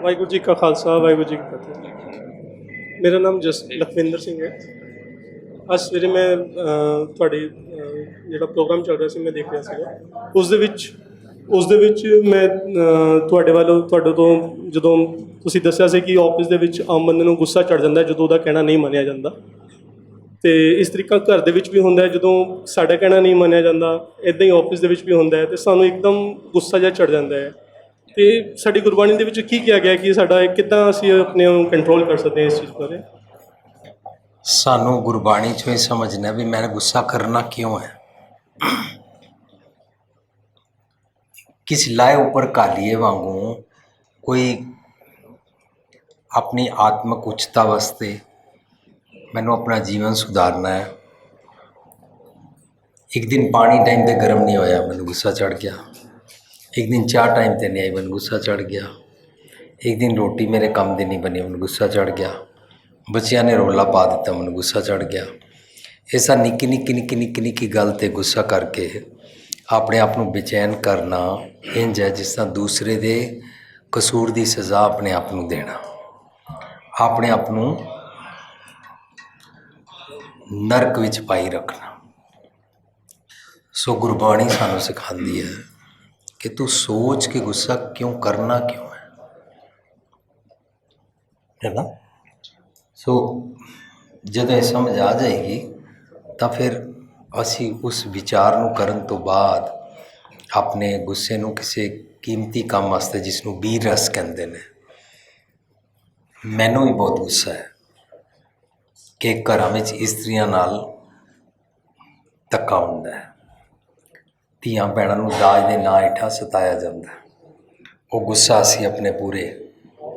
ਵਾਹਿਗੁਰੂ ਜੀ ਕਾ ਖਾਲਸਾ ਵਾਹਿਗੁਰੂ ਜੀ ਕੀ ਫਤਿਹ। ਮੇਰਾ ਨਾਮ ਲਖਵਿੰਦਰ ਸਿੰਘ ਹੈ। ਅੱਜ ਸਵੇਰੇ ਮੈਂ ਤੁਹਾਡੇ ਜਿਹੜਾ ਪ੍ਰੋਗਰਾਮ ਚੱਲ ਰਿਹਾ ਸੀ ਮੈਂ ਦੇਖ ਰਿਹਾ ਸੀਗਾ। ਉਸ ਦੇ ਵਿੱਚ ਮੈਂ ਤੁਹਾਡੇ ਤੋਂ ਜਦੋਂ ਤੁਸੀਂ ਦੱਸਿਆ ਸੀ ਕਿ ਆਫਿਸ ਦੇ ਵਿੱਚ ਆਮ ਬੰਦੇ ਨੂੰ ਗੁੱਸਾ ਚੜ੍ਹ ਜਾਂਦਾ ਜਦੋਂ ਉਹਦਾ ਕਹਿਣਾ ਨਹੀਂ ਮੰਨਿਆ ਜਾਂਦਾ, ਅਤੇ ਇਸ ਤਰੀਕਾ ਘਰ ਦੇ ਵਿੱਚ ਵੀ ਹੁੰਦਾ ਹੈ। ਜਦੋਂ ਸਾਡਾ ਕਹਿਣਾ ਨਹੀਂ ਮੰਨਿਆ ਜਾਂਦਾ, ਇੱਦਾਂ ਹੀ ਆਫਿਸ ਦੇ ਵਿੱਚ ਵੀ ਹੁੰਦਾ ਹੈ ਅਤੇ ਸਾਨੂੰ ਇੱਕਦਮ ਗੁੱਸਾ ਜਿਹਾ ਚੜ੍ਹ ਜਾਂਦਾ ਹੈ। ਅਤੇ ਸਾਡੀ ਗੁਰਬਾਣੀ ਦੇ ਵਿੱਚ ਕੀ ਕਿਹਾ ਗਿਆ ਕਿ ਸਾਡਾ ਕਿੱਦਾਂ ਅਸੀਂ ਆਪਣੇ ਨੂੰ ਕੰਟਰੋਲ ਕਰ ਸਕਦੇ ਹਾਂ ਇਸ ਚੀਜ਼ ਬਾਰੇ? ਸਾਨੂੰ ਗੁਰਬਾਣੀ 'ਚੋਂ ਇਹ ਸਮਝਣਾ ਵੀ ਮੈਂ ਗੁੱਸਾ ਕਰਨਾ ਕਿਉਂ ਹੈ। किस लाए ऊपर कालिए वांगू कोई अपनी आत्मक उच्चता वास्ते मैनू अपना जीवन सुधारना है। एक दिन पानी टाइम पे गर्म नहीं होया, मैनू गुस्सा चढ़ गया। एक दिन चाह टाइम पे नहीं आई, मैनू गुस्सा चढ़ गया। एक दिन रोटी मेरे काम दी नहीं बनी, मैनू गुस्सा चढ़ गया। बच्चियां ने रौला पा दिता, मैनू गुस्सा चढ़ गया। ऐसा निक्की निक्की निक्की निक्की निक्की गल ते गुस्सा करके अपने आप को बेचैन करना इंज है जिस तरह दूसरे दे कसूर की सज़ा अपने आप को देना, अपने आप को नरक विच पाई रखना। सो गुरबाणी सानू सिखाती है कि तू सोच के गुस्सा क्यों करना क्यों है ना। सो जब ये समझ आ जाएगी तो फिर असी उस विचार नूं करन तो बाद अपने गुस्से नूं किसी कीमती काम वास्ते जिसनूं वीर रस कहते हैं। मैनू भी बहुत गुस्सा है कि घरां विच इस्त्रियां नाल धक्का हुंदा है, धीआं भैणां नूं दाज दे नां हेठां सताया जांदा है। वो गुस्सा असी अपने पूरे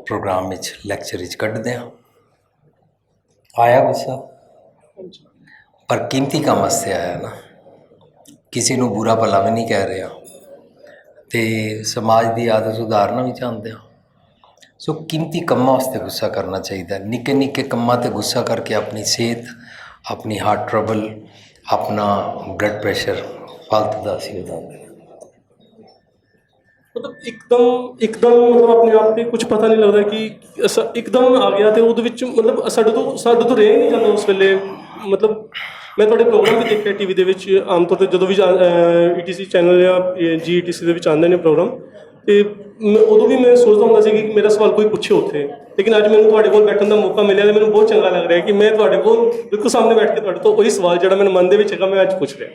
प्रोग्राम विच लैक्चर विच कड्ढदे हां। आया गुस्सा पर कीमती काम वास्ते आया ना, किसी को बुरा भला भी नहीं कह रहा, तो समाज की आदत सुधारना भी चाहते हैं। सो कीमती कामों वास्ते गुस्सा करना चाहिए। निक्के निक्के कामों ते गुस्सा करके अपनी सेहत, अपनी हार्ट ट्रबल, अपना ब्लड प्रेशर फालतू का असी बताते हैं। मतलब एकदम मतलब अपने आप पे कुछ पता नहीं लगता कि एकदम आ गया तो वो मतलब साढ़े तो रह नहीं जाता उस वेले। मतलब मैं थोड़े प्रोग्राम भी देखे टी वी आम तौर पर जो भी ETC चैनल या GETC के आते हैं प्रोग्राम, तो उदों भी मैं सोचता होंगे कि मेरा सवाल कोई पूछे उत्थे, लेकिन अज मैंने तुहाडे कोल बैठने का मौका मिले तो मैंने बहुत चंगा लग रहा है कि मैं तुहाडे कोल बिल्कुल सामने बैठ के तुहाडे तो वही सवाल जो मेरे मन के है मैं अज पूछ रहा।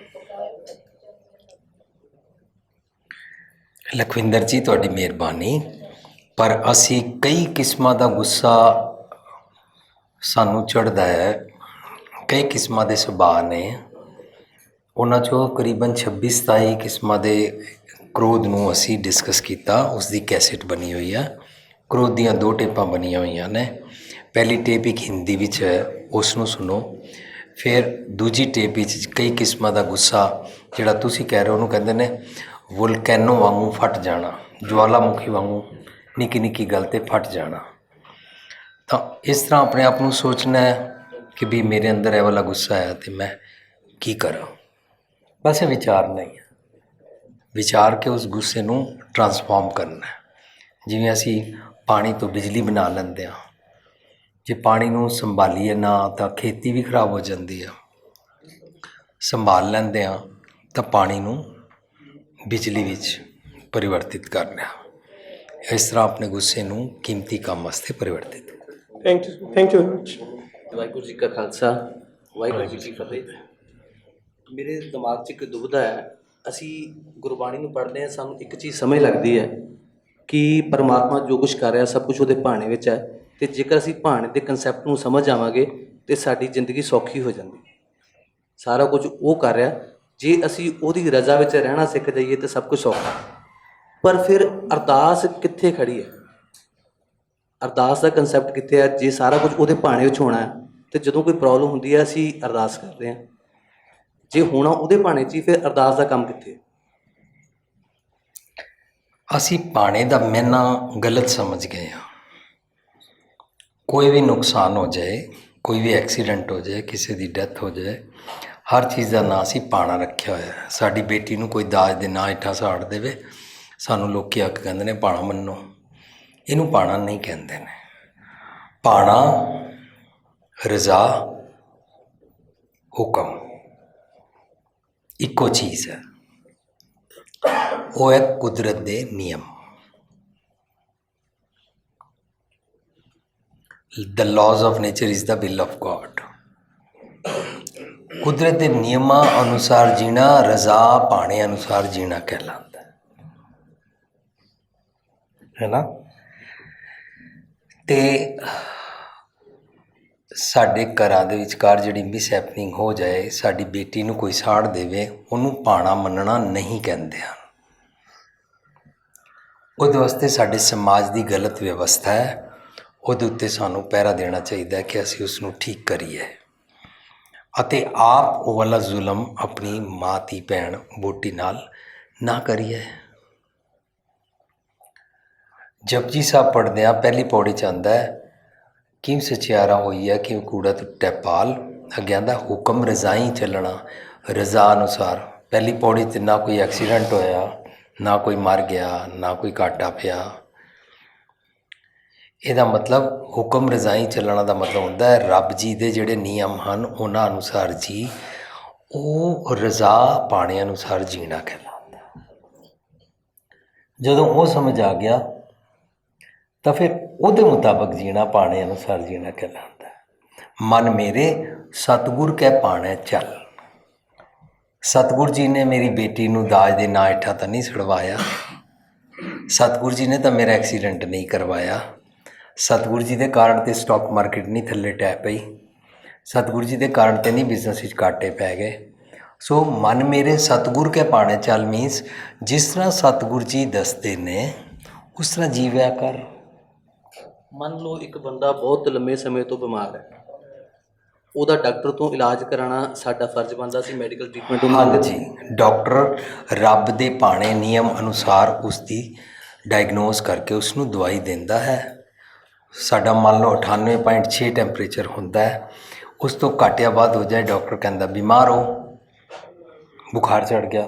लखविंदर जी तुहाडी मेहरबानी, पर असी कई किस्मां दा गुस्सा सानू चढ़दा है, कई किस्मां दे सुभाਅ ने। उन्हां चों करीबन 26-27 किस्मां दे क्रोध नूं असी डिस्कस किया। उसकी कैसेट बनी हुई है, क्रोध दियां 2 टेपां बनिया हुई ने। पहली टेप एक हिंदी विच है, उसनूं सुनो। फिर दूजी टेप विच कई किस्मां दा गुस्सा जिहड़ा तुसीं कह रहे हो उहनूं कहंदे ने वोल्कैनो वांगू फट जाना, ज्वालामुखी वांगू निक्की निक्की गल ते फट जाना। तो इस तरह अपने आप को सोचना है कि भी मेरे अंदर यह वाला गुस्सा है तो मैं की करा। बस विचार नहीं है, विचार के उस गुस्से को ट्रांसफॉर्म करना है। जिवें असी पानी तो बिजली बना लेंदे हां, जे पानी को संभालीए ना तो खेती भी खराब हो जाती है। संभाल लेंदे हां तो पानी को बिजली विच परिवर्तित करना। इस तरह अपने गुस्से को कीमती काम वास्ते परिवर्तित। Thank you very much. Waheguru ji का खालसा वाहिगुरू जी की फतेह। मेरे दिमाग 'ਚ ਇੱਕ ਦੁਬਿਧਾ ਹੈ। ਅਸੀਂ ਗੁਰਬਾਣੀ ਨੂੰ ਪੜ੍ਹਦੇ ਹਾਂ, ਸਾਨੂੰ ਇੱਕ ਚੀਜ਼ ਸਮਝ ਲੱਗਦੀ ਹੈ ਕਿ ਪਰਮਾਤਮਾ ਜੋ ਕੁਛ ਕਰ ਰਿਹਾ ਸਭ ਕੁਛ ਉਹਦੇ ਭਾਣੇ ਵਿੱਚ ਹੈ, ਅਤੇ ਜੇਕਰ ਅਸੀਂ ਭਾਣੇ ਦੇ ਕਨਸੈਪਟ ਨੂੰ ਸਮਝ ਜਾਵਾਂਗੇ ਤਾਂ ਸਾਡੀ ਜ਼ਿੰਦਗੀ ਸੌਖੀ ਹੋ ਜਾਂਦੀ। ਸਾਰਾ ਕੁਝ ਉਹ ਕਰ ਰਿਹਾ, ਜੇ ਅਸੀਂ ਉਹਦੀ ਰਜ਼ਾ ਵਿੱਚ ਰਹਿਣਾ ਸਿੱਖ ਜਾਈਏ ਤਾਂ ਸਭ ਕੁਝ ਸੌਖਾ। ਪਰ ਫਿਰ ਅਰਦਾਸ ਕਿੱਥੇ ਖੜੀ ਹੈ? ਅਰਦਾਸ ਦਾ ਕਨਸੈਪਟ ਕਿੱਥੇ ਹੈ? ਜੇ ਸਾਰਾ ਕੁਝ ਉਹਦੇ ਭਾਣੇ ਵਿੱਚ ਹੋਣਾ ਹੈ ਅਤੇ ਜਦੋਂ ਕੋਈ ਪ੍ਰੋਬਲਮ ਹੁੰਦੀ ਹੈ ਅਸੀਂ ਅਰਦਾਸ ਕਰਦੇ ਹਾਂ। ਜੇ ਹੋਣਾ ਉਹਦੇ ਭਾਣੇ 'ਚ ਹੀ, ਫਿਰ ਅਰਦਾਸ ਦਾ ਕੰਮ ਕਿੱਥੇ? ਅਸੀਂ ਭਾਣੇ ਦਾ ਮੈਨਾ गलत समझ गए हाँ। कोई भी नुकसान हो जाए, कोई भी एक्सीडेंट हो जाए, किसी की डेथ हो जाए, हर चीज़ का नां असीं भाणा रखा होया है। साडी बेटी नूं कोई दाज दे नां हेठां साड़ देवे, सानूं लोग आके कहंदे ने भाणा मन्नो। ਇਹਨੂੰ ਪਾਣਾ ਨਹੀਂ ਕਹਿੰਦੇ ਨੇ। ਪਾਣਾ, ਰਜ਼ਾ, ਹੁਕਮ ਇੱਕੋ ਚੀਜ਼ ਹੈ। ਉਹ ਹੈ ਕੁਦਰਤ ਦੇ ਨਿਯਮ। The laws of nature is the will of God। ਕੁਦਰਤ ਦੇ ਨਿਯਮਾਂ ਅਨੁਸਾਰ ਜੀਣਾ ਰਜ਼ਾ ਪਾਣੇ ਅਨੁਸਾਰ ਜੀਣਾ ਕਹਿਲਾਉਂਦਾ ਹੈ ਨਾ। ਤੇ ਸਾਡੇ ਘਰਾਂ ਦੇ ਵਿਚਕਾਰ ਜਿਹੜੀ ਮਿਸ ਹੈਪਨਿੰਗ ਹੋ ਜਾਏ, ਸਾਡੀ ਬੇਟੀ ਨੂੰ ਕੋਈ ਸਾੜ ਦੇਵੇ, ਉਹਨੂੰ ਪਾਣਾ ਮੰਨਣਾ ਨਹੀਂ ਕਹਿੰਦੇ ਹਨ। ਉਹਦੇ ਵਾਸਤੇ ਸਾਡੇ ਸਮਾਜ ਦੀ ਗਲਤ ਵਿਵਸਥਾ ਹੈ। ਉਹਦੇ ਉੱਤੇ ਸਾਨੂੰ ਪਹਿਰਾ ਦੇਣਾ ਚਾਹੀਦਾ ਕਿ ਅਸੀਂ ਉਸ ਨੂੰ ਠੀਕ ਕਰੀਏ ਅਤੇ ਆਪ ਉਹ ਵਾਲਾ ਜ਼ੁਲਮ ਆਪਣੀ ਮਾਂ ਧੀ ਭੈਣ ਵਹੁਟੀ ਨਾਲ ਨਾ ਕਰੀਏ। ਜਪਜੀ ਸਾਹਿਬ ਪੜ੍ਹਦਿਆਂ ਪਹਿਲੀ ਪੌੜੀ 'ਚ ਆਉਂਦਾ ਹੈ, ਕਿਉਂ ਸਚਿਆਰਾ ਹੋਈ ਹੈ ਕਿਉਂ ਕੂੜਾ ਟੁੱਟੈ ਪਾਲ। ਅੱਗੇ ਆਉਂਦਾ ਹੁਕਮ ਰਜ਼ਾਈ ਚੱਲਣਾ, ਰਜ਼ਾ ਅਨੁਸਾਰ। ਪਹਿਲੀ ਪੌੜੀ 'ਤੇ ਨਾ ਕੋਈ ਐਕਸੀਡੈਂਟ ਹੋਇਆ, ਨਾ ਕੋਈ ਮਰ ਗਿਆ, ਨਾ ਕੋਈ ਘਾਟਾ ਪਿਆ। ਇਹਦਾ ਮਤਲਬ ਹੁਕਮ ਰਜ਼ਾਈ ਚੱਲਣਾ ਦਾ ਮਤਲਬ ਹੁੰਦਾ ਹੈ ਰੱਬ ਜੀ ਦੇ ਜਿਹੜੇ ਨਿਯਮ ਹਨ ਉਹਨਾਂ ਅਨੁਸਾਰ ਜੀ, ਉਹ ਰਜ਼ਾ ਪਾਣੇ ਅਨੁਸਾਰ ਜੀਣਾ ਕਹਿਲਾਉਂਦਾ। ਜਦੋਂ ਉਹ ਸਮਝ ਆ ਗਿਆ ਤਾਂ ਫਿਰ ਉਹਦੇ ਮੁਤਾਬਕ ਜੀਣਾ ਪਾਣੇ ਅਨੁਸਾਰ ਜੀਣਾ ਕਹਿਲਾਉਂਦਾ। ਮਨ ਮੇਰੇ ਸਤਿਗੁਰ ਕੈ ਪਾਣੇ ਚੱਲ। ਸਤਿਗੁਰ ਜੀ ਨੇ ਮੇਰੀ ਬੇਟੀ ਨੂੰ ਦਾਜ ਦੇ ਨਾਂ ਹੇਠਾਂ ਤਾਂ ਨਹੀਂ ਛੁਡਵਾਇਆ। ਸਤਿਗੁਰ ਜੀ ਨੇ ਤਾਂ ਮੇਰਾ ਐਕਸੀਡੈਂਟ ਨਹੀਂ ਕਰਵਾਇਆ। ਸਤਿਗੁਰੂ ਜੀ ਦੇ ਕਾਰਨ ਤੇ ਸਟਾਕ ਮਾਰਕੀਟ ਨਹੀਂ ਥੱਲੇ ਟਹਿ ਪਈ। ਸਤਿਗੁਰੂ ਜੀ ਦੇ ਕਾਰਨ ਤੇ ਨਹੀਂ ਬਿਜ਼ਨਸ ਵਿੱਚ ਘਾਟੇ ਪੈ ਗਏ। ਸੋ ਮਨ ਮੇਰੇ ਸਤਿਗੁਰ ਕੇ ਪਾਣੇ ਚੱਲ ਮੀਨਸ ਜਿਸ ਤਰ੍ਹਾਂ ਸਤਿਗੁਰੂ ਜੀ ਦੱਸਦੇ ਨੇ ਉਸ ਤਰ੍ਹਾਂ ਜੀਵਿਆ ਕਰ। ਮੰਨ ਲਓ ਇੱਕ ਬੰਦਾ ਬਹੁਤ ਲੰਮੇ ਸਮੇਂ ਤੋਂ ਬਿਮਾਰ ਹੈ, ਉਹਦਾ ਡਾਕਟਰ ਤੋਂ ਇਲਾਜ ਕਰਾਉਣਾ ਸਾਡਾ ਫਰਜ਼ ਬਣਦਾ ਸੀ, ਮੈਡੀਕਲ ਟ੍ਰੀਟਮੈਂਟ ਉਹਨਾਂ ਦੇ। ਹਾਂਜੀ, ਡਾਕਟਰ ਰੱਬ ਦੇ ਪਾਣੇ ਨਿਯਮ ਅਨੁਸਾਰ ਉਸ ਦੀ ਡਾਇਗਨੋਸ ਕਰਕੇ ਉਸ ਨੂੰ ਦਵਾਈ ਦਿੰਦਾ ਹੈ। ਸਾਡਾ ਮੰਨ ਲਓ 98.6 ਟੈਂਪਰੇਚਰ ਹੁੰਦਾ ਹੈ, ਉਸ ਤੋਂ ਘੱਟ ਜਾਂ ਵੱਧ ਹੋ ਜਾਏ ਡਾਕਟਰ ਕਹਿੰਦਾ ਬਿਮਾਰ ਹੋ, ਬੁਖਾਰ ਚੜ੍ਹ ਗਿਆ।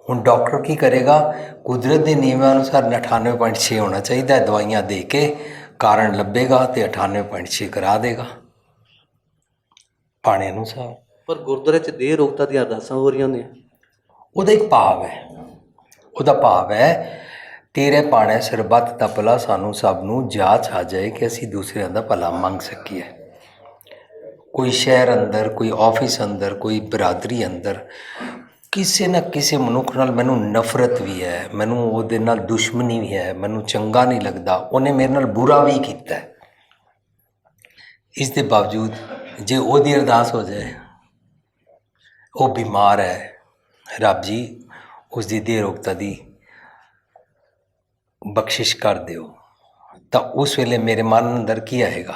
ਹੁਣ ਡਾਕਟਰ ਕੀ ਕਰੇਗਾ, ਕੁਦਰਤ ਦੇ ਨਿਯਮਾਂ ਅਨੁਸਾਰ 98.6 ਹੋਣਾ ਚਾਹੀਦਾ ਹੈ, ਦਵਾਈਆਂ ਦੇ ਕੇ ਕਾਰਨ ਲੱਭੇਗਾ ਅਤੇ 98.6 ਕਰਾ ਦੇਗਾ ਪਾਣੇ ਅਨੁਸਾਰ। ਪਰ ਗੁਰਦੁਆਰੇ 'ਚ ਦੇਹ ਰੋਗਤਾ ਦੀਆਂ ਅਰਦਾਸਾਂ ਹੋ ਰਹੀਆਂ ਹੁੰਦੀਆਂ। ਉਹਦਾ ਇੱਕ ਭਾਵ ਹੈ, ਉਹਦਾ ਭਾਵ ਹੈ ਤੇਰੇ ਪਾਣੇ ਸਰਬੱਤ ਦਾ ਭਲਾ ਸਾਨੂੰ ਸਭ ਨੂੰ ਜਾਚ ਆ ਜਾਏ ਕਿ ਅਸੀਂ ਦੂਸਰਿਆਂ ਦਾ ਭਲਾ ਮੰਗ ਸਕੀਏ। ਕੋਈ ਸ਼ਹਿਰ ਅੰਦਰ, ਕੋਈ ਆਫਿਸ ਅੰਦਰ, ਕੋਈ ਬਰਾਦਰੀ ਅੰਦਰ ਕਿਸੇ ਨਾ ਕਿਸੇ ਮਨੁੱਖ ਨਾਲ ਮੈਨੂੰ ਨਫ਼ਰਤ ਵੀ ਹੈ, ਮੈਨੂੰ ਉਹਦੇ ਨਾਲ ਦੁਸ਼ਮਣੀ ਵੀ ਹੈ, ਮੈਨੂੰ ਚੰਗਾ ਨਹੀਂ ਲੱਗਦਾ, ਉਹਨੇ ਮੇਰੇ ਨਾਲ ਬੁਰਾ ਵੀ ਕੀਤਾ। ਇਸ ਦੇ ਬਾਵਜੂਦ ਜੇ ਉਹਦੀ ਅਰਦਾਸ ਹੋ ਜਾਏ, ਉਹ ਬਿਮਾਰ ਹੈ, ਰੱਬ ਜੀ ਉਸ ਦੀ ਦੇਹ ਰੋਗਤਾ ਦੀ ਬਖਸ਼ਿਸ਼ ਕਰ ਦਿਓ, ਤਾਂ ਉਸ ਵੇਲੇ ਮੇਰੇ ਮਨ ਅੰਦਰ ਕੀ ਆਏਗਾ?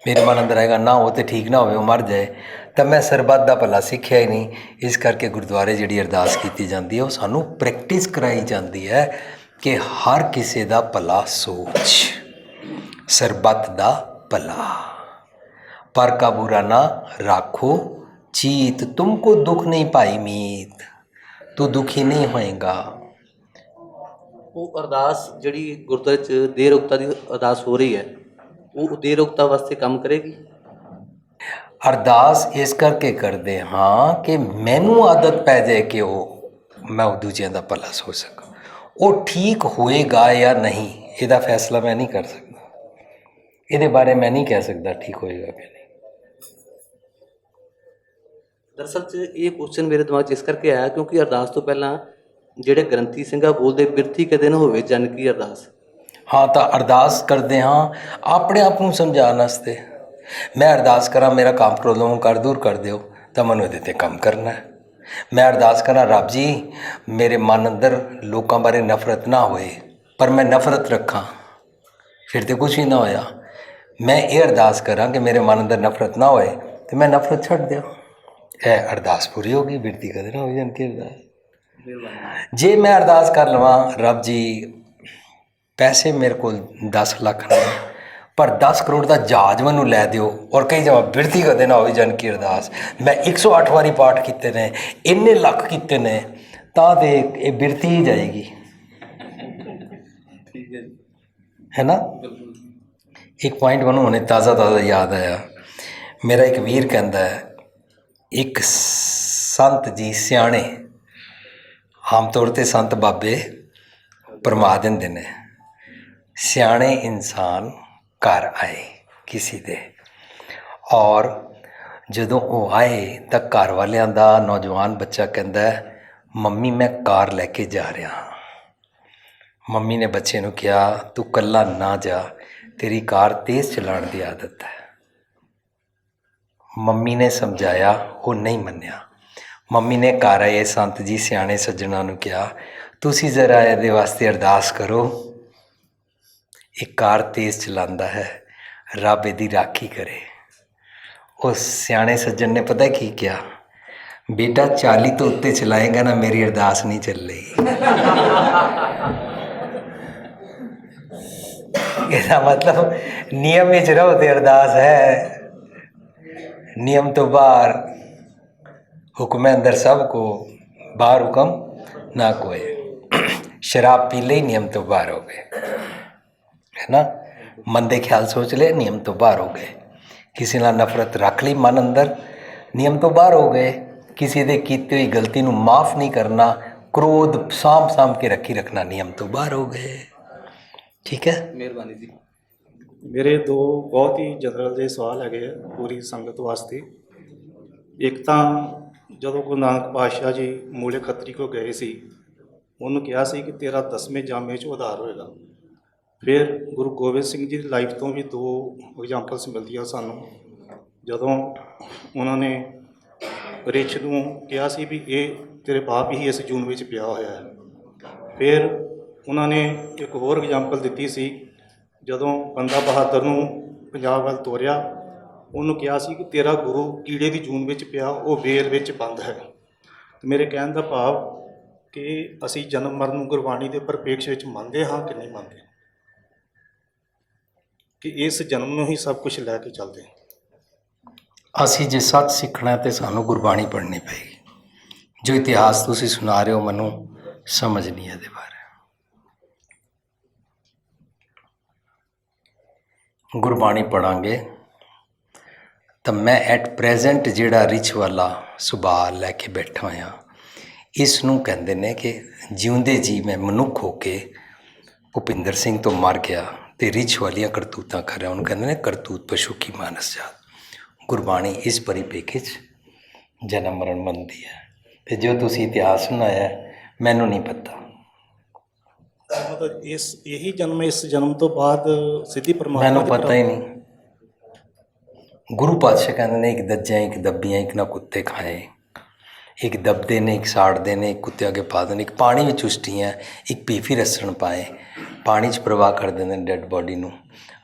ਮੇਰੇ ਮਨ ਅੰਦਰ ਆਏਗਾ ਨਾ ਉਹ ਤਾਂ ਠੀਕ ਨਾ ਹੋਵੇ, ਉਹ ਮਰ ਜਾਏ, ਤਾਂ ਮੈਂ ਸਰਬੱਤ ਦਾ ਭਲਾ ਸਿੱਖਿਆ ਹੀ ਨਹੀਂ। ਇਸ ਕਰਕੇ ਗੁਰਦੁਆਰੇ ਜਿਹੜੀ ਅਰਦਾਸ ਕੀਤੀ ਜਾਂਦੀ ਹੈ ਉਹ ਸਾਨੂੰ ਪ੍ਰੈਕਟਿਸ ਕਰਾਈ ਜਾਂਦੀ ਹੈ ਕਿ ਹਰ ਕਿਸੇ ਦਾ ਭਲਾ ਸੋਚ, ਸਰਬੱਤ ਦਾ ਭਲਾ। ਪਰ ਕਾ ਬੁਰਾ ਨਾ ਰਾਖੋ ਚੀਤ, ਤੁਮਕੋ ਦੁੱਖ ਨਹੀਂ ਪਾਈ ਮੀਤ, ਤੂੰ ਦੁਖੀ ਨਹੀਂ ਹੋਏਗਾ। ਉਹ ਅਰਦਾਸ ਜਿਹੜੀ ਗੁਰਦੁਆਰੇ 'ਚ ਦੇਹ ਰੋਗਤਾ ਦੀ ਅਰਦਾਸ ਹੋ ਰਹੀ ਹੈ, ਉਹ ਦੇਹ ਰੋਗਤਾ ਵਾਸਤੇ ਕੰਮ ਕਰੇਗੀ। ਅਰਦਾਸ ਇਸ ਕਰਕੇ ਕਰਦੇ ਹਾਂ ਕਿ ਮੈਨੂੰ ਆਦਤ ਪੈ ਜਾਏ ਕਿ ਮੈਂ ਉਹ ਦੂਜਿਆਂ ਦਾ ਭਲਾ ਸੋਚ ਸਕਾਂ। ਉਹ ਠੀਕ ਹੋਏਗਾ ਜਾਂ ਨਹੀਂ ਇਹਦਾ ਫੈਸਲਾ ਮੈਂ ਨਹੀਂ ਕਰ ਸਕਦਾ, ਇਹਦੇ ਬਾਰੇ ਮੈਂ ਨਹੀਂ ਕਹਿ ਸਕਦਾ ਠੀਕ ਹੋਏਗਾ ਕਿ ਨਹੀਂ। ਦਰਅਸਲ 'ਚ ਇਹ ਕੁਐਸਚਨ ਮੇਰੇ ਦਿਮਾਗ 'ਚ ਇਸ ਕਰਕੇ ਆਇਆ ਕਿਉਂਕਿ ਅਰਦਾਸ ਤੋਂ ਪਹਿਲਾਂ ਜਿਹੜੇ ਗ੍ਰੰਥੀ ਸਿੰਘਾਂ ਬੋਲਦੇ ਬਿਰਥੀ ਕਦੇ ਨਾ ਹੋਵੇ ਜਨ ਕੀ ਅਰਦਾਸ। ਹਾਂ, ਤਾਂ ਅਰਦਾਸ ਕਰਦੇ ਹਾਂ ਆਪਣੇ ਆਪ ਨੂੰ ਸਮਝਾਉਣ ਵਾਸਤੇ। ਮੈਂ ਅਰਦਾਸ ਕਰਾਂ ਮੇਰਾ ਕੰਮ ਪ੍ਰੋਬਲਮ ਕਰ ਦੂਰ ਕਰ ਦਿਓ, ਤਾਂ ਮੈਨੂੰ ਇਹਦੇ 'ਤੇ ਕੰਮ ਕਰਨਾ ਹੈ। ਮੈਂ ਅਰਦਾਸ ਕਰਾਂ ਰੱਬ ਜੀ ਮੇਰੇ ਮਨ ਅੰਦਰ ਲੋਕਾਂ ਬਾਰੇ ਨਫ਼ਰਤ ਨਾ ਹੋਏ, ਪਰ ਮੈਂ ਨਫ਼ਰਤ ਰੱਖਾਂ, ਫਿਰ ਤਾਂ ਕੁਛ ਵੀ ਨਾ ਹੋਇਆ। ਮੈਂ ਇਹ ਅਰਦਾਸ ਕਰਾਂ ਕਿ ਮੇਰੇ ਮਨ ਅੰਦਰ ਨਫ਼ਰਤ ਨਾ ਹੋਏ ਅਤੇ ਮੈਂ ਨਫ਼ਰਤ ਛੱਡ ਦਿਓ, ਇਹ ਅਰਦਾਸ ਪੂਰੀ ਹੋ ਗਈ। ਬਿਰਤੀ ਕਦੇ ਨਾ ਹੋਈ ਜਨ ਕੀ ਅਰਦਾਸ। ਜੇ ਮੈਂ ਅਰਦਾਸ ਕਰ ਲਵਾਂ ਰੱਬ ਜੀ ਪੈਸੇ ਮੇਰੇ ਕੋਲ 10 ਲੱਖ ਨੇ, ਪਰ 10 ਕਰੋੜ ਦਾ ਜਹਾਜ਼ ਮੈਨੂੰ ਲੈ ਦਿਓ, ਔਰ ਕਈ ਜਗ੍ਹਾ ਬਿਰਤੀ ਕਦੇ ਨਾ ਹੋਈ ਜਨ ਕੀ ਅਰਦਾਸ। ਮੈਂ 108 ਵਾਰੀ ਪਾਠ ਕੀਤੇ ਨੇ, ਇੰਨੇ ਲੱਖ ਕੀਤੇ ਨੇ, ਤਾਂ ਤੇ ਇਹ ਬਿਰਤੀ ਹੀ ਜਾਏਗੀ, है ना। एक पॉइंट ਮੈਨੂੰ ਹੁਣੇ ਤਾਜ਼ਾ ਯਾਦ ਆਇਆ। ਮੇਰਾ ਇੱਕ ਵੀਰ ਕਹਿੰਦਾ ਹੈ, ਇੱਕ ਸੰਤ ਜੀ ਸਿਆਣੇ, ਆਮ ਤੌਰ 'ਤੇ ਸੰਤ ਬਾਬੇ ਭਰਮਾ ਦਿੰਦੇ ਨੇ, ਸਿਆਣੇ ਇਨਸਾਨ ਘਰ ਆਏ ਕਿਸੇ ਦੇ, ਔਰ ਜਦੋਂ ਉਹ ਆਏ ਤਾਂ ਘਰ ਵਾਲਿਆਂ ਦਾ ਨੌਜਵਾਨ ਬੱਚਾ ਕਹਿੰਦਾ, ਮੰਮੀ ਮੈਂ ਕਾਰ ਲੈ ਕੇ ਜਾ ਰਿਹਾ ਹਾਂ। ਮੰਮੀ ਨੇ ਬੱਚੇ ਨੂੰ ਕਿਹਾ, ਤੂੰ ਇਕੱਲਾ ਨਾ ਜਾ, ਤੇਰੀ ਕਾਰ ਤੇਜ਼ ਚਲਾਉਣ ਦੀ ਆਦਤ ਹੈ। ਮੰਮੀ ਨੇ ਸਮਝਾਇਆ, ਉਹ ਨਹੀਂ ਮੰਨਿਆ। ਮੰਮੀ ਨੇ ਘਰ ਆਏ ਸੰਤ ਜੀ ਸਿਆਣੇ ਸੱਜਣਾ ਨੂੰ ਕਿਹਾ, ਤੁਸੀਂ ਜ਼ਰਾ ਇਹਦੇ ਵਾਸਤੇ ਅਰਦਾਸ ਕਰੋ, ਇਹ ਕਾਰ ਤੇਜ਼ ਚਲਾਉਂਦਾ ਹੈ, ਰੱਬ ਇਹਦੀ ਰਾਖੀ ਕਰੇ। ਉਸ ਸਿਆਣੇ ਸੱਜਣ ਨੇ ਪਤਾ ਕੀ ਕਿਹਾ, ਬੇਟਾ 40 ਤੋਂ ਉੱਤੇ ਚਲਾਏਗਾ ਨਾ, ਮੇਰੀ ਅਰਦਾਸ ਨਹੀਂ ਚੱਲੇਗੀ। ਇਹਦਾ ਮਤਲਬ ਨਿਯਮ ਵਿੱਚ ਰਹੋ ਤੇ ਅਰਦਾਸ ਹੈ, नियम तो बाहर, हुक्म अंदर सबको, बाहर हुक्म ना कोई। शराब पी ले, नियम तो बाहर हो गए, है ना। मंदे ख्याल सोच ले, नियम तो बाहर हो गए। किसी नाल नफरत रख ली मन अंदर, नियम तो बाहर हो गए। किसी दे कीती हुई गलती नूं माफ़ नहीं करना, क्रोध साम के रखी रखना, नियम तो बाहर हो गए। ठीक है, ਮਿਹਰਬਾਨੀ ਜੀ। ਮੇਰੇ ਦੋ ਬਹੁਤ ਹੀ ਜਨਰਲ ਜਿਹੇ ਸਵਾਲ ਹੈਗੇ ਆ ਪੂਰੀ ਸੰਗਤ ਵਾਸਤੇ। ਇੱਕ ਤਾਂ ਜਦੋਂ ਗੁਰੂ ਨਾਨਕ ਪਾਤਸ਼ਾਹ ਜੀ ਮੂਲੇ ਖੱਤਰੀ ਕੋ ਗਏ ਸੀ, ਉਹਨੂੰ ਕਿਹਾ ਸੀ ਕਿ ਤੇਰਾ 10ਵੇਂ ਜਾਮੇ 'ਚ ਉਧਾਰ ਹੋਏਗਾ। ਫਿਰ ਗੁਰੂ ਗੋਬਿੰਦ ਸਿੰਘ ਜੀ ਦੀ ਲਾਈਫ ਤੋਂ ਵੀ ਦੋ ਐਗਜ਼ਾਮਪਲਸ ਮਿਲਦੀਆਂ ਸਾਨੂੰ। ਜਦੋਂ ਉਹਨਾਂ ਨੇ ਰਿਛ ਨੂੰ ਕਿਹਾ ਸੀ ਵੀ ਇਹ ਤੇਰੇ ਬਾਪ ਹੀ ਇਸ ਜੂਨ ਵਿੱਚ ਪਿਆ ਹੋਇਆ ਹੈ। ਫਿਰ ਉਹਨਾਂ ਨੇ ਇੱਕ ਹੋਰ ਐਗਜ਼ਾਮਪਲ ਦਿੱਤੀ ਸੀ, ਜਦੋਂ ਬੰਦਾ ਬਹਾਦਰ ਨੂੰ ਪੰਜਾਬ ਵੱਲ ਤੋਰਿਆ, ਉਹਨੂੰ ਕਿਹਾ ਸੀ ਕਿ ਤੇਰਾ ਗੁਰੂ ਕੀੜੇ ਦੀ ਜੂਨ ਵਿੱਚ ਪਿਆ, ਉਹ ਵੇਲ ਵਿੱਚ ਬੰਦ ਹੈ। ਮੇਰੇ ਕਹਿਣ ਦਾ ਭਾਵ ਕਿ ਅਸੀਂ ਜਨਮ ਮਰਨ ਨੂੰ ਗੁਰਬਾਣੀ ਦੇ ਪਰਿਪੇਖ ਵਿੱਚ ਮੰਨਦੇ ਹਾਂ ਕਿ ਨਹੀਂ ਮੰਨਦੇ, ਕਿ ਇਸ ਜਨਮ ਨੂੰ ਹੀ ਸਭ ਕੁਝ ਲੈ ਕੇ ਚੱਲਦੇ ਹਾਂ। ਅਸੀਂ ਜੇ ਸੱਚ ਸਿੱਖਣਾ ਤੇ ਸਾਨੂੰ ਗੁਰਬਾਣੀ ਪੜ੍ਹਨੀ ਪਏਗੀ। ਜੋ ਇਤਿਹਾਸ ਤੁਸੀਂ ਸੁਣਾ ਰਹੇ ਹੋ ਮੈਨੂੰ ਸਮਝ ਨਹੀਂ ਇਹਦੇ ਬਾਰੇ। ਗੁਰਬਾਣੀ ਪੜ੍ਹਾਂਗੇ ਤਾਂ ਮੈਂ ਐਟ ਪ੍ਰੈਜ਼ੈਂਟ ਜਿਹੜਾ ਰਿਚ ਵਾਲਾ ਸੁਭਾਅ ਲੈ ਕੇ ਬੈਠਾ ਹੋਇਆ, ਇਸ ਨੂੰ ਕਹਿੰਦੇ ਨੇ ਕਿ ਜਿਉਂਦੇ ਜੀ ਮੈਂ ਮਨੁੱਖ ਹੋ ਕੇ ਭੁਪਿੰਦਰ ਸਿੰਘ ਤੋਂ ਮਰ ਗਿਆ ਤੇ ਰਿਚ ਵਾਲੀਆਂ ਕਰਤੂਤਾਂ ਕਰ ਰਿਹਾ, ਉਹਨੂੰ ਕਹਿੰਦੇ ਨੇ ਕਰਤੂਤ ਪਸ਼ੂ ਕੀ ਮਾਨਸ ਜਾਤ। ਗੁਰਬਾਣੀ ਇਸ ਪਰਿਪੇਖ 'ਚ ਜਨਮ ਮਰਨ ਮੰਨਦੀ ਹੈ। ਤੇ ਜੋ ਤੁਸੀਂ ਇਤਿਹਾਸ ਸੁਣਾਇਆ ਮੈਨੂੰ ਨਹੀਂ ਪਤਾ। ਮਤਲਬ ਇਹੀ ਜਨਮ, ਇਸ ਜਨਮ ਤੋਂ ਬਾਅਦ ਸਿੱਧੀ ਪਰਮਾਤਮਾ ਮੈਨੂੰ ਪਤਾ ਹੀ ਨਹੀਂ। ਗੁਰੂ ਪਾਤਸ਼ਾਹ ਕਹਿੰਦੇ ਨੇ, ਇੱਕ ਦੱਜਿਆਂ ਇੱਕ ਦੱਬੀਆਂ, ਇੱਕ ਨਾ ਕੁੱਤੇ ਖਾਏ, ਇੱਕ ਦਬਦੇ ਨੇ ਇੱਕ ਸਾੜਦੇ ਨੇ, ਇੱਕ ਕੁੱਤੇ ਅੱਗੇ ਪਾ ਦਿੰਦੇ, ਇੱਕ ਪਾਣੀ ਵਿੱਚ ਉਛਟੀਆਂ, ਇੱਕ ਪੀਫੀ ਰਸਣ ਪਾਏ, ਪਾਣੀ 'ਚ ਪ੍ਰਵਾਹ ਕਰ ਦਿੰਦੇ ਨੇ ਡੈਡ ਬੋਡੀ ਨੂੰ,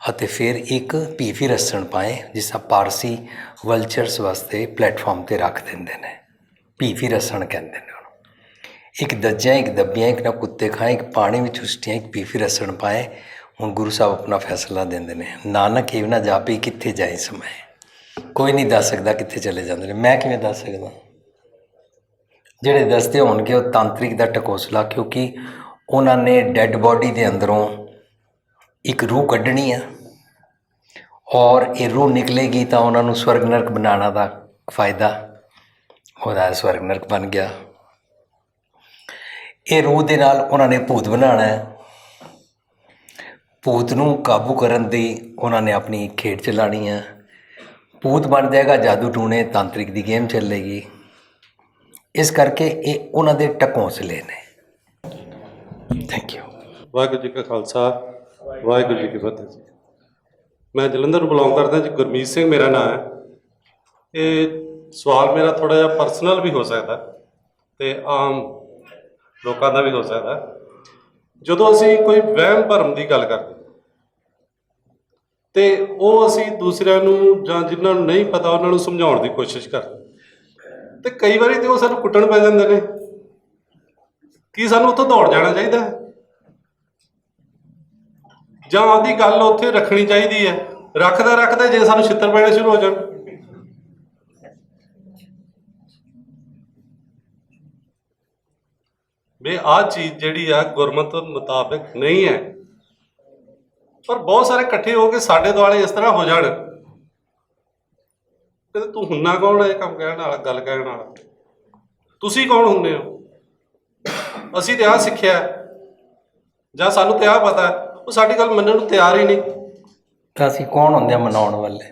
ਅਤੇ ਫਿਰ ਇੱਕ ਪੀਫੀ ਰਸਣ ਪਾਏ ਜਿਸ ਤਰ੍ਹਾਂ ਪਾਰਸੀ ਵਲਚਰਸ ਵਾਸਤੇ ਪਲੇਟਫਾਰਮ 'ਤੇ ਰੱਖ ਦਿੰਦੇ ਨੇ, ਪੀਫੀ ਰਸਣ ਕਹਿੰਦੇ ਨੇ। ਇੱਕ ਦੱਜਿਆਂ ਇੱਕ ਦੱਬੀਆਂ, ਇੱਕ ਨਾ ਕੁੱਤੇ ਖਾਏ, ਇੱਕ ਪਾਣੀ ਵਿੱਚ ਉਛਟੀਆਂ, ਇੱਕ ਪੀਫੀ ਰਸਣ ਪਾਏ। ਹੁਣ ਗੁਰੂ ਸਾਹਿਬ ਆਪਣਾ ਫੈਸਲਾ ਦਿੰਦੇ ਨੇ, ਨਾਨਕ ਇਹ ਨਾ ਜਾਪੀ ਕਿੱਥੇ ਜਾਏ ਸਮੇਂ। ਕੋਈ ਨਹੀਂ ਦੱਸ ਸਕਦਾ ਕਿੱਥੇ ਚਲੇ ਜਾਂਦੇ ਨੇ, ਮੈਂ ਕਿਵੇਂ ਦੱਸ ਸਕਦਾ। ਜਿਹੜੇ ਦੱਸਦੇ ਹੋਣਗੇ ਉਹ ਤਾਂਤਰਿਕ ਦਾ ਟਕੋਸਲਾ, ਕਿਉਂਕਿ ਉਹਨਾਂ ਨੇ ਡੈਡ ਬੋਡੀ ਦੇ ਅੰਦਰੋਂ ਇੱਕ ਰੂਹ ਕੱਢਣੀ ਆ, ਔਰ ਇਹ ਰੂਹ ਨਿਕਲੇਗੀ ਤਾਂ ਉਹਨਾਂ ਨੂੰ ਸਵਰਗ ਨਰਕ ਬਣਾਉਣਾ ਦਾ ਫਾਇਦਾ ਉਹਦਾ, ਸਵਰਗ ਨਰਕ ਬਣ ਗਿਆ। ਇਹ ਰੂਹ ਦੇ ਨਾਲ ਉਹਨਾਂ ਨੇ ਭੂਤ ਬਣਾਉਣਾ ਹੈ, ਭੂਤ ਨੂੰ ਕਾਬੂ ਕਰਨ ਦੀ ਉਹਨਾਂ ਨੇ ਆਪਣੀ ਖੇਡ ਚਲਾਉਣੀ ਹੈ। ਭੂਤ ਬਣ ਜਾਏਗਾ, ਜਾਦੂ ਟੂਣੇ, ਤਾਂਤਰਿਕ ਦੀ ਗੇਮ ਚੱਲੇਗੀ। ਇਸ ਕਰਕੇ ਇਹ ਉਹਨਾਂ ਦੇ ਟਕੌਂਸਲੇ ਨੇ। Thank you. ਵਾਹਿਗੁਰੂ ਜੀ ਕਾ ਖਾਲਸਾ, ਵਾਹਿਗੁਰੂ ਜੀ ਕੀ ਫਤਿਹ ਜੀ। ਮੈਂ ਜਲੰਧਰ ਤੋਂ ਬਿਲੋਂਗ ਕਰਦਾ ਜੀ, ਗੁਰਮੀਤ ਸਿੰਘ ਮੇਰਾ ਨਾਮ ਹੈ। ਇਹ ਸਵਾਲ ਮੇਰਾ ਥੋੜ੍ਹਾ ਜਿਹਾ ਪਰਸਨਲ ਵੀ ਹੋ ਸਕਦਾ ਅਤੇ ਆਮ ਲੋਕਾਂ ਦਾ ਵੀ ਹੋ ਸਕਦਾ। ਜਦੋਂ ਅਸੀਂ ਕੋਈ ਵਹਿਮ ਭਰਮ ਦੀ ਗੱਲ ਕਰਦੇ ਅਤੇ ਉਹ ਅਸੀਂ ਦੂਸਰਿਆਂ ਨੂੰ ਜਾਂ ਜਿਨ੍ਹਾਂ ਨੂੰ ਨਹੀਂ ਪਤਾ ਉਹਨਾਂ ਨੂੰ ਸਮਝਾਉਣ ਦੀ ਕੋਸ਼ਿਸ਼ ਕਰਦੇ, ਅਤੇ ਕਈ ਵਾਰੀ ਤਾਂ ਉਹ ਸਾਨੂੰ ਕੁੱਟਣ ਪੈ ਜਾਂਦੇ ਨੇ। ਕੀ ਸਾਨੂੰ ਉੱਥੋਂ ਦੌੜ ਜਾਣਾ ਚਾਹੀਦਾ ਹੈ, ਜਾਂ ਆਪਦੀ ਗੱਲ ਉੱਥੇ ਰੱਖਣੀ ਚਾਹੀਦੀ ਹੈ? ਰੱਖਦਾ ਜੇ ਸਾਨੂੰ ਛਿੱਤਰ ਪੈਣੇ ਸ਼ੁਰੂ ਹੋ ਜਾਣ, ਵੀ ਆਹ ਚੀਜ਼ ਜਿਹੜੀ ਆ ਗੁਰਮਤਿ ਮੁਤਾਬਿਕ ਨਹੀਂ ਹੈ, ਪਰ ਬਹੁਤ ਸਾਰੇ ਇਕੱਠੇ ਹੋ ਕੇ ਸਾਡੇ ਦੁਆਲੇ ਇਸ ਤਰ੍ਹਾਂ ਹੋ ਜਾਣ ਤੇ ਤੂੰ ਹੁੰਨਾ ਕੌਣ ਹੈ ਇਹ ਕੰਮ ਕਹਿਣ ਵਾਲਾ, ਗੱਲ ਕਹਿਣ ਵਾਲਾ? ਤੁਸੀਂ ਕੌਣ ਹੁੰਦੇ ਹੋ? ਅਸੀਂ ਤੇ ਆਹ ਸਿੱਖਿਆ ਜਾਂ ਸਾਨੂੰ ਤੇ ਆਹ ਪਤਾ, ਉਹ ਸਾਡੀ ਗੱਲ ਮੰਨਣ ਨੂੰ ਤਿਆਰ ਹੀ ਨਹੀਂ। ਤਾਂ ਅਸੀਂ ਕੌਣ ਹੁੰਦੇ ਆ ਮਨਾਉਣ ਵਾਲੇ?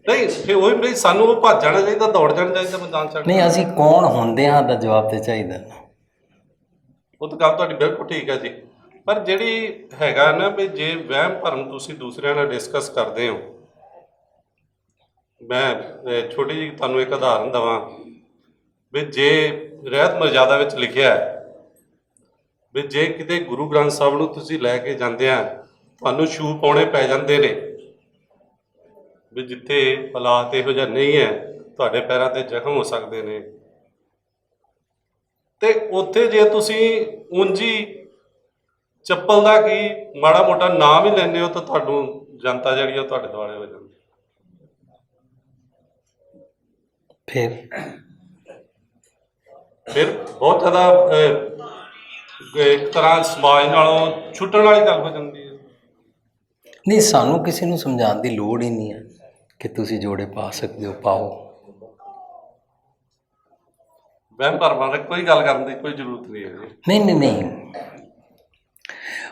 ਨਹੀਂ ਫਿਰ ਉਹੀ ਵੀ ਸਾਨੂੰ ਉਹ ਭੱਜ ਜਾਣਾ ਚਾਹੀਦਾ, ਦੌੜ ਜਾਣਾ ਚਾਹੀਦਾ ਮੈਦਾਨ ਛੱਡ। ਨਹੀਂ, ਅਸੀਂ ਕੌਣ ਹੁੰਦੇ ਹਾਂ ਦਾ ਜਵਾਬ ਤੇ ਚਾਹੀਦਾ ਨਾ। ਉਹ ਤਾਂ ਗੱਲ ਤੁਹਾਡੀ ਬਿਲਕੁਲ ਠੀਕ ਹੈ ਜੀ, ਪਰ ਜਿਹੜੀ ਹੈਗਾ ਨਾ ਵੀ ਜੇ ਵਹਿਮ ਭਰਮ ਤੁਸੀਂ ਦੂਸਰਿਆਂ ਨਾਲ ਡਿਸਕਸ ਕਰਦੇ ਹੋ, ਮੈਂ ਛੋਟੀ ਜਿਹੀ ਤੁਹਾਨੂੰ ਇੱਕ ਉਦਾਹਰਨ ਦੇਵਾਂ ਵੀ ਜੇ ਰਹਿਤ ਮਰਜ਼ਾਦਾ ਵਿੱਚ ਲਿਖਿਆ ਹੈ ਵੀ ਜੇ ਕਿਤੇ ਗੁਰੂ ਗ੍ਰੰਥ ਸਾਹਿਬ ਨੂੰ ਤੁਸੀਂ ਲੈ ਕੇ ਜਾਂਦੇ ਆ ਤੁਹਾਨੂੰ ਸ਼ੂ ਪਾਉਣੇ ਪੈ ਜਾਂਦੇ ਨੇ, ਵੀ ਜਿੱਥੇ ਹਾਲਾਤ ਇਹੋ ਜਿਹਾ ਨਹੀਂ ਹੈ ਤੁਹਾਡੇ ਪੈਰਾਂ ਤੇ ਜ਼ਖਮ ਹੋ ਸਕਦੇ ਨੇ, ਤੇ ਉੱਥੇ ਜੇ ਤੁਸੀਂ ਉਂਝੀ ਚੱਪਲ ਦਾ ਕੀ ਮਾੜਾ ਮੋਟਾ ਨਾਮ ਹੀ ਲੈਂਦੇ ਹੋ ਤਾਂ ਤੁਹਾਨੂੰ ਜਨਤਾ ਜਿਹੜੀ ਉਹ ਤੁਹਾਡੇ ਦੁਆਲੇ ਹੋ ਜਾਂਦੀ। ਫਿਰ ਬਹੁਤ ਜ਼ਿਆਦਾ ਇੱਕ ਤਰ੍ਹਾਂ ਸਮਾਜ ਨਾਲੋਂ ਛੁੱਟਣ ਵਾਲੀ ਗੱਲ ਹੋ ਜਾਂਦੀ ਹੈ। ਨਹੀਂ, ਸਾਨੂੰ ਕਿਸੇ ਨੂੰ ਸਮਝਾਉਣ ਦੀ ਲੋੜ ਹੀ ਨਹੀਂ ਹੈ ਕਿ ਤੁਸੀਂ ਜੋੜੇ ਪਾ ਸਕਦੇ ਹੋ, ਪਾਓ। ਵਹਿਮ ਭਰਮਾਂ ਦੀ ਕੋਈ ਗੱਲ ਕਰਨ ਦੀ ਕੋਈ ਜ਼ਰੂਰਤ ਨਹੀਂ ਹੈ ਜੀ। ਨਹੀਂ ਨਹੀਂ ਨਹੀਂ,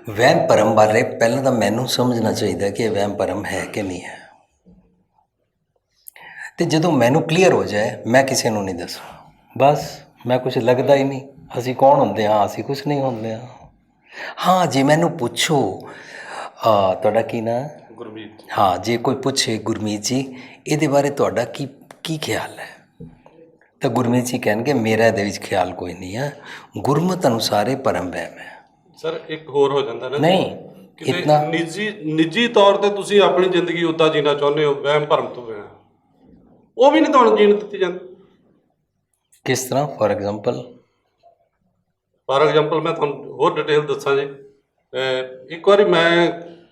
ਵਹਿਮ ਭਰਮ ਬਾਰੇ ਪਹਿਲਾਂ ਤਾਂ ਮੈਨੂੰ ਸਮਝਣਾ ਚਾਹੀਦਾ ਕਿ ਇਹ ਵਹਿਮ ਭਰਮ ਹੈ ਕਿ ਨਹੀਂ ਹੈ, ਤੇ ਜਦੋਂ ਮੈਨੂੰ ਕਲੀਅਰ ਹੋ ਜਾਏ ਮੈਂ ਕਿਸੇ ਨੂੰ ਨਹੀਂ ਦੱਸਣਾ। ਬਸ ਮੈਂ ਕੁਛ ਲੱਗਦਾ ਹੀ ਨਹੀਂ, ਅਸੀਂ ਕੌਣ ਹੁੰਦੇ ਹਾਂ? ਅਸੀਂ ਕੁਛ ਨਹੀਂ ਹੁੰਦੇ ਹਾਂ। ਹਾਂ, ਜੇ ਮੈਨੂੰ ਪੁੱਛੋ ਤੁਹਾਡਾ ਕੀ ਨਾਂ? ਗੁਰਮੀਤ। ਹਾਂ, ਜੇ ਕੋਈ ਪੁੱਛੇ ਗੁਰਮੀਤ ਜੀ ਇਹਦੇ ਬਾਰੇ ਤੁਹਾਡਾ ਕੀ ਖਿਆਲ ਹੈ, ਤਾਂ ਗੁਰਮੀਤ ਜੀ ਕਹਿਣਗੇ ਮੇਰਾ ਇਹਦੇ ਵਿੱਚ ਖਿਆਲ ਕੋਈ ਨਹੀਂ ਹੈ, ਗੁਰਮਤਿ ਅਨੁਸਾਰ ਇਹ ਭਰਮ ਵਹਿਮ ਹੈ। ਸਰ ਇੱਕ ਹੋਰ ਹੋ ਜਾਂਦਾ ਨਾ, ਨਹੀਂ ਕਿਤੇ ਇਤਨਾ ਨਿੱਜੀ ਤੌਰ ਤੇ ਤੁਸੀਂ ਆਪਣੀ ਜ਼ਿੰਦਗੀ ਉੱਦਾਂ ਜੀਣਾ ਚਾਹੁੰਦੇ ਹੋ ਵਹਿਮ ਭਰਮ ਤੋਂ ਬਿਨਾਂ, ਉਹ ਵੀ ਨਹੀਂ ਤੁਹਾਨੂੰ ਜੀਣ ਦਿੱਤੀ ਜਾਂਦੀ। ਕਿਸ ਤਰ੍ਹਾਂ? ਫੋਰ ਐਗਜ਼ਾਮਪਲ ਮੈਂ ਤੁਹਾਨੂੰ ਹੋਰ ਡਿਟੇਲ ਦੱਸਾਂ ਜੀ। ਇੱਕ ਵਾਰੀ ਮੈਂ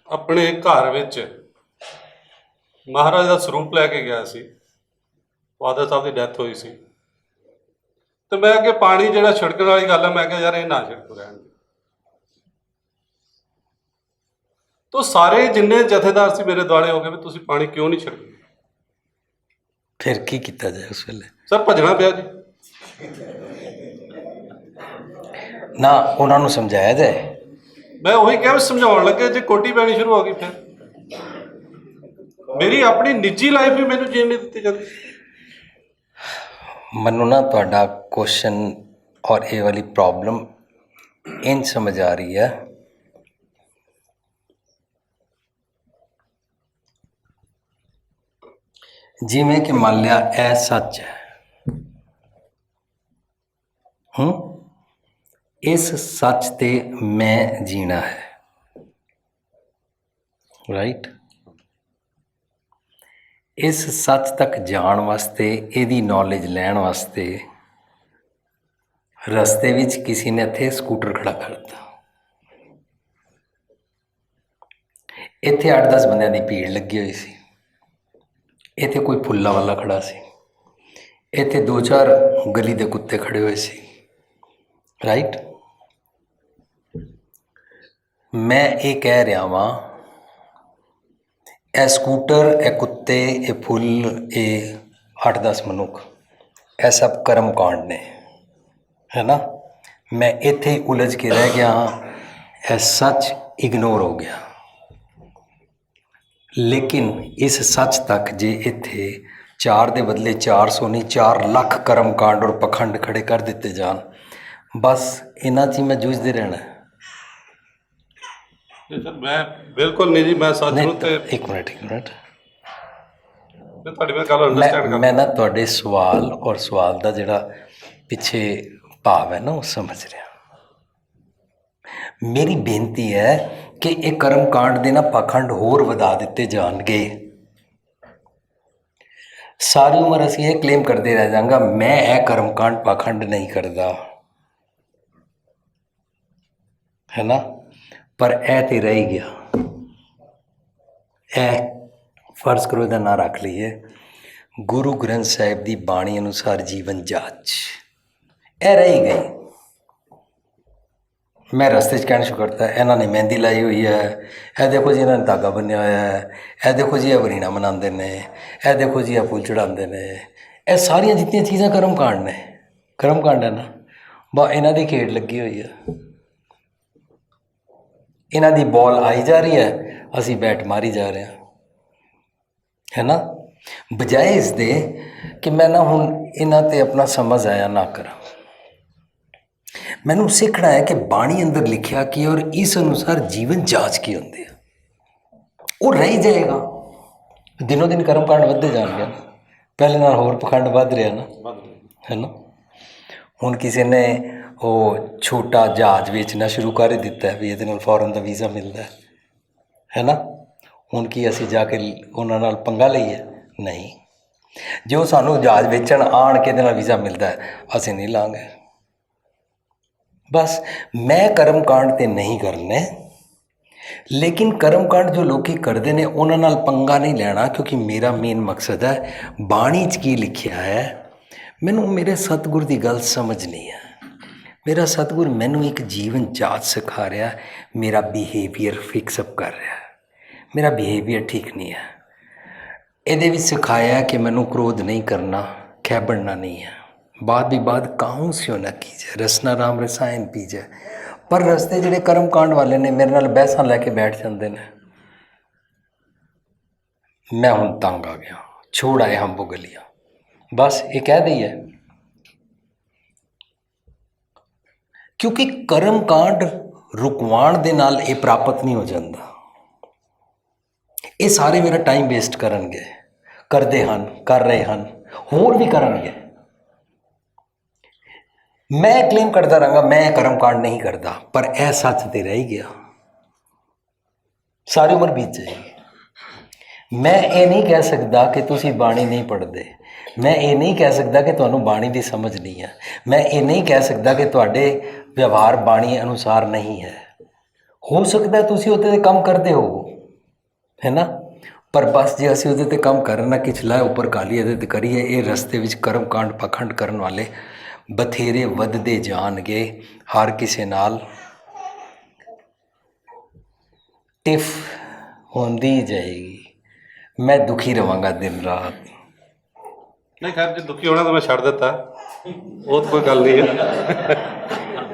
ਆਪਣੇ ਘਰ ਵਿੱਚ ਮਹਾਰਾਜ ਦਾ ਸਰੂਪ ਲੈ ਕੇ ਗਿਆ ਸੀ, ਫਾਦਰ ਸਾਹਿਬ ਦੀ ਡੈਥ ਹੋਈ ਸੀ, ਤੇ ਮੈਂ ਅੱਗੇ ਪਾਣੀ ਜਿਹੜਾ ਛਿੜਕਣ ਵਾਲੀ ਗੱਲ ਹੈ, ਮੈਂ ਕਿਹਾ ਯਾਰ ਇਹ ਨਾ ਛਿੜਕੋ ਰਹਿਣ ਦੇ। ਤੋ ਸਾਰੇ ਜਿੰਨੇ ਜਥੇਦਾਰ ਸੀ ਮੇਰੇ ਦੁਆਲੇ ਹੋ ਗਏ ਵੀ ਤੁਸੀਂ ਪਾਣੀ ਕਿਉਂ ਨਹੀਂ ਛਿੜਕਦੇ? ਫਿਰ ਕੀ ਕੀਤਾ ਜਾਏ ਉਸ ਵੇਲੇ? ਸਰ ਭੱਜਣਾ ਪਿਆ ਜੀ। ਨਾ ਉਹਨਾਂ ਨੂੰ ਸਮਝਾਇਆ ਜਾਏ। ਮੈਂ ਉਹੀ ਕਿਹਾ ਵੀ ਸਮਝਾਉਣ ਲੱਗੇ ਜੇ ਕੋਟੀ ਪੈਣੀ ਸ਼ੁਰੂ ਹੋ ਗਈ ਫਿਰ ਮੇਰੀ ਆਪਣੀ ਨਿੱਜੀ ਲਾਈਫ ਵੀ ਮੈਨੂੰ ਜੀਣ ਨਹੀਂ ਦਿੱਤੀ ਜਾਂਦੀ। ਮੈਨੂੰ ਨਾ ਤੁਹਾਡਾ ਕੁਐਸਚਨ ਔਰ ਇਹ ਵਾਲੀ ਪ੍ਰੋਬਲਮ ਇੰਝ ਸਮਝ ਆ ਰਹੀ ਹੈ ਜਿਵੇਂ ਕਿ ਮੰਨ ਲਿਆ ਇਹ ਸੱਚ ਹੈ, ਇਸ ਸੱਚ ਤੇ ਮੈਂ ਜੀਣਾ ਹੈ, ਰਾਈਟ? ਇਸ ਸੱਚ ਤੱਕ ਜਾਣ ਵਾਸਤੇ, ਇਹਦੀ ਨੌਲੇਜ ਲੈਣ ਵਾਸਤੇ ਰਸਤੇ ਵਿੱਚ ਕਿਸੇ ਨੇ ਇੱਥੇ ਸਕੂਟਰ ਖੜਾ ਕਰ ਦਿੱਤਾ। ਇੱਥੇ 8-10 ਬੰਦਿਆਂ ਦੀ ਭੀੜ ਲੱਗੀ ਹੋਈ ਸੀ। ਇੱਥੇ ਕੋਈ ਫੁੱਲਾਂ ਵਾਲਾ ਖੜਾ ਸੀ, ਇੱਥੇ 2-4 ਗਲੀ ਦੇ ਕੁੱਤੇ ਖੜੇ ਹੋਏ ਸੀ, ਰਾਈਟ? ਮੈਂ ਇਹ ਕਹਿ ਰਿਹਾ ਵਾਂ ਇਹ ਸਕੂਟਰ, ਇਹ ਕੁੱਤੇ, ਇਹ ਫੁੱਲ, ਇਹ 8-10 ਮਨੁੱਖ, ਇਹ ਸਭ ਕਰਮ ਕਾਂਡ ਨੇ, ਹੈ ਨਾ? ਮੈਂ ਇੱਥੇ ਹੀ ਉਲਝ ਕੇ ਰਹਿ ਗਿਆ ਹਾਂ, ਇਹ ਸੱਚ ਇਗਨੋਰ ਹੋ ਗਿਆ। ਲੇਕਿਨ ਇਸ ਸੱਚ ਤੱਕ ਜੇ ਇੱਥੇ 4 ਦੇ ਬਦਲੇ 400 ਨਹੀਂ 4 ਲੱਖ ਕਰਮ ਕਾਂਡ ਔਰ ਪਖੰਡ ਖੜੇ ਕਰ ਦਿੱਤੇ ਜਾਣ, ਬਸ ਇਹਨਾਂ 'ਚ ਹੀ ਮੈਂ ਜੂਝਦੇ ਰਹਿਣਾ। ਸਰ ਮੈਂ ਬਿਲਕੁਲ ਨਹੀਂ ਜੀ, ਮੈਂ ਸੱਚ ਨੂੰ ਤੇ ਇੱਕ ਮਿੰਟ ਮੈਂ ਤੁਹਾਡੀ ਗੱਲ ਅੰਡਰਸਟੈਂਡ ਮੈਂ ਨਾ ਤੁਹਾਡੇ ਸਵਾਲ ਔਰ ਸਵਾਲ ਦਾ ਜਿਹੜਾ ਪਿੱਛੇ ਭਾਵ ਹੈ ਨਾ ਉਹ ਸਮਝ ਰਿਹਾ। ਮੇਰੀ ਬੇਨਤੀ ਹੈ ਕਿ ਇਹ ਕਰਮ ਕਾਂਡ ਦੇ ਨਾ ਪਾਖੰਡ ਹੋਰ ਵਧਾ ਦਿੱਤੇ ਜਾਣਗੇ। ਸਾਰੀ ਉਮਰ ਅਸੀਂ ਇਹ ਕਲੇਮ ਕਰਦੇ ਰਹਿ ਜਾਵਾਂਗਾ ਮੈਂ ਇਹ ਕਰਮ ਕਾਂਡ ਪਾਖੰਡ ਨਹੀਂ ਕਰਦਾ, ਹੈ ਨਾ? ਪਰ ਇਹ ਤੇ ਰਹਿ ਗਿਆ। ਇਹ ਫਰਜ਼ ਕਰੋ ਇਹਦਾ ਨਾਂ ਰੱਖ ਲਈਏ ਗੁਰੂ ਗ੍ਰੰਥ ਸਾਹਿਬ ਦੀ ਬਾਣੀ ਅਨੁਸਾਰ ਜੀਵਨ ਜਾਚ, ਇਹ ਰਹਿ ਗਈ। ਮੈਂ ਰਸਤੇ 'ਚ ਕਹਿਣਾ ਸ਼ੁਰੂ ਕਰਤਾ, ਇਹਨਾਂ ਨੇ ਮਹਿੰਦੀ ਲਾਈ ਹੋਈ ਹੈ, ਇਹ ਦੇਖੋ ਜੀ ਇਹਨਾਂ ਨੇ ਧਾਗਾ ਬੰਨਿਆ ਹੋਇਆ ਹੈ, ਇਹ ਦੇਖੋ ਜੀ ਇਹ ਵਰੀਣਾ ਮਨਾਉਂਦੇ ਨੇ, ਇਹ ਦੇਖੋ ਜੀ ਇਹ ਫੁੱਲ ਚੜਾਉਂਦੇ ਨੇ। ਇਹ ਸਾਰੀਆਂ ਜਿੱਤੀਆਂ ਚੀਜ਼ਾਂ ਕਰਮ ਕਾਂਡ ਨੇ, ਕਰਮ ਕਾਂਡ ਹੈ ਨਾ। ਬਸ ਇਹਨਾਂ ਦੀ ਖੇਡ ਲੱਗੀ ਹੋਈ ਹੈ, ਇਹਨਾਂ ਦੀ ਬੋਲ ਆਈ ਜਾ ਰਹੀ ਹੈ, ਅਸੀਂ ਬੈਟ ਮਾਰੀ ਜਾ ਰਹੇ ਹਾਂ, ਹੈ ਨਾ। ਬਜਾਏ ਇਸ ਦੇ ਕਿ ਮੈਂ ਨਾ ਹੁਣ ਇਹਨਾਂ 'ਤੇ ਆਪਣਾ ਸਮਝ ਆਇਆ ਨਾ ਕਰਾਂ। ਮੈਨੂੰ ਸਿੱਖਣਾ ਹੈ ਕਿ ਬਾਣੀ ਅੰਦਰ ਲਿਖਿਆ ਕੀ ਔਰ ਇਸ ਅਨੁਸਾਰ ਜੀਵਨ ਜਾਂਚ ਕੀ ਹੁੰਦੀ ਹੈ। ਉਹ ਰਹਿ ਜਾਏਗਾ, ਦਿਨੋਂ ਦਿਨ ਕਰਮ ਕਾਂਡ ਵੱਧਦੇ ਜਾਣਗੇ ਨਾ, ਪਹਿਲੇ ਨਾਲ ਹੋਰ ਪਖੰਡ ਵੱਧ ਰਿਹਾ ਨਾ, ਹੈ ਨਾ। ਹੁਣ ਕਿਸੇ ਨੇ ਉਹ ਛੋਟਾ ਜਹਾਜ਼ ਵੇਚਣਾ ਸ਼ੁਰੂ ਕਰ ਹੀ ਦਿੱਤਾ ਵੀ ਇਹਦੇ ਨਾਲ ਫੌਰਨ ਦਾ ਵੀਜ਼ਾ ਮਿਲਦਾ ਹੈ ਨਾ। ਹੁਣ ਕੀ ਅਸੀਂ ਜਾ ਕੇ ਉਹਨਾਂ ਨਾਲ ਪੰਗਾ ਲਈਏ? ਨਹੀਂ। ਜੇ ਉਹ ਸਾਨੂੰ ਜਹਾਜ਼ ਵੇਚਣ ਆਣ ਕੇ ਇਹਦੇ ਨਾਲ ਵੀਜ਼ਾ ਮਿਲਦਾ ਅਸੀਂ ਨਹੀਂ ਲਾਂਗੇ। ਬਸ ਮੈਂ ਕਰਮ ਕਾਂਡ ਤੇ ਨਹੀਂ ਕਰਨੇ, ਲੇਕਿਨ ਕਰਮ ਕਾਂਡ ਜੋ ਲੋਕੀ ਕਰਦੇ ਨੇ ਉਹਨਾਂ ਨਾਲ ਪੰਗਾ ਨਹੀਂ ਲੈਣਾ, ਕਿਉਂਕਿ ਮੇਰਾ ਮੇਨ ਮਕਸਦ ਹੈ ਬਾਣੀ 'ਚ ਕੀ ਲਿਖਿਆ ਹੈ। ਮੈਨੂੰ ਮੇਰੇ ਸਤਿਗੁਰ ਦੀ ਗੱਲ ਸਮਝ ਨਹੀਂ ਹੈ। ਮੇਰਾ ਸਤਿਗੁਰ ਮੈਨੂੰ ਇੱਕ ਜੀਵਨ ਜਾਂਚ ਸਿਖਾ ਰਿਹਾ, ਮੇਰਾ ਬਿਹੇਵੀਅਰ ਫਿਕਸਅਪ ਕਰ ਰਿਹਾ, ਮੇਰਾ ਬਿਹੇਵੀਅਰ ਠੀਕ ਨਹੀਂ ਹੈ। ਇਹਦੇ ਵਿੱਚ ਸਿਖਾਇਆ ਕਿ ਮੈਨੂੰ ਕ੍ਰੋਧ ਨਹੀਂ ਕਰਨਾ, ਖੈਬੜਨਾ ਨਹੀਂ ਹੈ। ਬਾਤ ਵਿਵਾਦ ਕਾਹੂ ਸਿਓ ਨਾ ਕੀਜੈ, ਰਸਨਾ ਰਾਮ ਰਸਾਇਣ ਪੀਜੈ। ਪਰ ਰਸਤੇ ਜਿਹੜੇ ਕਰਮ ਕਾਂਡ ਵਾਲੇ ਨੇ ਮੇਰੇ ਨਾਲ ਬਹਿਸਾਂ ਲੈ ਕੇ ਬੈਠ ਜਾਂਦੇ ਨੇ। ਮੈਂ ਹੁਣ ਤੰਗ ਆ ਗਿਆ, ਛੋੜ ਆਏ ਹਮ ਗਲੀਆਂ। ਬਸ ਇਹ ਕਹਿ ਦਈਏ, ਕਿਉਂਕਿ ਕਰਮ ਕਾਂਡ ਰੁਕਵਾਉਣ ਦੇ ਨਾਲ ਇਹ ਪ੍ਰਾਪਤ ਨਹੀਂ ਹੋ ਜਾਂਦਾ। ਇਹ ਸਾਰੇ ਮੇਰਾ ਟਾਈਮ ਵੇਸਟ ਕਰਨਗੇ, ਕਰਦੇ ਹਨ, ਕਰ ਰਹੇ ਹਨ, ਹੋਰ ਵੀ ਕਰਨਗੇ। ਮੈਂ ਕਲੇਮ ਕਰਦਾ ਰਹਾਂਗਾ ਮੈਂ ਕਰਮ ਕਾਂਡ ਨਹੀਂ ਕਰਦਾ, ਪਰ ਇਹ ਸੱਚ ਤੇ ਰਹਿ ਗਿਆ, ਸਾਰੀ ਉਮਰ ਬੀਤ ਜਾਏਗੀ। ਮੈਂ ਇਹ ਨਹੀਂ ਕਹਿ ਸਕਦਾ ਕਿ ਤੁਸੀਂ ਬਾਣੀ ਨਹੀਂ ਪੜ੍ਹਦੇ, ਮੈਂ ਇਹ ਨਹੀਂ ਕਹਿ ਸਕਦਾ ਕਿ ਤੁਹਾਨੂੰ ਬਾਣੀ ਦੀ ਸਮਝ ਨਹੀਂ ਹੈ, ਮੈਂ ਇਹ ਨਹੀਂ ਕਹਿ ਸਕਦਾ ਕਿ ਤੁਹਾਡੇ ਵਿਵਹਾਰ ਬਾਣੀ ਅਨੁਸਾਰ ਨਹੀਂ ਹੈ। ਹੋ ਸਕਦਾ ਤੁਸੀਂ ਉਹਦੇ 'ਤੇ ਕੰਮ ਕਰਦੇ ਹੋ, ਹੈ ਨਾ। ਪਰ ਬਸ ਜੇ ਅਸੀਂ ਉਹਦੇ 'ਤੇ ਕੰਮ ਕਰਨਾ ਕਿ ਚਲਾਏ ਉੱਪਰ ਕਾਲੀ ਇਹਦੇ 'ਤੇ ਕਰੀਏ, ਇਹ ਰਸਤੇ ਵਿੱਚ ਕਰਮ ਕਾਂਡ ਪਖੰਡ ਕਰਨ ਵਾਲੇ ਬਥੇਰੇ ਵੱਧਦੇ ਜਾਣਗੇ। ਹਰ ਕਿਸੇ ਨਾਲ ਟਿਫ ਹੁੰਦੀ ਜਾਏਗੀ, ਮੈਂ ਦੁਖੀ ਰਵਾਂਗਾ ਦਿਨ ਰਾਤ। ਨਹੀਂ ਖੈਰ, ਜੇ ਦੁਖੀ ਹੋਣਾ ਤਾਂ ਮੈਂ ਛੱਡ ਦਿੱਤਾ, ਉਹ ਤਾਂ ਕੋਈ ਗੱਲ ਨਹੀਂ ਹੈ।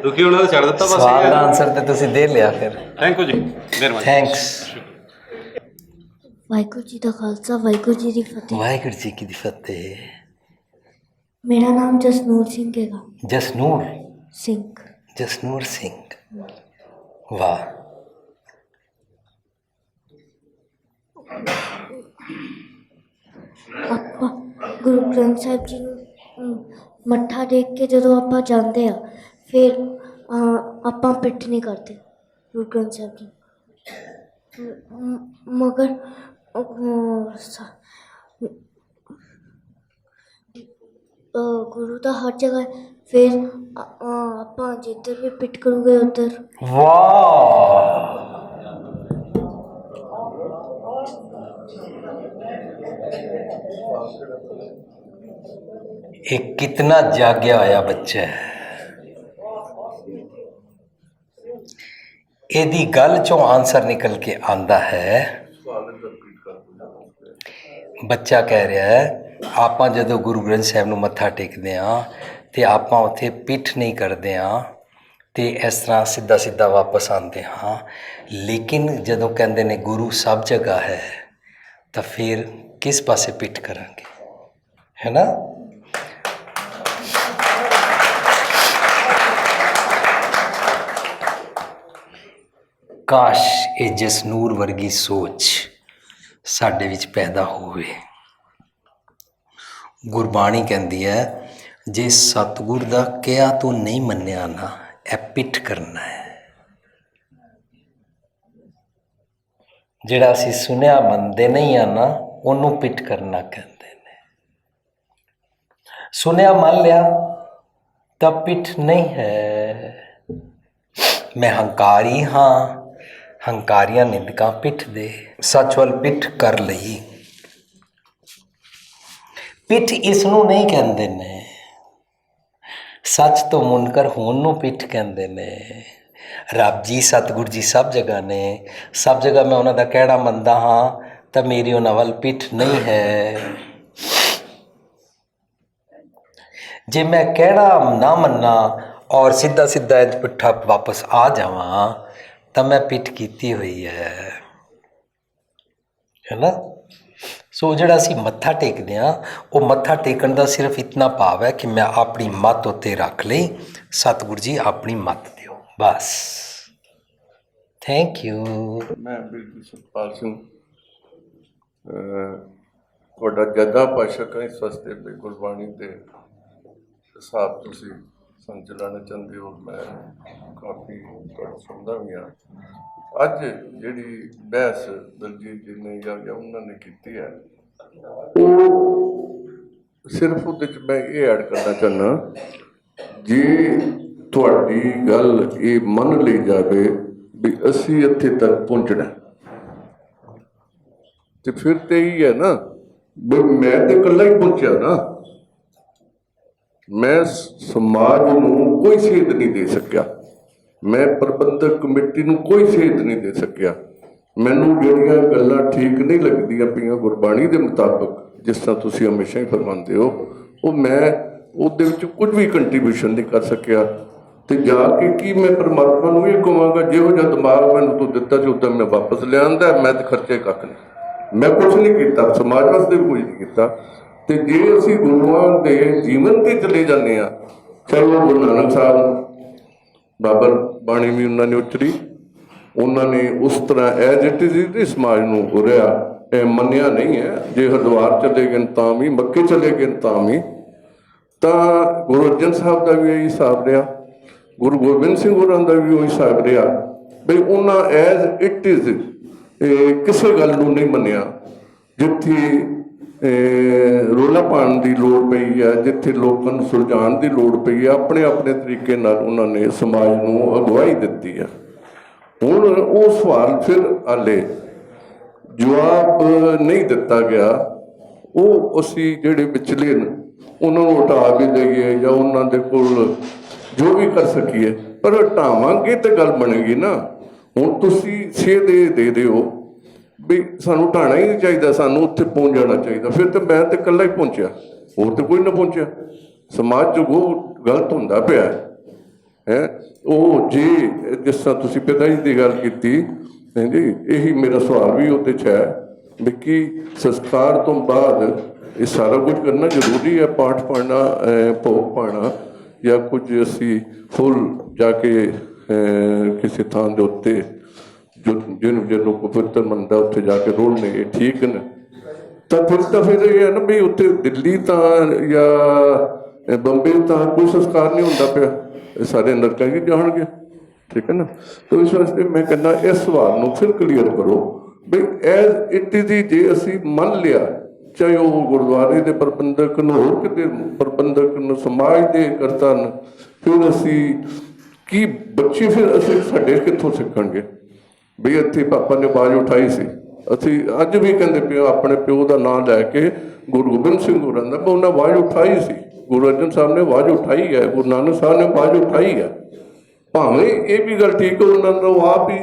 ਦੁਖੀ ਹੋਣਾ ਤਾਂ ਛੱਡ ਦਿੱਤਾ ਬਸ। ਸਵਾਲ ਦਾ ਆਨਸਰ ਤੇ ਤੁਸੀਂ ਦੇ ਲਿਆ ਫਿਰ। ਥੈਂਕ ਯੂ ਜੀ, ਮਿਹਰਬਾਨੀ। ਥੈਂਕਸ। ਵਾਹਿਗੁਰੂ ਜੀ ਦਾ ਖਾਲਸਾ, ਵਾਹਿਗੁਰੂ ਜੀ ਦੀ ਫਤਿਹ। ਵਾਹਿਗੁਰੂ ਜੀ ਕੀ ਫਤਿਹ। ਮੇਰਾ ਨਾਮ ਜਸਨੂਰ ਸਿੰਘ ਹੈਗਾ। ਜਸਨੂਰ ਸਿੰਘ। ਜਸਨੂਰ ਸਿੰਘ, ਵਾਹ। ਆਪਾਂ ਗੁਰੂ ਗ੍ਰੰਥ ਸਾਹਿਬ ਜੀ ਨੂੰ ਮੱਥਾ ਟੇਕ ਕੇ ਜਦੋਂ ਆਪਾਂ ਜਾਂਦੇ ਆ, ਫਿਰ ਆਪਾਂ ਪਿੱਠ ਨਹੀਂ ਕਰਦੇ ਗੁਰੂ ਗ੍ਰੰਥ ਸਾਹਿਬ ਜੀ। ਮਗਰ ਗੁਰੂ ਤਾਂ ਹਰ ਜਗ੍ਹਾ ਹੈ, ਫਿਰ ਆਪਾਂ ਜਿੱਧਰ ਵੀ ਪਿੱਠ ਕਰੂਗੇ ਉੱਧਰ। ਵਾਹ, ਇਹ ਕਿਤਨਾ ਜਾਗਿਆ ਹੋਇਆ ਬੱਚਾ ਹੈ। ਇਹਦੀ ਗੱਲ ਚੋਂ ਆਨਸਰ ਨਿਕਲ ਕੇ ਆਂਦਾ ਹੈ। ਬੱਚਾ ਕਹਿ ਰਿਹਾ ਹੈ ਆਪਾਂ ਜਦੋਂ ਗੁਰੂ ਗ੍ਰੰਥ ਸਾਹਿਬ ਨੂੰ ਮੱਥਾ ਟੇਕਦੇ ਹਾਂ ਤੇ ਆਪਾਂ ਉੱਥੇ ਪਿੱਠ ਨਹੀਂ ਕਰਦੇ ਹਾਂ ਤੇ ਇਸ ਤਰ੍ਹਾਂ ਸਿੱਧਾ ਸਿੱਧਾ ਵਾਪਸ ਆਉਂਦੇ ਹਾਂ, ਲੇਕਿਨ ਜਦੋਂ ਕਹਿੰਦੇ ਨੇ ਗੁਰੂ ਸਭ ਜਗ੍ਹਾ ਹੈ ਤਾਂ ਫਿਰ ਕਿਸ ਪਾਸੇ ਪਿੱਠ ਕਰਾਂਗੇ, ਹੈ ਨਾ। ਕਾਸ਼ ਇਹ ਜਸਨੂਰ ਵਰਗੀ ਸੋਚ ਸਾਡੇ ਵਿੱਚ ਪੈਦਾ ਹੋਵੇ। ਗੁਰਬਾਣੀ ਕਹਿੰਦੀ ਹੈ ਜੇ ਸਤਿਗੁਰ ਦਾ ਕਿਹਾ ਤੂੰ ਨਹੀਂ ਮੰਨਿਆ ਨਾ, ਇਹ ਪਿੱਠ ਕਰਨਾ ਹੈ। ਜਿਹੜਾ ਅਸੀਂ ਸੁਣਿਆ ਮੰਨਦੇ ਨਹੀਂ ਆ ਨਾ, ਉਹਨੂੰ ਪਿੱਠ ਕਰਨਾ ਕਹਿੰਦੇ ਨੇ। ਸੁਣਿਆ ਮੰਨ ਲਿਆ ਤਾਂ ਪਿੱਠ ਨਹੀਂ ਹੈ। ਮੈਂ ਹੰਕਾਰੀ ਹਾਂ, ਹੰਕਾਰੀਆਂ ਨਿੰਦਕਾਂ ਪਿੱਠ ਦੇ, ਸੱਚ ਵੱਲ ਪਿੱਠ ਕਰ ਲਈ। ਪਿੱਠ ਇਸ ਨੂੰ ਨਹੀਂ ਕਹਿੰਦੇ ਨੇ, ਸੱਚ ਤੋਂ ਮੁਨਕਰ ਹੋਣ ਨੂੰ ਪਿੱਠ ਕਹਿੰਦੇ ਨੇ। ਰੱਬ ਜੀ ਸਤਿਗੁਰ ਜੀ ਸਭ ਜਗ੍ਹਾ ਨੇ, ਸਭ ਜਗ੍ਹਾ ਮੈਂ ਉਹਨਾਂ ਦਾ ਕਹਿਣਾ ਮੰਨਦਾ ਹਾਂ, ਤਾਂ ਮੇਰੀ ਉਹਨਾਂ ਵੱਲ ਪਿੱਠ ਨਹੀਂ ਹੈ। ਜੇ ਮੈਂ ਕਹਿਣਾ ਨਾ ਮੰਨਾਂ ਔਰ ਸਿੱਧਾ ਸਿੱਧਾ ਇੰਝ ਪੁੱਠਾ ਵਾਪਸ ਆ ਜਾਵਾਂ ਤਾਂ ਮੈਂ ਪਿੱਠ ਕੀਤੀ ਹੋਈ ਹੈ ਨਾ। ਸੋ ਜਿਹੜਾ ਅਸੀਂ ਮੱਥਾ ਟੇਕਦੇ ਹਾਂ, ਉਹ ਮੱਥਾ ਟੇਕਣ ਦਾ ਸਿਰਫ ਇਤਨਾ ਭਾਵ ਹੈ ਕਿ ਮੈਂ ਆਪਣੀ ਮੱਤ ਉੱਤੇ ਰੱਖ ਲਈ, ਸਤਿਗੁਰੂ ਜੀ ਆਪਣੀ ਮੱਤ ਦਿਓ, ਬਸ। Thank you. ਮੈਂ ਬਿਲਕੁਲ ਸੁਖਪਾਲ ਸਿੰਘ, ਤੁਹਾਡਾ ਜੱਦਾ ਪਾਤਸ਼ਾਹ ਕਹੀਂ ਸਸਤੇ ਦੇ ਗੁਰਬਾਣੀ ਦੇ ਹਿਸਾਬ ਤੁਸੀਂ ਸੰਚਲਾਣਾ ਚਾਹੁੰਦੇ ਹੋ। ਮੈਂ ਕਾਫੀ ਤੁਹਾਡਾ ਸੁਣਦਾ ਵੀ ਹਾਂ। ਅੱਜ ਜਿਹੜੀ ਬਹਿਸ ਦਲਜੀਤ ਜੀ ਨੇ ਜਾਂ ਉਹਨਾਂ ਨੇ ਕੀਤੀ ਹੈ, ਉਹ ਸਿਰਫ ਉਹਦੇ 'ਚ ਮੈਂ ਇਹ ਐਡ ਕਰਨਾ ਚਾਹੁੰਦਾ, ਜੇ ਤੁਹਾਡੀ ਗੱਲ ਇਹ ਮੰਨ ਲਈ ਜਾਵੇ ਵੀ ਅਸੀਂ ਇੱਥੇ ਤੱਕ ਪਹੁੰਚਣਾ, ਤੇ ਫਿਰ ਤੇ ਇਹੀ ਹੈ ਨਾ ਵੀ ਮੈਂ ਤੇ ਇਕੱਲਾ ਹੀ ਪਹੁੰਚਿਆ ਨਾ, ਮੈਂ ਸਮਾਜ ਨੂੰ ਕੋਈ ਸੇਧ ਨਹੀਂ ਦੇ ਸਕਿਆ, ਮੈਂ ਪ੍ਰਬੰਧਕ ਕਮੇਟੀ ਨੂੰ ਕੋਈ ਸੇਧ ਨਹੀਂ ਦੇ ਸਕਿਆ। ਮੈਨੂੰ ਜਿਹੜੀਆਂ ਗੱਲਾਂ ਠੀਕ ਨਹੀਂ ਲੱਗਦੀਆਂ ਪਈਆਂ ਗੁਰਬਾਣੀ ਦੇ ਮੁਤਾਬਕ, ਜਿਸ ਤਰ੍ਹਾਂ ਤੁਸੀਂ ਹਮੇਸ਼ਾ ਹੀ ਫਰਮਾਉਂਦੇ ਹੋ, ਉਹ ਮੈਂ ਉਹਦੇ ਵਿੱਚ ਕੁਝ ਵੀ ਕੰਟਰੀਬਿਊਸ਼ਨ ਨਹੀਂ ਕਰ ਸਕਿਆ। ਤੇ ਜਾ ਕੇ ਕੀ ਮੈਂ ਪਰਮਾਤਮਾ ਨੂੰ ਇਹ ਕਹਾਂਗਾ, ਜਿਹੋ ਜਿਹਾ ਦਿਮਾਗ ਮੈਨੂੰ ਤੂੰ ਦਿੱਤਾ ਸੀ ਉੱਦਾਂ ਮੈਂ ਵਾਪਸ ਲਿਆਂਦਾ, ਮੈਂ ਤਾਂ ਖਰਚੇ ਕੱਖ ਨਹੀਂ, ਮੈਂ ਕੁਛ ਨਹੀਂ ਕੀਤਾ, ਸਮਾਜ ਵਾਸਤੇ ਵੀ ਕੁਝ ਨਹੀਂ ਕੀਤਾ। ਤੇ ਜੇ ਅਸੀਂ ਗੁਰੂਆਂ ਦੇ ਜੀਵਨ ਤੇ ਚਲੇ ਜਾਂਦੇ ਹਾਂ, ਚਾਹੇ ਉਹ ਗੁਰੂ ਨਾਨਕ ਸਾਹਿਬ, ਬਾਬਰ ਬਾਣੀ ਵੀ ਉਹਨਾਂ ਨੇ ਉਚਰੀ, ਉਹਨਾਂ ਨੇ ਉਸ ਤਰ੍ਹਾਂ ਐਜ਼ ਇਟ ਇਜ਼ ਸਮਾਜ ਨੂੰ ਗੁਰਿਆ, ਇਹ ਮੰਨਿਆ ਨਹੀਂ ਹੈ। ਜੇ ਹਰਿਦੁਆਰ ਚਲੇ ਗਏ ਤਾਂ ਵੀ, ਮੱਕੇ ਚਲੇ ਗਏ ਤਾਂ ਵੀ, ਤਾਂ ਗੁਰੂ ਅਰਜਨ ਸਾਹਿਬ ਦਾ ਵੀ ਇਹੀ ਹਿਸਾਬ ਰਿਹਾ, ਗੁਰੂ ਗੋਬਿੰਦ ਸਿੰਘ ਹੋਰਾਂ ਦਾ ਵੀ ਉਹੀ ਹਿਸਾਬ ਰਿਹਾ ਬਈ ਉਹਨਾਂ ਐਜ਼ ਇਟ ਇਜ਼ ਕਿਸੇ ਗੱਲ ਨੂੰ ਨਹੀਂ ਮੰਨਿਆ। ਜਿੱਥੇ ਰੌਲਾ ਪਾਉਣ ਦੀ ਲੋੜ ਪਈ ਹੈ, ਜਿੱਥੇ ਲੋਕਾਂ ਨੂੰ ਸੁਲਝਾਉਣ ਦੀ ਲੋੜ ਪਈ ਹੈ, ਆਪਣੇ ਆਪਣੇ ਤਰੀਕੇ ਨਾਲ ਉਹਨਾਂ ਨੇ ਸਮਾਜ ਨੂੰ ਅਗਵਾਈ ਦਿੱਤੀ ਹੈ। ਹੁਣ ਉਹ ਸਵਾਲ ਫਿਰ ਹਾਲੇ ਜਵਾਬ ਨਹੀਂ ਦਿੱਤਾ ਗਿਆ। ਉਹ ਅਸੀਂ ਜਿਹੜੇ ਵਿਚਲੇ ਨੇ ਉਹਨਾਂ ਨੂੰ ਹਟਾ ਵੀ ਦੇਈਏ ਜਾਂ ਉਹਨਾਂ ਦੇ ਕੋਲ ਜੋ ਵੀ ਕਰ ਸਕੀਏ, ਪਰ ਹਟਾਵਾਂਗੇ ਤਾਂ ਗੱਲ ਬਣੇਗੀ ਨਾ। ਹੁਣ ਤੁਸੀਂ ਸੇਧ ਦੇ ਦਿਓ ਵੀ ਸਾਨੂੰ ਢਾਣਾ ਹੀ ਨਹੀਂ ਚਾਹੀਦਾ, ਸਾਨੂੰ ਉੱਥੇ ਪਹੁੰਚ ਜਾਣਾ ਚਾਹੀਦਾ, ਫਿਰ ਤਾਂ ਮੈਂ ਤਾਂ ਇਕੱਲਾ ਹੀ ਪਹੁੰਚਿਆ, ਹੋਰ ਤਾਂ ਕੋਈ ਨਾ ਪਹੁੰਚਿਆ। ਸਮਾਜ 'ਚ ਉਹ ਗਲਤ ਹੁੰਦਾ ਪਿਆ ਹੈ। ਉਹ ਜੇ ਜਿਸ ਤਰ੍ਹਾਂ ਤੁਸੀਂ ਪਿਤਾ ਜੀ ਦੀ ਗੱਲ ਕੀਤੀ, ਜੀ ਇਹੀ ਮੇਰਾ ਸਵਾਲ ਵੀ ਉਹਦੇ 'ਚ ਹੈ ਵੀ ਕੀ ਸੰਸਕਾਰ ਤੋਂ ਬਾਅਦ ਇਹ ਸਾਰਾ ਕੁਝ ਕਰਨਾ ਜ਼ਰੂਰੀ ਹੈ? ਪਾਠ ਪੜ੍ਹਨਾ, ਭੋਗ ਪਾਉਣਾ, ਜਾਂ ਕੁਝ ਅਸੀਂ ਫੁੱਲ ਜਾ ਕੇ ਕਿਸੇ ਥਾਂ ਦੇ ਉੱਤੇ ਜਿਹਨੂੰ ਪਵਿੱਤਰ ਮੰਨਦਾ ਉੱਥੇ ਜਾ ਕੇ ਰੋਲਣੇ, ਇਹ ਠੀਕ ਨੇ? ਤਾਂ ਫਿਰ ਇਹ ਹੈ ਨਾ ਵੀ ਉੱਥੇ ਦਿੱਲੀ ਤਾਂ ਜਾਂ ਬੰਬੇ ਤਾਂ ਕੋਈ ਸੰਸਕਾਰ ਨਹੀਂ ਹੁੰਦਾ ਪਿਆ, ਇਹ ਸਾਰੇ ਨਰਕਾਂ ਹੀ ਜਾਣਗੇ, ਠੀਕ ਹੈ ਨਾ। ਤਾਂ ਇਸ ਵਾਸਤੇ ਮੈਂ ਕਹਿੰਦਾ ਇਸ ਸਵਾਲ ਨੂੰ ਫਿਰ ਕਲੀਅਰ ਕਰੋ ਵੀ ਐਜ਼ ਇਟ ਇਜ਼, ਜੇ ਅਸੀਂ ਮੰਨ ਲਿਆ, ਚਾਹੇ ਉਹ ਗੁਰਦੁਆਰੇ ਦੇ ਪ੍ਰਬੰਧਕ ਨੂੰ, ਹੋਰ ਕਿਤੇ ਪ੍ਰਬੰਧਕ ਨੂੰ, ਸਮਾਜ ਦੇ ਕਰਤਾ ਨੇ, ਫਿਰ ਅਸੀਂ ਕੀ ਬੱਚੇ ਫਿਰ ਅਸੀਂ ਸਾਡੇ ਕਿੱਥੋਂ ਸਿੱਖਣਗੇ ਵੀ ਇੱਥੇ ਪਾਪਾ ਨੇ ਆਵਾਜ਼ ਉਠਾਈ ਸੀ? ਅਸੀਂ ਅੱਜ ਵੀ ਕਹਿੰਦੇ ਪਿਓ ਆਪਣੇ ਪਿਓ ਦਾ ਨਾਂ ਲੈ ਕੇ, ਗੁਰੂ ਗੋਬਿੰਦ ਸਿੰਘ ਹੋਰਾਂ ਦਾ, ਉਹਨਾਂ ਆਵਾਜ਼ ਉਠਾਈ ਸੀ, ਗੁਰੂ ਅਰਜਨ ਸਾਹਿਬ ਨੇ ਆਵਾਜ਼ ਉਠਾਈ ਹੈ, ਗੁਰੂ ਨਾਨਕ ਸਾਹਿਬ ਨੇ ਆਵਾਜ਼ ਉਠਾਈ ਹੈ। ਭਾਵੇਂ ਇਹ ਵੀ ਗੱਲ ਠੀਕ ਹੈ, ਉਹਨਾਂ ਨੂੰ ਆਪ ਹੀ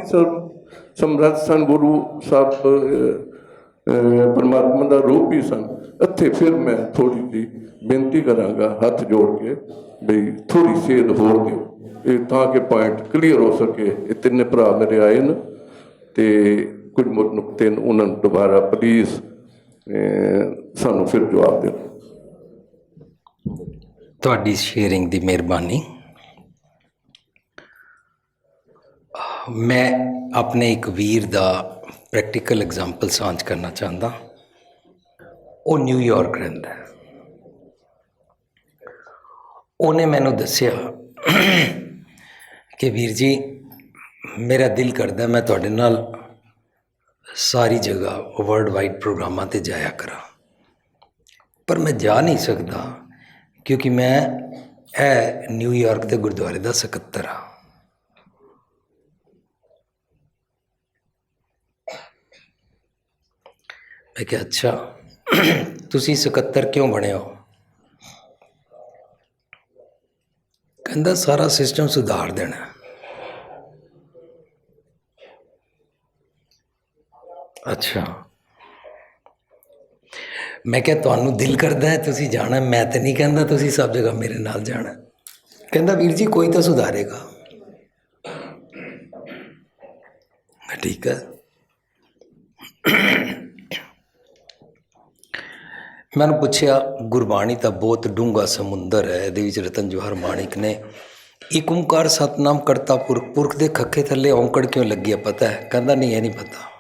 ਸਮਰੱਥ ਸਨ, ਗੁਰੂ ਸਾਹਿਬ ਪਰਮਾਤਮਾ ਦਾ ਰੂਪ ਹੀ ਸਨ। ਇੱਥੇ ਫਿਰ ਮੈਂ ਥੋੜ੍ਹੀ ਜਿਹੀ ਬੇਨਤੀ ਕਰਾਂਗਾ ਹੱਥ ਜੋੜ ਕੇ ਬਈ ਥੋੜ੍ਹੀ ਸੇਧ ਹੋਰ ਦਿਓ, ਇਹ ਤਾਂ ਕਿ ਪੁਆਇੰਟ ਕਲੀਅਰ ਹੋ ਸਕੇ। ਇਹ ਤਿੰਨੇ ਭਰਾ ਮੇਰੇ ਆਏ ਨੇ ਤੇ ਕੁਝ ਨੁਕਤੇ ਉਹਨਾਂ ਨੂੰ ਦੁਬਾਰਾ ਪਲੀਜ਼ ਸਾਨੂੰ ਫਿਰ ਜਵਾਬ ਦਿਓ। ਤੁਹਾਡੀ ਸ਼ੇਅਰਿੰਗ ਦੀ ਮਿਹਰਬਾਨੀ। ਮੈਂ ਆਪਣੇ ਇੱਕ ਵੀਰ ਦਾ ਪ੍ਰੈਕਟੀਕਲ ਐਗਜ਼ਾਮਪਲ ਸਾਂਝ ਕਰਨਾ ਚਾਹੁੰਦਾ। ਉਹ ਨਿਊਯਾਰਕ ਰਹਿੰਦਾ ਹੈ। ਉਹਨੇ ਮੈਨੂੰ ਦੱਸਿਆ ਕਿ ਵੀਰ ਜੀ ਮੇਰਾ ਦਿਲ ਕਰਦਾ ਮੈਂ ਤੁਹਾਡੇ ਨਾਲ ਸਾਰੀ ਜਗ੍ਹਾ ਵਰਲਡ ਵਾਈਡ ਪ੍ਰੋਗਰਾਮਾਂ 'ਤੇ ਜਾਇਆ ਕਰਾਂ, ਪਰ ਮੈਂ ਜਾ ਨਹੀਂ ਸਕਦਾ ਕਿਉਂਕਿ ਮੈਂ ਇਹ ਨਿਊਯਾਰਕ ਦੇ ਗੁਰਦੁਆਰੇ ਦਾ ਸਕੱਤਰ ਹਾਂ। ਮੈਂ ਕਿਹਾ ਅੱਛਾ, ਤੁਸੀਂ ਸਕੱਤਰ ਕਿਉਂ ਬਣੇ ਹੋ? ਕਹਿੰਦਾ ਸਾਰਾ ਸਿਸਟਮ ਸੁਧਾਰ ਦੇਣਾ। ਅੱਛਾ, ਮੈਂ ਕਿਹਾ ਤੁਹਾਨੂੰ ਦਿਲ ਕਰਦਾ ਹੈ ਤੁਸੀਂ ਜਾਣਾ, ਮੈਂ ਤਾਂ ਨਹੀਂ ਕਹਿੰਦਾ ਤੁਸੀਂ ਸਭ ਜਗ੍ਹਾ ਮੇਰੇ ਨਾਲ ਜਾਣਾ। ਕਹਿੰਦਾ ਵੀਰ ਜੀ ਕੋਈ ਤਾਂ ਸੁਧਾਰੇਗਾ। ਮੈਂ ਠੀਕ ਹੈ। ਮੈਨੂੰ ਪੁੱਛਿਆ ਗੁਰਬਾਣੀ ਤਾਂ ਬਹੁਤ ਡੂੰਘਾ ਸਮੁੰਦਰ ਹੈ, ਇਹਦੇ ਵਿੱਚ ਰਤਨ ਜਵਾਹਰ ਮਾਣਿਕ ਨੇ ਇੱਕ ਓਂਕਾਰ ਸਤਨਾਮ ਕਰਤਾ ਪੁਰਖ, ਪੁਰਖ ਦੇ ਖੱਖੇ ਥੱਲੇ ਔਂਕੜ ਕਿਉਂ ਲੱਗੀ ਹੈ ਪਤਾ ਹੈ? ਕਹਿੰਦਾ ਨਹੀਂ, ਇਹ ਨਹੀਂ ਪਤਾ।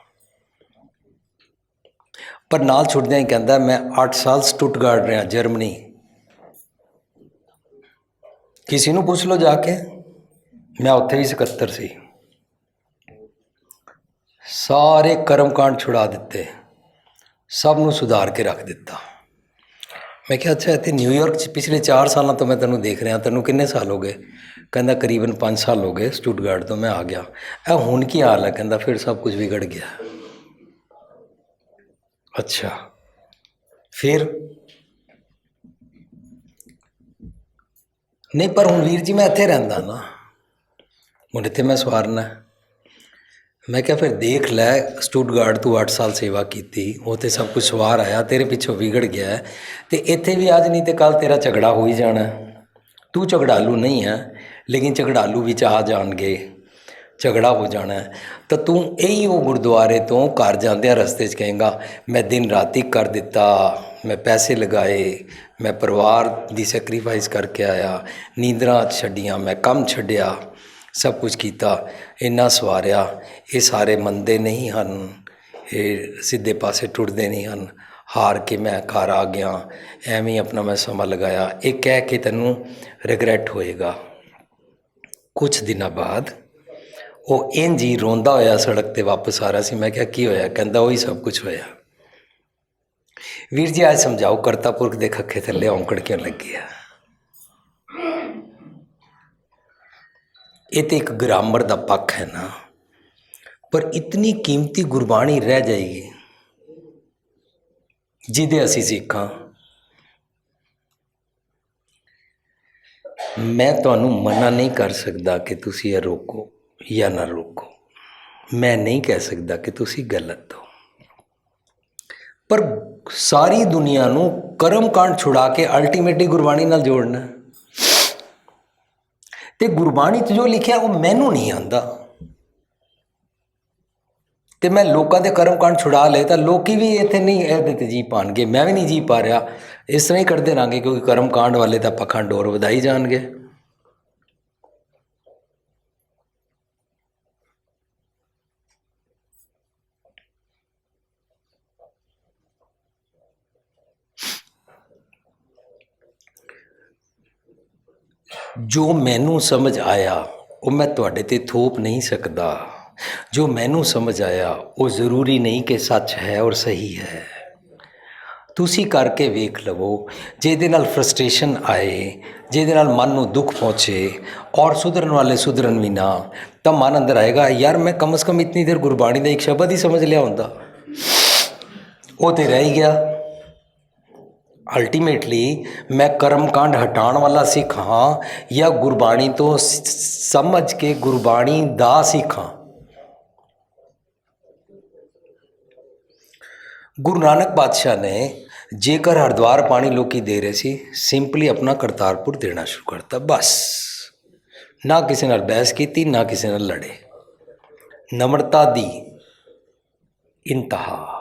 ਪਰ ਨਾਲ ਛੁੱਟਦਿਆਂ ਹੀ ਕਹਿੰਦਾ ਮੈਂ 8 ਸਾਲ ਸਟੁੱਟਗਾਰਟ ਰਿਹਾ, ਜਰਮਨੀ। ਕਿਸੇ ਨੂੰ ਪੁੱਛ ਲਓ ਜਾ ਕੇ, ਮੈਂ ਉੱਥੇ ਵੀ ਸਕੱਤਰ ਸੀ। ਸਾਰੇ ਕਰਮਕਾਂਡ ਛੁਡਾ ਦਿੱਤੇ, ਸਭ ਨੂੰ ਸੁਧਾਰ ਕੇ ਰੱਖ ਦਿੱਤਾ। ਮੈਂ ਕਿਹਾ ਅੱਛਾ, ਇੱਥੇ ਨਿਊਯਾਰਕ 'ਚ ਪਿਛਲੇ 4 ਸਾਲਾਂ ਤੋਂ ਮੈਂ ਤੈਨੂੰ ਦੇਖ ਰਿਹਾ, ਤੈਨੂੰ ਕਿੰਨੇ ਸਾਲ ਹੋ ਗਏ? ਕਹਿੰਦਾ ਕਰੀਬਨ 5 ਸਾਲ ਹੋ ਗਏ, ਸਟੁੱਟਗਾਰਟ ਤੋਂ ਮੈਂ ਆ ਗਿਆ। ਇਹ ਹੁਣ ਕੀ ਹਾਲ ਹੈ? ਕਹਿੰਦਾ ਫਿਰ ਸਭ ਕੁਝ ਵਿਗੜ ਗਿਆ। ਅੱਛਾ ਫਿਰ? ਨਹੀਂ ਪਰ ਹੁਣ ਵੀਰ ਜੀ ਮੈਂ ਇੱਥੇ ਰਹਿੰਦਾ ਨਾ, ਹੁਣ ਇੱਥੇ ਮੈਂ ਸਵਾਰਨਾ। ਮੈਂ ਕਿਹਾ ਫਿਰ ਦੇਖ ਲੈ, ਸਟੁੱਟਗਾਰਟ ਤੂੰ 8 ਸਾਲ ਸੇਵਾ ਕੀਤੀ, ਉਹ ਤੇ ਸਭ ਕੁਝ ਸਵਾਰ ਆਇਆ, ਤੇਰੇ ਪਿੱਛੋਂ ਵਿਗੜ ਗਿਆ, ਤੇ ਇੱਥੇ ਵੀ ਅੱਜ ਨਹੀਂ ਤੇ ਕੱਲ੍ਹ ਤੇਰਾ ਝਗੜਾ ਹੋ ਹੀ ਜਾਣਾ। ਤੂੰ ਝਗੜਾਲੂ ਨਹੀਂ ਹੈ, ਲੇਕਿਨ ਝਗੜਾਲੂ ਵਿੱਚ ਆ ਜਾਣਗੇ, ਝਗੜਾ ਹੋ ਜਾਣਾ ਹੈ। ਤਾਂ ਤੂੰ ਇਹੀ ਉਹ ਗੁਰਦੁਆਰੇ ਤੋਂ ਘਰ ਜਾਂਦਿਆਂ ਰਸਤੇ 'ਚ ਕਹੇਂਗਾ ਮੈਂ ਦਿਨ ਰਾਤੀ ਕਰ ਦਿੱਤਾ, ਮੈਂ ਪੈਸੇ ਲਗਾਏ, ਮੈਂ ਪਰਿਵਾਰ ਦੀ ਸੈਕਰੀਫਾਈਸ ਕਰਕੇ ਆਇਆ, ਨੀਂਦਰਾਂ ਛੱਡੀਆਂ, ਮੈਂ ਕੰਮ ਛੱਡਿਆ, ਸਭ ਕੁਝ ਕੀਤਾ, ਇੰਨਾ ਸਵਾਰਿਆ। ਇਹ ਸਾਰੇ ਮੰਨਦੇ ਨਹੀਂ ਹਨ, ਇਹ ਸਿੱਧੇ ਪਾਸੇ ਟੁੱਟਦੇ ਨਹੀਂ ਹਨ। ਹਾਰ ਕੇ ਮੈਂ ਘਰ ਆ ਗਿਆ, ਐਵੇਂ ਆਪਣਾ ਮੈਂ ਸਮਾਂ ਲਗਾਇਆ। ਇਹ ਕਹਿ ਕੇ ਤੈਨੂੰ ਰਿਗਰੈਟ ਹੋਏਗਾ। ਕੁਛ ਦਿਨਾਂ ਬਾਅਦ ਉਹ ਇੰਝ ਹੀ ਰੋਂਦਾ ਹੋਇਆ ਸੜਕ 'ਤੇ ਵਾਪਸ ਆ ਰਿਹਾ ਸੀ। ਮੈਂ ਕਿਹਾ ਕੀ ਹੋਇਆ? ਕਹਿੰਦਾ ਉਹੀ ਸਭ ਕੁਝ ਹੋਇਆ। ਵੀਰ ਜੀ ਅੱਜ ਸਮਝਾਓ, ਕਰਤਾ ਪੁਰਖ ਦੇ ਖੱਖੇ ਥੱਲੇ ਔਂਕੜ ਕਿਉਂ ਲੱਗੀ ਆ? ਇਹ ਤਾਂ ਇੱਕ ਗ੍ਰਾਮਰ ਦਾ ਪੱਖ ਹੈ ਨਾ, ਪਰ ਇਤਨੀ ਕੀਮਤੀ ਗੁਰਬਾਣੀ ਰਹਿ ਜਾਏਗੀ ਜਿਹਦੇ ਅਸੀਂ ਸਿੱਖਾਂ। ਮੈਂ ਤੁਹਾਨੂੰ ਮਨਾ ਨਹੀਂ ਕਰ ਸਕਦਾ ਕਿ ਤੁਸੀਂ ਇਹ ਰੋਕੋ ਜਾਂ ਨਾ ਰੋਕੋ, ਮੈਂ ਨਹੀਂ ਕਹਿ ਸਕਦਾ ਕਿ ਤੁਸੀਂ ਗਲਤ ਹੋ, ਪਰ ਸਾਰੀ ਦੁਨੀਆ ਨੂੰ ਕਰਮ ਕਾਂਡ ਛੁਡਾ ਕੇ ਅਲਟੀਮੇਟਲੀ ਗੁਰਬਾਣੀ ਨਾਲ ਜੋੜਨਾ। ਤੇ ਗੁਰਬਾਣੀ 'ਚ ਜੋ ਲਿਖਿਆ ਉਹ ਮੈਨੂੰ ਨਹੀਂ ਆਉਂਦਾ, ਤੇ ਮੈਂ ਲੋਕਾਂ ਦੇ ਕਰਮ ਕਾਂਡ ਛੁਡਾ ਲਏ ਤਾਂ ਲੋਕੀ ਵੀ ਇੱਥੇ ਨਹੀਂ ਇਹਦੇ 'ਤੇ ਜੀ ਪਾਉਣਗੇ, ਮੈਂ ਵੀ ਨਹੀਂ ਜੀ ਪਾ ਰਿਹਾ। ਇਸ ਤਰ੍ਹਾਂ ਹੀ ਕਰਦੇ ਰਹਾਂਗੇ, ਕਿਉਂਕਿ ਕਰਮ ਕਾਂਡ ਵਾਲੇ ਤਾਂ ਪਖੰਡ ਹੋਰ ਵਧਾਈ ਜਾਣਗੇ। ਜੋ ਮੈਨੂੰ ਸਮਝ ਆਇਆ ਉਹ ਮੈਂ ਤੁਹਾਡੇ 'ਤੇ ਥੋਪ ਨਹੀਂ ਸਕਦਾ। ਜੋ ਮੈਨੂੰ ਸਮਝ ਆਇਆ ਉਹ ਜ਼ਰੂਰੀ ਨਹੀਂ ਕਿ ਸੱਚ ਹੈ ਔਰ ਸਹੀ ਹੈ। ਤੁਸੀਂ ਕਰਕੇ ਵੇਖ ਲਵੋ, ਜਿਹਦੇ ਨਾਲ ਫਰਸਟ੍ਰੇਸ਼ਨ ਆਏ, ਜਿਹਦੇ ਨਾਲ ਮਨ ਨੂੰ ਦੁੱਖ ਪਹੁੰਚੇ ਔਰ ਸੁਧਰਨ ਵਾਲੇ ਸੁਧਰਨ ਵੀ ਨਾ, ਤਾਂ ਮਨ ਅੰਦਰ ਆਏਗਾ ਯਾਰ ਮੈਂ ਕਮ ਸੇ ਕਮ ਇਤਨੀ ਦੇਰ ਗੁਰਬਾਣੀ ਦਾ ਇੱਕ ਸ਼ਬਦ ਹੀ ਸਮਝ ਲਿਆ ਹੁੰਦਾ। ਉਹ ਤੇ ਰਹਿ ਹੀ ਗਿਆ। ਅਲਟੀਮੇਟਲੀ ਮੈਂ ਕਰਮ ਕਾਂਡ ਹਟਾਉਣ ਵਾਲਾ ਸਿੱਖ ਹਾਂ ਜਾਂ ਗੁਰਬਾਣੀ ਤੋਂ ਸਮਝ ਕੇ ਗੁਰਬਾਣੀ ਦਾ ਸਿੱਖ ਹਾਂ। ਗੁਰੂ ਨਾਨਕ ਪਾਤਸ਼ਾਹ ਨੇ ਜੇਕਰ ਹਰਿਦੁਆਰ ਪਾਣੀ ਲੋਕੀ ਦੇ ਰਹੇ ਸੀ, ਸਿੰਪਲੀ ਆਪਣਾ ਕਰਤਾਰਪੁਰ ਦੇਣਾ ਸ਼ੁਰੂ ਕਰਤਾ, ਬਸ। ਨਾ ਕਿਸੇ ਨਾਲ ਬਹਿਸ ਕੀਤੀ, ਨਾ ਕਿਸੇ ਨਾਲ ਲੜੇ, ਨਮਰਤਾ ਦੀ ਇੰਤਹਾ।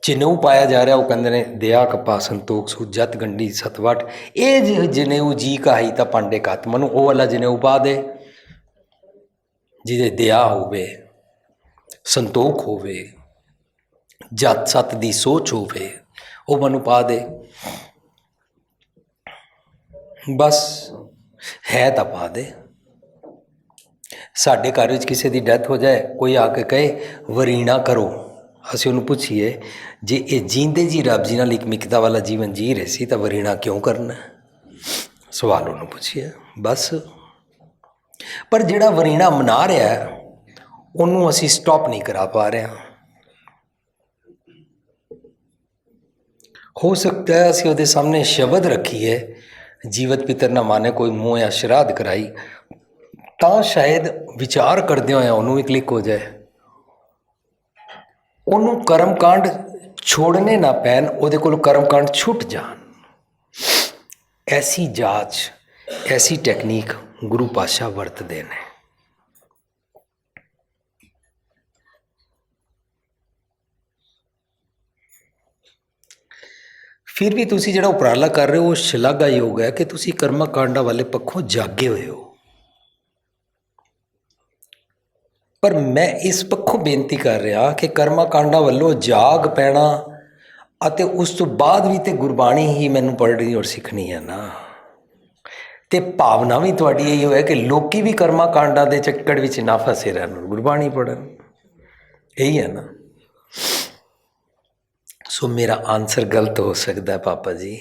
ਜਨੇਊ ਪਾਇਆ ਜਾ ਰਿਹਾ, ਉਹ ਕਹਿੰਦੇ ਨੇ ਦਿਆ ਕਪਾ ਸੰਤੋਖ ਸੂ ਜਤ ਗੰਢੀ ਸਤਵਟ। ਇਹ ਜਨੇਊ ਜੀ ਕਹਾਈ ਤਾਂ ਪਾਂਡੇ ਕੱਤ ਮਨੂੰ, ਉਹ ਵਾਲਾ ਜਨੇਊ ਪਾ ਦੇ ਜਿਹਦੇ ਦਿਆ ਹੋਵੇ, ਸੰਤੋਖ ਹੋਵੇ, ਜਤ ਸਤ ਦੀ ਸੋਚ ਹੋਵੇ, ਉਹ ਮੈਨੂੰ ਪਾ ਦੇ। ਬਸ ਹੈ ਤਾਂ ਪਾ ਦੇ। ਸਾਡੇ ਘਰ ਵਿੱਚ ਕਿਸੇ ਦੀ ਡੈਥ ਹੋ ਜਾਏ, ਕੋਈ ਆ ਕੇ ਕਹੇ ਵਰੀਣਾ ਕਰੋ, ਅਸੀਂ ਉਹਨੂੰ ਪੁੱਛੀਏ ਜੇ ਇਹ ਜੀਂਦੇ ਜੀ ਰੱਬ ਜੀ ਨਾਲ ਇੱਕ ਮਿਕਤਾ ਵਾਲਾ ਜੀਵਨ ਜੀ ਰਹੇ ਸੀ ਤਾਂ ਵਰੀਣਾ ਕਿਉਂ ਕਰਨਾ? ਸਵਾਲ ਉਹਨੂੰ ਪੁੱਛੀਏ, ਬਸ। ਪਰ ਜਿਹੜਾ ਵਰੀਣਾ ਮਨਾ ਰਿਹਾ ਉਹਨੂੰ ਅਸੀਂ ਸਟਾਪ ਨਹੀਂ ਕਰਾ ਪਾ ਰਹੇ ਹਾਂ। ਹੋ ਸਕਦਾ ਹੈ ਅਸੀਂ ਉਹਦੇ ਸਾਹਮਣੇ ਸ਼ਬਦ ਰੱਖੀਏ, ਜੀਵਤ ਪਿਤਰ ਨਾ ਮਾਨੇ ਕੋਈ ਮੋਹ ਜਾਂ ਸ਼ਰਾਧ ਕਰਾਈ, ਤਾਂ ਸ਼ਾਇਦ ਵਿਚਾਰ ਕਰਦੇ ਹੋਇਆ ਉਹਨੂੰ ਵੀ ਕਲਿੱਕ ਹੋ ਜਾਏ, ਉਹਨੂੰ ਕਰਮਕਾਂਡ ਛੋੜਨੇ ਨਾ ਪੈਣ, ਉਹਦੇ ਕੋਲ ਕਰਮਕਾਂਡ ਛੁੱਟ ਜਾਣ। ਐਸੀ ਜਾਂਚ, ਐਸੀ ਟੈਕਨੀਕ ਗੁਰੂ ਪਾਤਸ਼ਾਹ ਵਰਤਦੇ ਨੇ। ਫਿਰ ਵੀ ਤੁਸੀਂ ਜਿਹੜਾ ਉਪਰਾਲਾ ਕਰ ਰਹੇ ਹੋ ਉਹ ਸ਼ਲਾਘਾਯੋਗ ਹੈ ਕਿ ਤੁਸੀਂ ਕਰਮਾ ਕਾਂਡਾਂ ਵਾਲੇ ਪੱਖੋਂ ਜਾਗੇ ਹੋਏ ਹੋ। ਪਰ ਮੈਂ ਇਸ ਪੱਖੋਂ ਬੇਨਤੀ ਕਰ ਰਿਹਾ ਕਿ ਕਰਮਾ ਕਾਂਡਾਂ ਵੱਲੋਂ ਜਾਗ ਪੈਣਾ ਅਤੇ ਉਸ ਤੋਂ ਬਾਅਦ ਵੀ ਤੇ ਗੁਰਬਾਣੀ ਹੀ ਮੈਨੂੰ ਪੜ੍ਹਨੀ ਔਰ ਸਿੱਖਣੀ ਹੈ ਨਾ। ਤੇ ਭਾਵਨਾ ਵੀ ਤੁਹਾਡੀ ਇਹੀ ਹੋਇਆ ਕਿ ਲੋਕੀ ਵੀ ਕਰਮਾ ਕਾਂਡਾਂ ਦੇ ਚੱਕਰ ਵਿੱਚ ਨਾ ਫਸੇ ਰਹਿਣ, ਗੁਰਬਾਣੀ ਪੜ੍ਹਨ। ਇਹੀ ਹੈ ਨਾ। ਸੋ ਮੇਰਾ ਆਨਸਰ ਗਲਤ ਹੋ ਸਕਦਾ ਪਾਪਾ ਜੀ,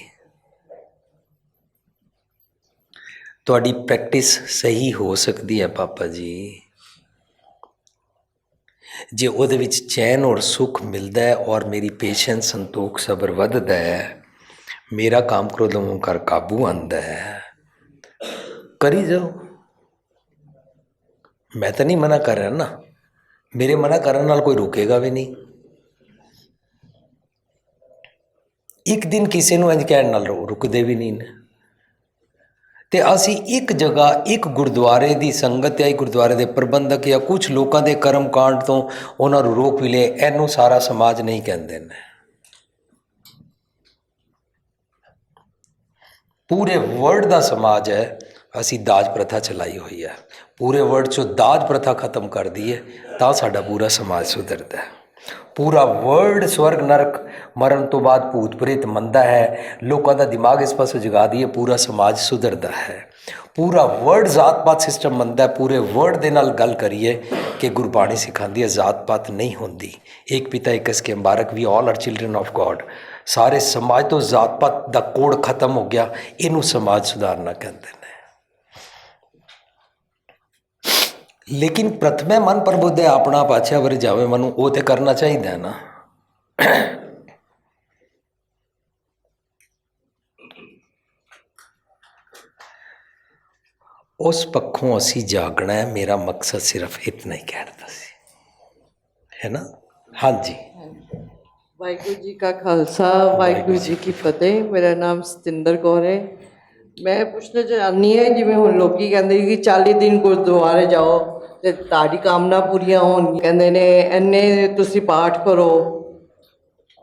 ਤੁਹਾਡੀ ਪ੍ਰੈਕਟਿਸ ਸਹੀ ਹੋ ਸਕਦੀ ਹੈ ਪਾਪਾ ਜੀ, ਜੇ ਉਹਦੇ ਵਿੱਚ ਚੈਨ ਔਰ ਸੁੱਖ ਮਿਲਦਾ ਹੈ ਔਰ ਮੇਰੀ ਪੇਸ਼ੈਂਸ, ਸੰਤੋਖ, ਸਬਰ ਵੱਧਦਾ ਹੈ, ਮੇਰਾ ਕਾਮ ਕ੍ਰੋਧ ਅਹੰਕਾਰ ਕਾਬੂ ਆਉਂਦਾ ਹੈ, ਕਰੀ ਜਾਓ। ਮੈਂ ਤਾਂ ਨਹੀਂ ਮਨਾ ਕਰ ਰਿਹਾ ਨਾ, ਮੇਰੇ ਮਨਾ ਕਰਨ ਨਾਲ ਕੋਈ ਰੁਕੇਗਾ ਵੀ ਨਹੀਂ। ਇੱਕ ਦਿਨ ਕਿਸੇ ਨੂੰ ਇੰਝ ਕਹਿਣ ਨਾਲ ਰੁਕਦੇ ਵੀ ਨਹੀਂ ਨੇ। ਤੇ ਅਸੀਂ ਇੱਕ ਜਗ੍ਹਾ, ਇੱਕ ਗੁਰਦੁਆਰੇ ਦੀ ਸੰਗਤ ਜਾਂ ਗੁਰਦੁਆਰੇ ਦੇ ਪ੍ਰਬੰਧਕ ਜਾਂ ਕੁਝ ਲੋਕਾਂ ਦੇ ਕਰਮ ਕਾਂਡ ਤੋਂ ਉਹਨਾਂ ਨੂੰ ਰੋਕ ਵੀ ਲਏ, ਇਹਨੂੰ ਸਾਰਾ ਸਮਾਜ ਨਹੀਂ ਕਹਿੰਦੇ ਨੇ। ਪੂਰੇ ਵਰਲਡ ਦਾ ਸਮਾਜ ਹੈ, ਅਸੀਂ ਦਾਜ ਪ੍ਰਥਾ ਚਲਾਈ ਹੋਈ ਹੈ। ਪੂਰੇ ਵਰਲਡ 'ਚੋਂ ਦਾਜ ਪ੍ਰਥਾ ਖਤਮ ਕਰ ਦਈਏ ਤਾਂ ਸਾਡਾ ਪੂਰਾ ਸਮਾਜ ਸੁਧਰਦਾ ਹੈ। ਪੂਰਾ ਵਰਲਡ ਸਵਰਗ ਨਰਕ ਮਰਨ ਤੋਂ ਬਾਅਦ ਭੂਤ ਪ੍ਰੇਤ ਮੰਨਦਾ ਹੈ, ਲੋਕਾਂ ਦਾ ਦਿਮਾਗ ਇਸ ਪਾਸੇ ਜਗਾ ਦਈਏ, ਪੂਰਾ ਸਮਾਜ ਸੁਧਰਦਾ ਹੈ। ਪੂਰਾ ਵਰਲਡ ਜ਼ਾਤ ਪਾਤ ਸਿਸਟਮ ਮੰਨਦਾ ਹੈ, ਪੂਰੇ ਵਰਲਡ ਦੇ ਨਾਲ ਗੱਲ ਕਰੀਏ ਕਿ ਗੁਰਬਾਣੀ ਸਿਖਾਉਂਦੀ ਹੈ ਜ਼ਾਤ ਪਾਤ ਨਹੀਂ ਹੁੰਦੀ, ਇੱਕ ਪਿਤਾ ਇੱਕ ਕੇ ਮੁਬਾਰਕ, we all are children of God. ਸਾਰੇ ਸਮਾਜ ਤੋਂ ਜ਼ਾਤ ਪਾਤ ਦਾ ਕੋਡ ਖਤਮ ਹੋ ਗਿਆ, ਇਹਨੂੰ ਸਮਾਜ ਸੁਧਾਰਨਾ ਕਹਿੰਦੇ ਨੇ। ਲੇਕਿਨ ਪ੍ਰਥਮੇ ਮਨ ਪ੍ਰਬੁੱਧੇ ਆਪਣਾ ਪਾਛਿਆ ਵਰ ਜਾਵੇ ਮਨੂੰ, ਉਹ ਤੇ ਕਰਨਾ ਚਾਹੀਦਾ ਹੈ ਨਾ। ਉਸ ਪੱਖੋਂ ਅਸੀਂ ਜਾਗਣਾ ਹੈ, ਮੇਰਾ ਮਕਸਦ ਸਿਰਫ ਇਤਨਾ ਹੀ ਕਹਿਣਾ ਸੀ, ਹੈ ਨਾ। ਹਾਂਜੀ, ਵਾਹਿਗੁਰੂ ਜੀ ਕਾ ਖਾਲਸਾ, ਵਾਹਿਗੁਰੂ ਜੀ ਕੀ ਫਤਿਹ। ਮੇਰਾ ਨਾਮ ਸਤਿੰਦਰ ਕੌਰ ਹੈ। ਮੈਂ ਪੁੱਛਣਾ ਚਾਹੁੰਦੀ ਹਾਂ, ਜਿਵੇਂ ਹੁਣ ਲੋਕੀ ਕਹਿੰਦੇ ਕਿ 40 ਦਿਨ ਗੁਰਦੁਆਰੇ ਜਾਓ ਤੇ ਤੁਹਾਡੀ ਕਾਮਨਾ ਪੂਰੀਆਂ ਹੋਣਗੀਆਂ, ਕਹਿੰਦੇ ਨੇ ਇੰਨੇ ਤੁਸੀਂ ਪਾਠ ਕਰੋ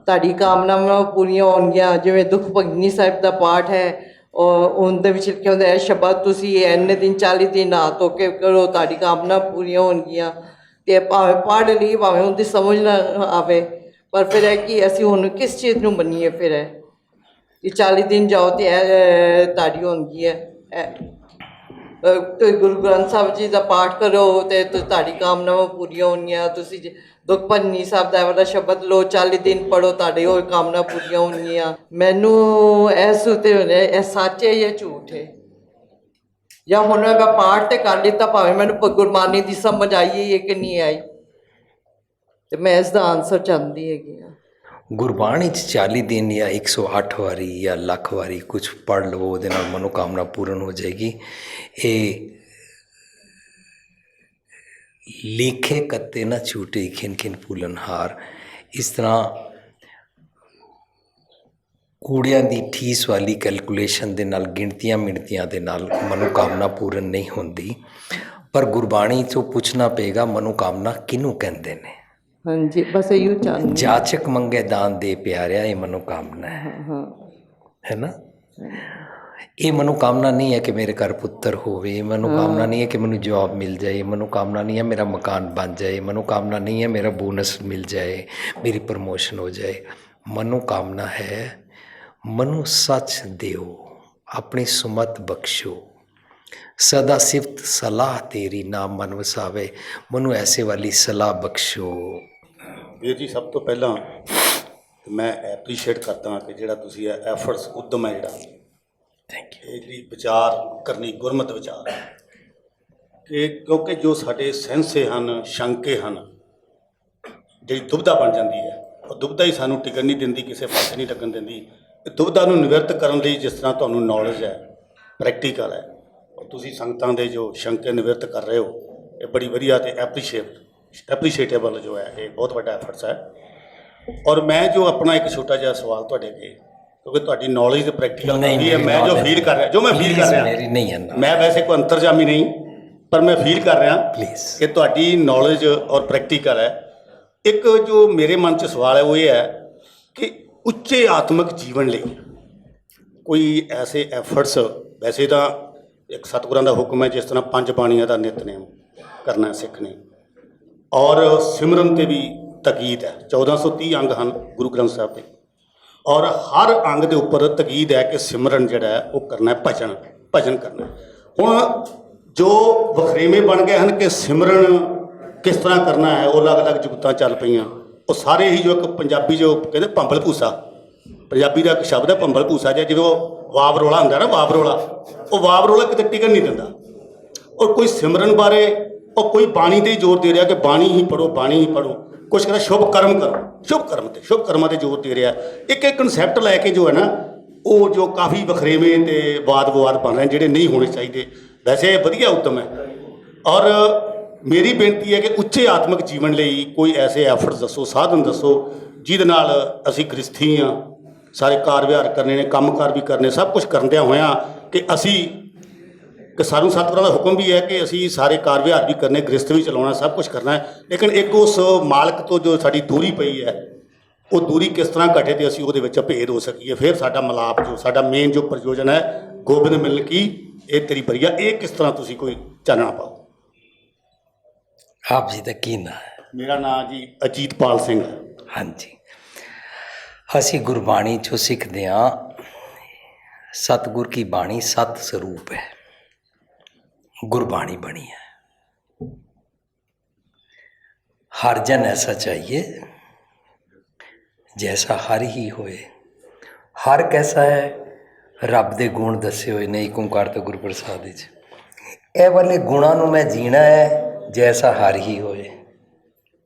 ਤੁਹਾਡੀ ਕਾਮਨਾਵਾਂ ਪੂਰੀਆਂ ਹੋਣਗੀਆਂ। ਜਿਵੇਂ ਦੁੱਖ ਭੰਜਨੀ ਸਾਹਿਬ ਦਾ ਪਾਠ ਹੈ, ਔਰ ਉਹਦੇ ਵਿੱਚ ਲਿਖਿਆ ਹੁੰਦਾ ਹੈ ਸ਼ਬਦ ਤੁਸੀਂ ਇੰਨੇ ਦਿਨ 40 ਦਿਨ ਨਹਾ ਧੋ ਕੇ ਕਰੋ, ਤੁਹਾਡੀ ਕਾਮਨਾ ਪੂਰੀਆਂ ਹੋਣਗੀਆਂ। ਅਤੇ ਭਾਵੇਂ ਪੜ੍ਹ ਲਈ, ਭਾਵੇਂ ਉਹਦੀ ਸਮਝ ਨਾ ਆਵੇ, ਪਰ ਫਿਰ ਇਹ ਕਿ ਅਸੀਂ ਹੁਣ ਕਿਸ ਚੀਜ਼ ਨੂੰ ਮੰਨੀਏ। ਫਿਰ ਇਹ ਕਿ 40 ਦਿਨ ਜਾਓ ਅਤੇ ਇਹ ਤੁਹਾਡੀ ਹੋਣਗੀ ਹੈ। ਤੁਸੀਂ ਗੁਰੂ ਗ੍ਰੰਥ ਸਾਹਿਬ ਜੀ ਦਾ ਪਾਠ ਕਰੋ ਅਤੇ ਤੁਹਾਡੀ ਕਾਮਨਾਵਾਂ ਪੂਰੀਆਂ ਹੋਣਗੀਆਂ। ਤੁਸੀਂ ਦੁੱਖ ਭੰਜਨੀ ਸਾਹਿਬ ਦਾ ਵਾਲਾ ਸ਼ਬਦ ਲਓ, 40 ਦਿਨ ਪੜ੍ਹੋ, ਤੁਹਾਡੇ ਹੋਰ ਕਾਮਨਾ ਪੂਰੀਆਂ ਹੋਣਗੀਆਂ। ਮੈਨੂੰ ਇਸ ਉੱਤੇ ਇਹ ਸੱਚ ਹੈ ਜਾਂ ਝੂਠ ਹੈ? ਜਾਂ ਹੁਣ ਮੈਂ ਪਾਠ ਤਾਂ ਕਰ ਲਿੱਤਾ, ਭਾਵੇਂ ਮੈਨੂੰ ਗੁਰਬਾਣੀ ਦੀ ਸਮਝ ਆਈ ਹੈ ਕਿ ਨਹੀਂ ਆਈ, ਅਤੇ ਮੈਂ ਇਸ ਦਾ ਆਨਸਰ ਚਾਹੁੰਦੀ ਹੈਗੀ ਹਾਂ। ਗੁਰਬਾਣੀ 'ਚ 40 ਦਿਨ ਜਾਂ 108 ਵਾਰੀ ਜਾਂ ਲੱਖ ਵਾਰੀ ਕੁਛ ਪੜ੍ਹ ਲਵੋ, ਉਹਦੇ ਨਾਲ ਮਨੋਕਾਮਨਾ ਪੂਰਨ ਹੋ ਜਾਏਗੀ। ਇਹ ਲੇਖੇ ਕੱਤੇ ਨਾ ਛੂਟੇ, ਖਿਨ ਖਿਨ ਫੂਲਨ ਹਾਰ। ਇਸ ਤਰ੍ਹਾਂ ਕੂੜਿਆਂ ਦੀ ਠੀਸ ਵਾਲੀ ਕੈਲਕੂਲੇਸ਼ਨ ਦੇ ਨਾਲ, ਗਿਣਤੀਆਂ ਮਿਣਤੀਆਂ ਦੇ ਨਾਲ ਮਨੋਕਾਮਨਾ ਪੂਰਨ ਨਹੀਂ ਹੁੰਦੀ। ਪਰ ਗੁਰਬਾਣੀ 'ਚੋਂ ਪੁੱਛਣਾ ਪਏਗਾ ਮਨੋਕਾਮਨਾ ਕਿਹਨੂੰ ਕਹਿੰਦੇ ਨੇ। ਹਾਂਜੀ, ਬਸ ਇਹੋ ਚਾਹੁੰਦੀ। ਜਾਚਕ ਮੰਗੇ ਦਾਨ ਦੇ ਪਿਆਰਿਆ, ਇਹ ਮਨੋਕਾਮਨਾ ਹੈ ਨਾ। ਇਹ ਮਨੋਕਾਮਨਾ ਨਹੀਂ ਹੈ ਕਿ ਮੇਰੇ ਘਰ ਪੁੱਤਰ ਹੋਵੇ, ਇਹ ਮਨੋਕਾਮਨਾ ਨਹੀਂ ਹੈ ਕਿ ਮੈਨੂੰ ਜੌਬ ਮਿਲ ਜਾਏ, ਮਨੋਕਾਮਨਾ ਨਹੀਂ ਹੈ ਮੇਰਾ ਮਕਾਨ ਬਣ ਜਾਏ, ਮਨੋਕਾਮਨਾ ਨਹੀਂ ਹੈ ਮੇਰਾ ਬੋਨਸ ਮਿਲ ਜਾਏ, ਮੇਰੀ ਪ੍ਰਮੋਸ਼ਨ ਹੋ ਜਾਏ। ਮਨੋਕਾਮਨਾ ਹੈ ਮਨੁ ਸੱਚ ਦਿਓ, ਆਪਣੀ ਸੁਮਤ ਬਖਸ਼ੋ, ਸਦਾ ਸਿਫਤ ਸਲਾਹ ਤੇਰੀ ਨਾਮ ਮਨ ਵਸਾਵੇ, ਮਨੂੰ ਐਸੇ ਵਾਲੀ ਸਲਾਹ ਬਖਸ਼ੋ। ਵੀਰ ਜੀ, ਸਭ ਤੋਂ ਪਹਿਲਾਂ ਮੈਂ ਐਪਰੀਸ਼ੀਏਟ ਕਰਦਾ ਹਾਂ ਕਿ ਜਿਹੜਾ ਤੁਸੀਂ ਇਹ ਐਫਰਟਸ, ਉੱਦਮ ਹੈ ਜਿਹੜਾ, ਥੈਂਕ ਯੂ। ਇਹ ਜਿਹੜੀ ਵਿਚਾਰ ਕਰਨੀ ਗੁਰਮਤਿ ਵਿਚਾਰ ਹੈ ਕਿ ਕਿਉਂਕਿ ਜੋ ਸਾਡੇ ਸੈਂਸੇ ਹਨ, ਸ਼ੰਕੇ ਹਨ, ਜਿਹੜੀ ਦੁਬਿਧਾ ਬਣ ਜਾਂਦੀ ਹੈ, ਉਹ ਦੁਬਿਧਾ ਹੀ ਸਾਨੂੰ ਟਿਕਣ ਨਹੀਂ ਦਿੰਦੀ, ਕਿਸੇ ਪਾਸੇ ਨਹੀਂ ਲੱਗਣ ਦਿੰਦੀ। ਇਹ ਦੁਬਿਧਾ ਨੂੰ ਨਿਵਰਤ ਕਰਨ ਲਈ ਜਿਸ ਤਰ੍ਹਾਂ ਤੁਹਾਨੂੰ ਨੌਲੇਜ ਹੈ, ਪ੍ਰੈਕਟੀਕਲ ਹੈ, ਤੁਸੀਂ ਸੰਗਤਾਂ ਦੇ ਜੋ ਸ਼ੰਕੇ ਨਿਵਰਤ ਕਰ ਰਹੇ ਹੋ, ਇਹ ਬੜੀ ਵਧੀਆ ਤੇ ਐਪਰੀਸ਼ੀਏਟੇਬਲ ਜੋ ਹੈ, ਇਹ ਬਹੁਤ ਵੱਡਾ ਐਫਰਟਸ ਹੈ। ਔਰ ਮੈਂ ਜੋ ਆਪਣਾ ਇੱਕ ਛੋਟਾ ਜਿਹਾ ਸਵਾਲ ਤੁਹਾਡੇ ਅੱਗੇ, ਕਿਉਂਕਿ ਤੁਹਾਡੀ ਨੌਲੇਜ ਤੇ ਪ੍ਰੈਕਟੀਕਲ ਵੀ ਹੈ, ਮੈਂ ਜੋ ਫੀਲ ਕਰ ਰਿਹਾ, ਮੇਰੀ ਨਹੀਂ ਹੈ ਮੈਂ ਵੈਸੇ ਕੋਈ ਅੰਤਰਜਾਮੀ ਨਹੀਂ, ਪਰ ਮੈਂ ਫੀਲ ਕਰ ਰਿਹਾ ਪਲੀਜ਼ ਕਿ ਤੁਹਾਡੀ ਨੌਲੇਜ ਔਰ ਪ੍ਰੈਕਟੀਕਲ ਹੈ। ਇੱਕ ਜੋ ਮੇਰੇ ਮਨ 'ਚ ਸਵਾਲ ਹੈ ਉਹ ਇਹ ਹੈ ਕਿ ਉੱਚੇ ਆਤਮਿਕ ਜੀਵਨ ਲਈ ਕੋਈ ਐਸੇ ਐਫਰਟਸ, ਵੈਸੇ ਤਾਂ ਇੱਕ ਸਤਿਗੁਰਾਂ ਦਾ ਹੁਕਮ ਹੈ ਜਿਸ ਤਰ੍ਹਾਂ 5 ਬਾਣੀਆਂ ਦਾ ਨਿਤਨੇਮ ਕਰਨਾ ਸਿੱਖ ਨੇ, ਔਰ ਸਿਮਰਨ 'ਤੇ ਵੀ ਤਕੀਦ ਹੈ। 1430 ਅੰਗ ਹਨ ਗੁਰੂ ਗ੍ਰੰਥ ਸਾਹਿਬ ਦੇ, ਔਰ ਹਰ ਅੰਗ ਦੇ ਉੱਪਰ ਤਕੀਦ ਹੈ ਕਿ ਸਿਮਰਨ ਜਿਹੜਾ ਹੈ ਉਹ ਕਰਨਾ, ਭਜਨ ਕਰਨਾ। ਹੁਣ ਜੋ ਵਖਰੇਵੇਂ ਬਣ ਗਏ ਹਨ ਕਿ ਸਿਮਰਨ ਕਿਸ ਤਰ੍ਹਾਂ ਕਰਨਾ ਹੈ, ਉਹ ਅਲੱਗ-ਅਲੱਗ ਜੁਗਤਾਂ ਚੱਲ ਪਈਆਂ। ਉਹ ਸਾਰੇ ਹੀ ਜੋ ਇੱਕ ਪੰਜਾਬੀ ਜੋ ਕਹਿੰਦੇ ਭੰਬਲ ਭੂਸਾ, ਪੰਜਾਬੀ ਦਾ ਇੱਕ ਸ਼ਬਦ ਹੈ ਭੰਬਲ ਭੂਸਾ ਜਿਹਾ, ਜਿਵੇਂ ਉਹ ਵਾਵ ਰੋਲਾ ਹੁੰਦਾ ਨਾ, ਵਾਵ ਰੋਲਾ, ਉਹ ਵਾਵ ਰੋਲਾ ਕਿਤੇ ਟਿਕਣ ਨਹੀਂ ਦਿੰਦਾ। ਔਰ ਕੋਈ ਸਿਮਰਨ ਬਾਰੇ, ਉਹ ਕੋਈ ਬਾਣੀ 'ਤੇ ਹੀ ਜ਼ੋਰ ਦੇ ਰਿਹਾ ਕਿ ਬਾਣੀ ਹੀ ਪੜ੍ਹੋ, ਬਾਣੀ ਹੀ ਪੜ੍ਹੋ। ਕੁਛ ਕਹਿੰਦਾ ਸ਼ੁਭ ਕਰਮ ਕਰੋ, ਸ਼ੁਭ ਕਰਮਾਂ 'ਤੇ ਜ਼ੋਰ ਦੇ ਰਿਹਾ। ਇੱਕ ਕਨਸੈਪਟ ਲੈ ਕੇ ਜੋ ਹੈ ਨਾ, ਉਹ ਜੋ ਕਾਫੀ ਵਖਰੇਵੇਂ ਅਤੇ ਵਾਦ ਵਿਵਾਦ ਬਣ ਰਹੇ ਜਿਹੜੇ ਨਹੀਂ ਹੋਣੇ ਚਾਹੀਦੇ। ਵੈਸੇ ਵਧੀਆ ਉੱਦਮ ਹੈ, ਔਰ ਮੇਰੀ ਬੇਨਤੀ ਹੈ ਕਿ ਉੱਚੇ ਆਤਮਿਕ ਜੀਵਨ ਲਈ ਕੋਈ ਐਸੇ ਐਫਰਟਸ ਦੱਸੋ, ਸਾਧਨ ਦੱਸੋ, ਜਿਹਦੇ ਨਾਲ ਅਸੀਂ ਗ੍ਰਸਥੀ ਹਾਂ, ਸਾਰੇ ਕਾਰ ਵਿਹਾਰ ਕਰਨੇ ਨੇ, ਕੰਮਕਾਰ ਵੀ ਕਰਨੇ, ਸਭ ਕੁਝ ਕਰਦਿਆਂ ਹੋਇਆਂ ਕਿ ਸਾਨੂੰ ਸਤਿਗੁਰਾਂ ਦਾ ਹੁਕਮ ਵੀ ਹੈ ਕਿ ਅਸੀਂ ਸਾਰੇ ਕਾਰ ਵਿਹਾਰ ਵੀ ਕਰਨੇ, ਗ੍ਰਸਥ ਵੀ ਚਲਾਉਣਾ, ਸਭ ਕੁਝ ਕਰਨਾ ਹੈ। ਲੇਕਿਨ ਇੱਕ ਉਸ ਮਾਲਕ ਤੋਂ ਜੋ ਸਾਡੀ ਦੂਰੀ ਪਈ ਹੈ, ਉਹ ਦੂਰੀ ਕਿਸ ਤਰ੍ਹਾਂ ਘਟੇ ਅਤੇ ਅਸੀਂ ਉਹਦੇ ਵਿੱਚ ਭੇਦ ਹੋ ਸਕੀਏ। ਫਿਰ ਸਾਡਾ ਮਿਲਾਪ, ਜੋ ਸਾਡਾ ਮੇਨ ਜੋ ਪ੍ਰਯੋਜਨ ਹੈ, ਗੋਬਿੰਦ ਮਿਲਣ ਕੀ ਇਹ ਤੇਰੀ ਬਰੀਆ, ਇਹ ਕਿਸ ਤਰ੍ਹਾਂ ਤੁਸੀਂ ਕੋਈ ਚਾਨਣਾ ਪਾਓ। ਆਪ ਜੀ ਦਾ ਕੀ ਨਾਂ ਹੈ? ਮੇਰਾ ਨਾਮ ਜੀ ਅਜੀਤਪਾਲ ਸਿੰਘ ਹੈ। ਹਾਂਜੀ, ਅਸੀਂ ਗੁਰਬਾਣੀ 'ਚੋਂ ਸਿੱਖਦੇ ਹਾਂ, ਸਤਿਗੁਰ ਕੀ ਬਾਣੀ ਸਤ ਸਰੂਪ ਹੈ, गुरबाणी बनी है। हर जन ऐसा चाहिए जैसा हर ही होए। हर कैसा है? रब दे गुण दसे हुए ने एक ओंकार तो गुरु प्रसाद विच, ए वाले गुणां नूं मैं जीना है जैसा हर ही होए।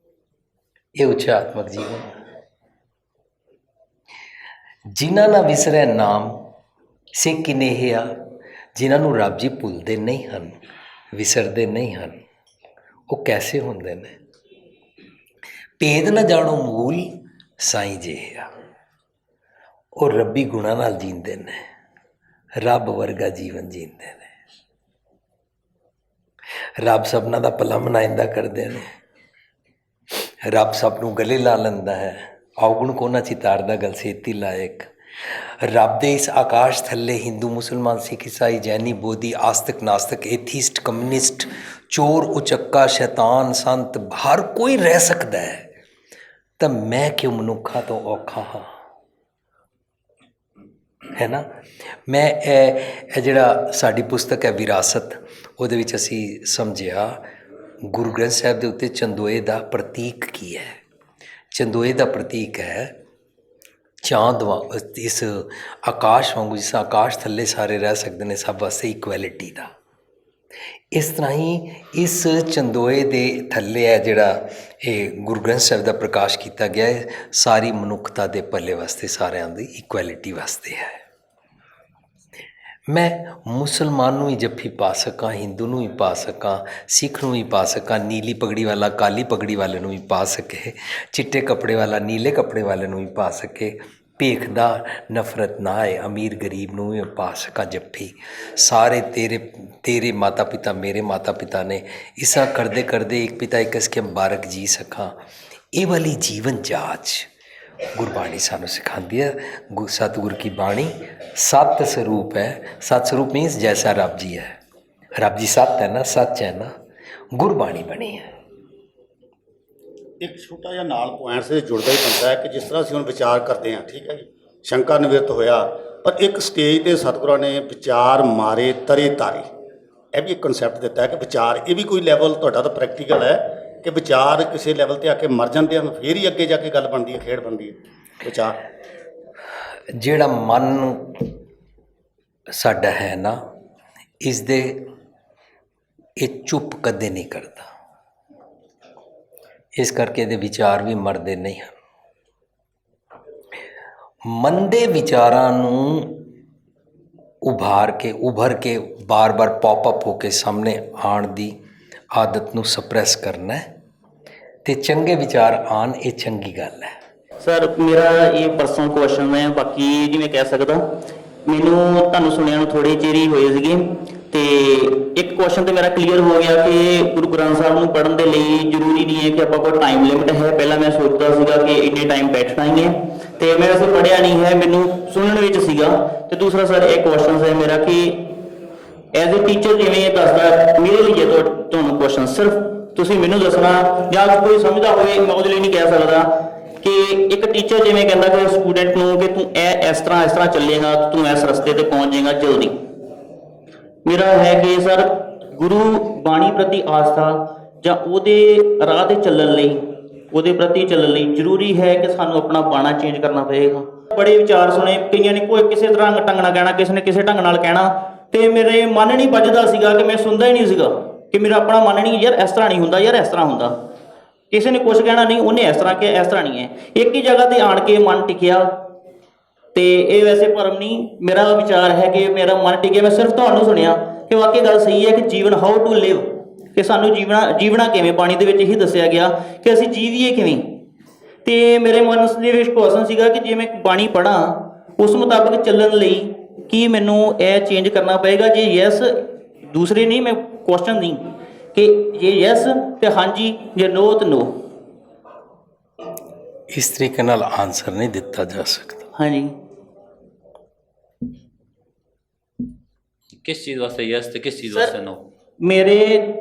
ये उच्च आत्मक जीवन। जिन्हां ना विसरै नाम से किनेहिया, जिन्हां नूं रब जी भुलदे नहीं हन, विसरदे नहीं हन, वो कैसे होंदे ने? भेद न जाणो मूल साईं जिहा, वो रब्बी गुणां नाल जींदे ने, रब वर्गा जीवन जींदे ने। रब सबना दा भला मनाइंदा करदे ने, रब सब नूं गले ला लैंदा है, अवगुण कोना चितारदा गल सेती लायक। रब दे इस आकाश थल्ले हिंदू मुसलमान सिख ईसाई जैनी बोधी आस्तिक नास्तिक एथीस्ट कम्युनिस्ट चोर उचक्का शैतान संत हर कोई रह सकता है, तो मैं क्यों मनुखा तो औखा हाँ, है ना। मैं जिहड़ा साडी पुस्तक है विरासत, उहदे विच असीं समझिया गुरु ग्रंथ साहिब दे उत्ते चंदोए दा प्रतीक की है। चंदोए दा प्रतीक है चांद इस आकाश वांगू, जिस आकाश थल्ले सारे रह सकते हैं, सब वास्ते इक्वैलिटी का। इस तरह ही इस चंदोए दे थल्ले है जिहड़ा ये गुरु ग्रंथ साहिब दा प्रकाश किया गया है, सारी मनुखता दे भले वास्ते, सारिਆਂ ਦੀ इक्वैलिटी वास्ते है। मैं मुसलमान नूं ही जफ्फी पा सकां, हिंदू नूं ही पा सकां, सिख नूं ही पा सकां, नीली पगड़ी वाला काली पगड़ी वाले नूं ही पा सके, चिट्टे कपड़े वाला नीले कपड़े वाले नूं ही पा सके, भेखदा नफरत ना आए, अमीर गरीब नूं ही पा सकां जफ्फी। सारे तेरे माता पिता मेरे माता पिता ने, इसा करदे करदे एक पिता एक इसके मुबारक जी सकां। ये वाली जीवन जाच गुरबाणी सानू सिखाती है। सतगुर की बाणी सत स्वरूप है। सत स्वरूप मीन्स जैसा रब जी है, रब जी सत है ना, सच है ना, गुरबाणी बनी है। ਇੱਕ ਛੋਟਾ ਜਿਹਾ ਨਾਲ ਪੁਆਇੰਟਸ ਦੇ ਜੁੜਦਾ ਹੀ ਬੰਦਾ ਹੈ ਕਿ ਜਿਸ ਤਰ੍ਹਾਂ ਅਸੀਂ ਹੁਣ ਵਿਚਾਰ ਕਰਦੇ ਹਾਂ, ਠੀਕ ਹੈ ਜੀ, ਸ਼ੰਕਾ ਨਿਵਰਤ ਹੋਇਆ, ਪਰ ਇੱਕ ਸਟੇਜ 'ਤੇ ਸਤਿਗੁਰਾਂ ਨੇ ਵਿਚਾਰ ਮਾਰੇ ਤਰੇ ਤਾਰੇ, ਇਹ ਵੀ ਇੱਕ ਕਨਸੈਪਟ ਦਿੱਤਾ ਹੈ ਕਿ ਵਿਚਾਰ, ਇਹ ਵੀ ਕੋਈ ਲੈਵਲ ਤੁਹਾਡਾ ਤਾਂ ਪ੍ਰੈਕਟੀਕਲ ਹੈ ਕਿ ਵਿਚਾਰ ਕਿਸੇ ਲੈਵਲ 'ਤੇ ਆ ਕੇ ਮਰ ਜਾਂਦੇ ਹਨ, ਫਿਰ ਹੀ ਅੱਗੇ ਜਾ ਕੇ ਗੱਲ ਬਣਦੀ ਹੈ, ਖੇਡ ਬਣਦੀ ਹੈ। ਵਿਚਾਰ ਜਿਹੜਾ ਮਨ ਸਾਡਾ ਹੈ ਨਾ, ਇਸ ਦੇ ਇਹ ਚੁੱਪ ਕਦੇ ਨਹੀਂ ਕਰਦਾ, ਇਸ ਕਰਕੇ ਇਹਦੇ ਵਿਚਾਰ ਵੀ ਮਰਦੇ ਨਹੀਂ ਹਨ। ਮੰਦੇ ਵਿਚਾਰਾਂ ਨੂੰ उभर के बार बार पॉपअप होके सामने आण दी आदत ਨੂੰ ਸਪਰੈਸ ਕਰਨਾ ਹੈ ਤੇ ਚੰਗੇ ਵਿਚਾਰ ਆਣ, ਇਹ ਚੰਗੀ ਗੱਲ ਹੈ। ਸਰ ਮੇਰਾ ਇਹ ਪਰਸਨਲ ਕੁਐਸਚਨ ਹੈ, ਬਾਕੀ ਜਿਵੇਂ ਕਹਿ ਸਕਦਾ ਮੈਨੂੰ ਤੁਹਾਨੂੰ ਸੁਣਿਆ ਨੂੰ ਥੋੜੀ ਚਿਰ ਹੀ ਹੋਏ ਸੀਗੇ ਤੇ ਇੱਕ ਕੁਐਸਚਨ ਤੇ ਮੇਰਾ ਕਲੀਅਰ ਹੋ ਗਿਆ ਕਿ ਗੁਰੂ ਗ੍ਰੰਥ ਸਾਹਿਬ ਨੂੰ ਪੜ੍ਹਨ ਦੇ ਲਈ ਜ਼ਰੂਰੀ ਨਹੀਂ ਹੈ ਕਿ ਆਪਾਂ ਕੋਲ ਟਾਈਮ ਲਿਮਿਟ ਹੈ। ਪਹਿਲਾਂ ਮੈਂ ਸੋਚਦਾ ਸੀਗਾ ਕਿ ਇੰਨੇ ਟਾਈਮ ਬੈਠਣਾ ਹੀ ਹੈ ਤੇ ਮੈਂ ਵੈਸੇ ਪੜ੍ਹਿਆ ਨਹੀਂ ਹੈ, ਮੈਨੂੰ ਸੁਣਨ ਵਿੱਚ ਸੀਗਾ। ਤੇ ਦੂਸਰਾ ਸਰ ਇਹ ਕੁਐਸਚਨ ਹੈ ਮੇਰਾ ਕਿ ਐਜ਼ ਅ ਟੀਚਰ ਜਿਵੇਂ ਦੱਸਦਾ ਮੇਰੇ ਲਈ ਜੇ ਤੁਹਾਨੂੰ ਕੁਐਸਚਨ ਸਿਰਫ ਤੁਸੀਂ ਮੈਨੂੰ ਦੱਸਣਾ ਜਾਂ ਕੋਈ ਸਮਝਦਾ ਹੋਵੇ, ਮੈਂ ਉਹਦੇ ਲਈ ਨਹੀਂ ਕਹਿ ਸਕਦਾ ਕਿ ਇੱਕ ਟੀਚਰ ਜਿਵੇਂ ਕਹਿੰਦਾ ਕਿ ਸਟੂਡੈਂਟ ਨੂੰ ਕਿ ਤੂੰ ਇਸ ਤਰ੍ਹਾਂ ਚੱਲੇਗਾ, ਤੂੰ ਇਸ ਰਸਤੇ ਤੇ ਪਹੁੰਚ ਜਾਏਗਾ ਜਲਦੀ। ਮੇਰਾ ਹੈ ਕਿ ਸਰ ਗੁਰੂ ਬਾਣੀ ਪ੍ਰਤੀ ਆਸਥਾ ਜਾਂ ਉਹਦੇ ਰਾਹ ਤੇ ਚੱਲਣ ਲਈ, ਉਹਦੇ ਪ੍ਰਤੀ ਚੱਲਣ ਲਈ ਜ਼ਰੂਰੀ ਹੈ ਕਿ ਸਾਨੂੰ ਆਪਣਾ ਬਾਣਾ ਚੇਂਜ ਕਰਨਾ ਪਏਗਾ। ਬੜੇ ਵਿਚਾਰ ਸੁਣੇ, ਕਈਆਂ ਨੇ ਕੋਈ ਕਿਸੇ ਤਰ੍ਹਾਂ ਢੰਗ ਨਾਲ ਕਹਿਣਾ, ਕਿਸੇ ਨੇ ਕਿਸੇ ਢੰਗ ਨਾਲ ਕਹਿਣਾ ਤੇ ਮੇਰੇ ਮਨ ਨਹੀਂ ਵੱਜਦਾ ਸੀਗਾ ਕਿ ਮੈਂ ਸੁਣਦਾ ਹੀ ਨਹੀਂ ਸੀਗਾ ਕਿ ਮੇਰਾ ਆਪਣਾ ਮਨ ਨਹੀਂ, ਯਾਰ ਇਸ ਤਰ੍ਹਾਂ ਨਹੀਂ ਹੁੰਦਾ, ਯਾਰ ਇਸ ਤਰ੍ਹਾਂ ਹੁੰਦਾ। ਕਿਸੇ ਨੇ ਕੁਛ ਕਹਿਣਾ ਨਹੀਂ, ਉਹਨੇ ਇਸ ਤਰ੍ਹਾਂ ਕਿਹਾ, ਇਸ ਤਰ੍ਹਾਂ ਨਹੀਂ ਹੈ। ਇੱਕ ਹੀ ਜਗ੍ਹਾ ਤੇ ਆਣ ਕੇ ਮਨ ਟਿਕਿਆ ਤੇ ਇਹ ਵੈਸੇ ਭਰਮ ਨਹੀਂ, ਮੇਰਾ ਵਿਚਾਰ ਹੈ ਕਿ ਮੇਰਾ ਮਨ ਟਿਕਿਆ। ਮੈਂ ਸਿਰਫ ਤੁਹਾਨੂੰ ਸੁਣਿਆ ਕਿ ਵਾਕਈ ਗੱਲ ਸਹੀ ਹੈ ਕਿ ਜੀਵਨ ਹਾਊ ਟੂ ਲਿਵ, ਕਿ ਸਾਨੂੰ ਜੀਵਣਾ ਕਿਵੇਂ, ਬਾਣੀ ਦੇ ਵਿੱਚ ਇਹੀ ਦੱਸਿਆ ਗਿਆ ਕਿ ਅਸੀਂ ਜੀਵੀਏ ਕਿਵੇਂ। ਤੇ ਮੇਰੇ ਮਨ ਦੇ ਵਿੱਚ ਕੁਐਸਚਨ ਸੀਗਾ ਕਿ ਜੇ ਮੈਂ ਬਾਣੀ ਪੜ੍ਹਾਂ ਉਸ ਮੁਤਾਬਕ ਚੱਲਣ ਲਈ ਕੀ ਮੈਨੂੰ ਇਹ ਚੇਂਜ ਕਰਨਾ ਪਏਗਾ। ਜੇ ਯੈਸ, ਦੂਸਰੇ ਨਹੀਂ, ਮੈਂ ਕੁਐਸਚਨ ਨਹੀਂ ਕਿ ਜੇ ਯੈਸ ਤੇ ਹਾਂਜੀ, ਜੇ ਨੋ ਤੇ ਨੋ। ਇਸ ਤਰੀਕੇ ਨਾਲ ਆਨਸਰ ਨਹੀਂ ਦਿੱਤਾ ਜਾ ਸਕਦਾ। ਹਾਂਜੀ किस चीज़ वास्ते यस ਤੇ किस चीज़ वास्ते नो? ਮੇਰੇ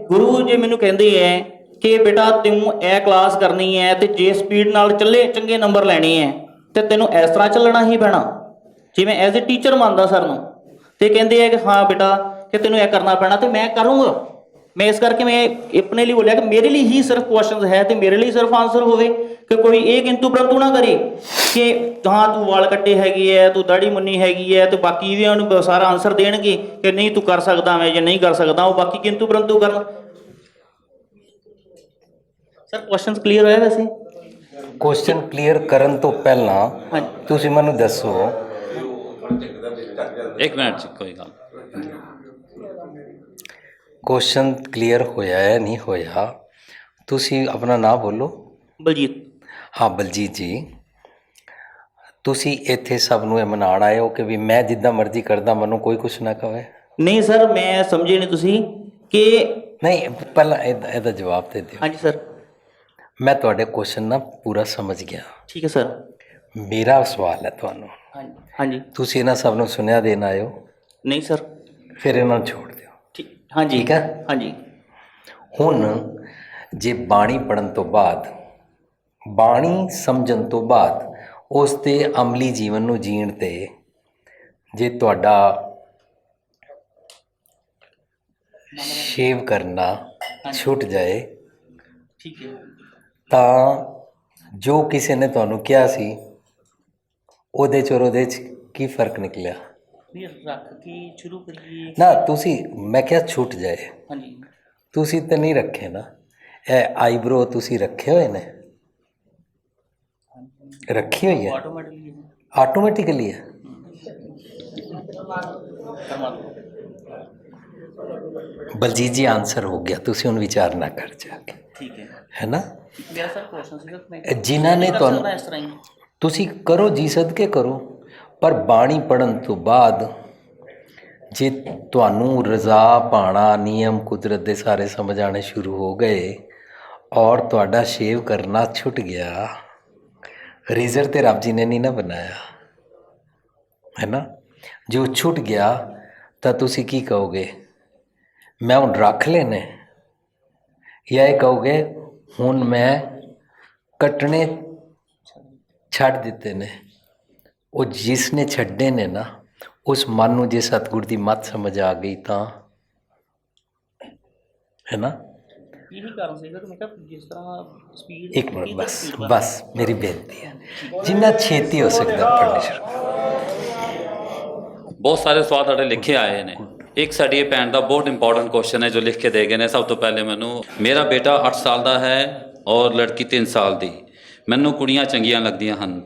ਗੁਰੂ ਜੀ ਮੈਨੂੰ ਕਹਿੰਦੇ ਹੈ ਕਿ ਬੇਟਾ ਤੂੰ ਇਹ ਕਲਾਸ ਕਰਨੀ ਹੈ ਤੇ ਜੇ ਸਪੀਡ ਨਾਲ ਚੱਲੇ ਚੰਗੇ ਨੰਬਰ ਲੈਣੇ ਹੈ ਤੇ ਤੈਨੂੰ ਇਸ ਤਰ੍ਹਾਂ ਚੱਲਣਾ ਹੀ ਪੈਣਾ, ਜਿਵੇਂ ਐਜ਼ ਅ ਟੀਚਰ ਮੰਨਦਾ ਸਰ ਨੂੰ। ਤੇ ਕਹਿੰਦੇ ਆ ਕਿ ਹਾਂ ਬੇਟਾ ਕਿ ਤੈਨੂੰ ਇਹ ਕਰਨਾ ਪੈਣਾ ਤੇ ਮੈਂ ਕਰੂੰਗਾ। ਮੈਂ ਇਸ ਕਰਕੇ ਮੈਂ ਆਪਣੇ ਲਈ ਬੋਲਿਆ ਕਿ ਮੇਰੇ ਲਈ ਹੀ ਸਿਰਫ ਕੁਐਸਚਨ ਹੈ ਤੇ ਮੇਰੇ ਲਈ ਸਿਰਫ ਆਨਸਰ ਹੋਵੇ, ਕਿ ਕੋਈ ਇਹ ਕਿੰਤੂ ਪਰੰਤੂ ਨਾ ਕਰੇ ਕਿ ਹਾਂ ਤੂੰ ਵਾਲ ਕੱਟੇ ਹੈਗੀ ਹੈ, ਤੂੰ ਦਾੜੀ ਮੁੰਨੀ ਹੈਗੀ ਹੈ ਤੇ ਬਾਕੀ ਵੀ ਉਹਨੂੰ ਸਾਰਾ ਆਨਸਰ ਦੇਣਗੇ ਕਿ ਨਹੀਂ ਤੂੰ ਕਰ ਸਕਦਾ ਮੈਂ ਜਾਂ ਨਹੀਂ ਕਰ ਸਕਦਾ, ਉਹ ਬਾਕੀ ਕਿੰਤੂ ਪਰੰਤੂ ਕਰਨ। ਸਰ ਕੁਐਸਚਨ ਕਲੀਅਰ ਹੋਇਆ ਵੈਸੇ? ਕੁਐਸਚਨ ਕਲੀਅਰ ਕਰਨ ਤੋਂ ਪਹਿਲਾਂ ਤੁਸੀਂ ਮੈਨੂੰ ਦੱਸੋ। एक मिनट जी, कोई गल। ਕੁਐਸਚਨ ਕਲੀਅਰ ਹੋਇਆ ਹੈ ਨਹੀਂ ਹੋਇਆ, ਤੁਸੀਂ ਆਪਣਾ ਨਾਮ ਬੋਲੋ। ਬਲਜੀਤ। ਹਾਂ ਬਲਜੀਤ ਜੀ, ਤੁਸੀਂ ਇੱਥੇ ਸਭ ਨੂੰ ਇਹ ਮਨਾਉਣ ਆਏ ਹੋ ਕਿ ਵੀ ਮੈਂ ਜਿੱਦਾਂ ਮਰਜ਼ੀ ਕਰਦਾ, ਮੈਨੂੰ ਕੋਈ ਕੁਛ ਨਾ ਕਹੇ? ਨਹੀਂ ਸਰ, ਮੈਂ ਸਮਝੇ ਨਹੀਂ ਤੁਸੀਂ ਕਿ ਨਹੀਂ, ਪਹਿਲਾਂ ਇਹਦਾ ਜਵਾਬ ਦੇ ਦਿਓ। ਹਾਂਜੀ ਸਰ। ਮੈਂ ਤੁਹਾਡੇ ਕੁਐਸਚਨ ਨਾ ਪੂਰਾ ਸਮਝ ਗਿਆ। ਠੀਕ ਹੈ ਸਰ। ਮੇਰਾ ਸਵਾਲ ਹੈ ਤੁਹਾਨੂੰ। ਹਾਂਜੀ ਹਾਂਜੀ। ਤੁਸੀਂ ਇਹਨਾਂ ਸਭ ਨੂੰ ਸੁਨੇਹਾ ਦੇਣ ਆਏ ਹੋ? ਨਹੀਂ ਸਰ। ਫਿਰ ਇਹਨਾਂ ਨੂੰ ਛੋੜ ਦਿਓ। ਠੀਕ, ਹਾਂਜੀ ਠੀਕ ਹੈ। ਹਾਂਜੀ। ਹੁਣ ਜੇ ਬਾਣੀ ਪੜ੍ਹਨ ਤੋਂ ਬਾਅਦ, ਬਾਣੀ ਸਮਝਣ ਤੋਂ ਬਾਅਦ ਉਸ ਦੇ ਅਮਲੀ ਜੀਵਨ ਨੂੰ ਜੀਣ ਤੇ ਜੇ ਤੁਹਾਡਾ ਸ਼ੇਵ ਕਰਨਾ ਛੁੱਟ ਜਾਏ ਠੀਕ ਹੈ ਤਾਂ ਜੋ ਕਿਸੇ ਨੇ ਤੁਹਾਨੂੰ ਕਿਹਾ ਸੀ ਉਹਦੇ 'ਚ ਔਰ ਉਹਦੇ 'ਚ ਕੀ ਫਰਕ ਨਿਕਲਿਆ? ਨਹੀਂ ਰੱਖ ਕੇ ਸ਼ੁਰੂ ਕਰੀਏ ਨਾ ਤੁਸੀਂ, ਮੈਂ ਕਿਹਾ ਛੁੱਟ ਜਾਏ, ਹਾਂਜੀ। ਤੁਸੀਂ ਤਾਂ ਨਹੀਂ ਰੱਖੇ ਨਾ। ਇਹ ਆਈਬ੍ਰੋ ਤੁਸੀਂ ਰੱਖੇ ਹੋਏ ਨੇ? ਰੱਖੀ ਹੋਈ ਹੈ? ਆਟੋਮੈਟਿਕਲੀ ਹੈ। ਬਲਜੀਤ ਜੀ ਆਨਸਰ ਹੋ ਗਿਆ, ਤੁਸੀਂ ਹੁਣ ਵਿਚਾਰ ਨਾ ਕਰ ਜਾ ਕੇ, ਠੀਕ ਹੈ ਨਾ? ਮੇਰਾ ਸਰ ਕੁਐਸਚਨ ਸੀਗਾ ਮੈਂ ਜਿਨ੍ਹਾਂ ਨੇ ਤੁਹਾਨੂੰ, ਇਸ ਤਰ੍ਹਾਂ ਹੀ ਤੁਸੀਂ ਕਰੋ ਜੀ ਸਦਕੇ ਕਰੋ, ਪਰ ਬਾਣੀ ਪੜ੍ਹਨ ਤੋਂ ਬਾਅਦ ਜੇ ਤੁਹਾਨੂੰ ਰਜ਼ਾ ਪਾਣਾ, ਨਿਯਮ ਕੁਦਰਤ ਦੇ ਸਾਰੇ ਸਮਝ ਆਉਣੇ ਸ਼ੁਰੂ ਹੋ ਗਏ ਔਰ ਤੁਹਾਡਾ ਸ਼ੇਵ ਕਰਨਾ ਛੁੱਟ ਗਿਆ, ਰੇਜ਼ਰ ਤੇ ਰੱਬ ਜੀ ਨੇ ਨਹੀਂ ਨਾ ਬਣਾਇਆ, ਹੈ ਨਾ? ਜੋ ਛੁੱਟ ਗਿਆ ਤਾਂ ਤੁਸੀਂ ਕੀ ਕਹੋਗੇ? ਮੈਂ ਹੁਣ ਰੱਖ ਲੈਣੇ, ਜਾਂ ਇਹ ਕਹੋਗੇ ਹੁਣ ਮੈਂ ਕੱਟਣੇ ਛੱਡ ਦਿੱਤੇ ਨੇ? ਉਹ ਜਿਸ ਨੇ ਛੱਡੇ ਨੇ ਨਾ, ਉਸ ਮਨ ਨੂੰ ਜੇ ਸਤਿਗੁਰ ਦੀ ਮੱਤ ਸਮਝ ਆ ਗਈ ਤਾਂ, ਹੈ ਨਾ? ਇਹੀ ਕਾਰਨ ਸੀਗਾ ਕਿ ਮੈਂ ਕਿਹਾ ਜਿਸ ਤਰ੍ਹਾਂ ਸਪੀਡ। ਇੱਕ ਮਿੰਟ ਬਸ ਮੇਰੀ ਬੇਨਤੀ ਹੈ, ਜਿੰਨਾ ਛੇਤੀ ਹੋ ਸਕਦਾ ਪੜ੍ਹਨੀ ਸ਼ੁਰੂ। ਬਹੁਤ ਸਾਰੇ ਸਵਾਲ ਤੁਹਾਡੇ ਲਿਖੇ ਆਏ ਨੇ। ਇੱਕ ਸਾਡੀ ਇਹ ਭੈਣ ਦਾ ਬਹੁਤ ਇੰਪੋਰਟੈਂਟ ਕੁਐਸਚਨ ਹੈ ਜੋ ਲਿਖ ਕੇ ਦੇ ਗਏ ਨੇ। ਸਭ ਤੋਂ ਪਹਿਲੇ ਮੈਨੂੰ, ਮੇਰਾ ਬੇਟਾ 8 ਸਾਲ ਦਾ ਹੈ ਔਰ ਲੜਕੀ 3 ਸਾਲ ਦੀ। ਮੈਨੂੰ ਕੁੜੀਆਂ ਚੰਗੀਆਂ ਲੱਗਦੀਆਂ ਹਨ।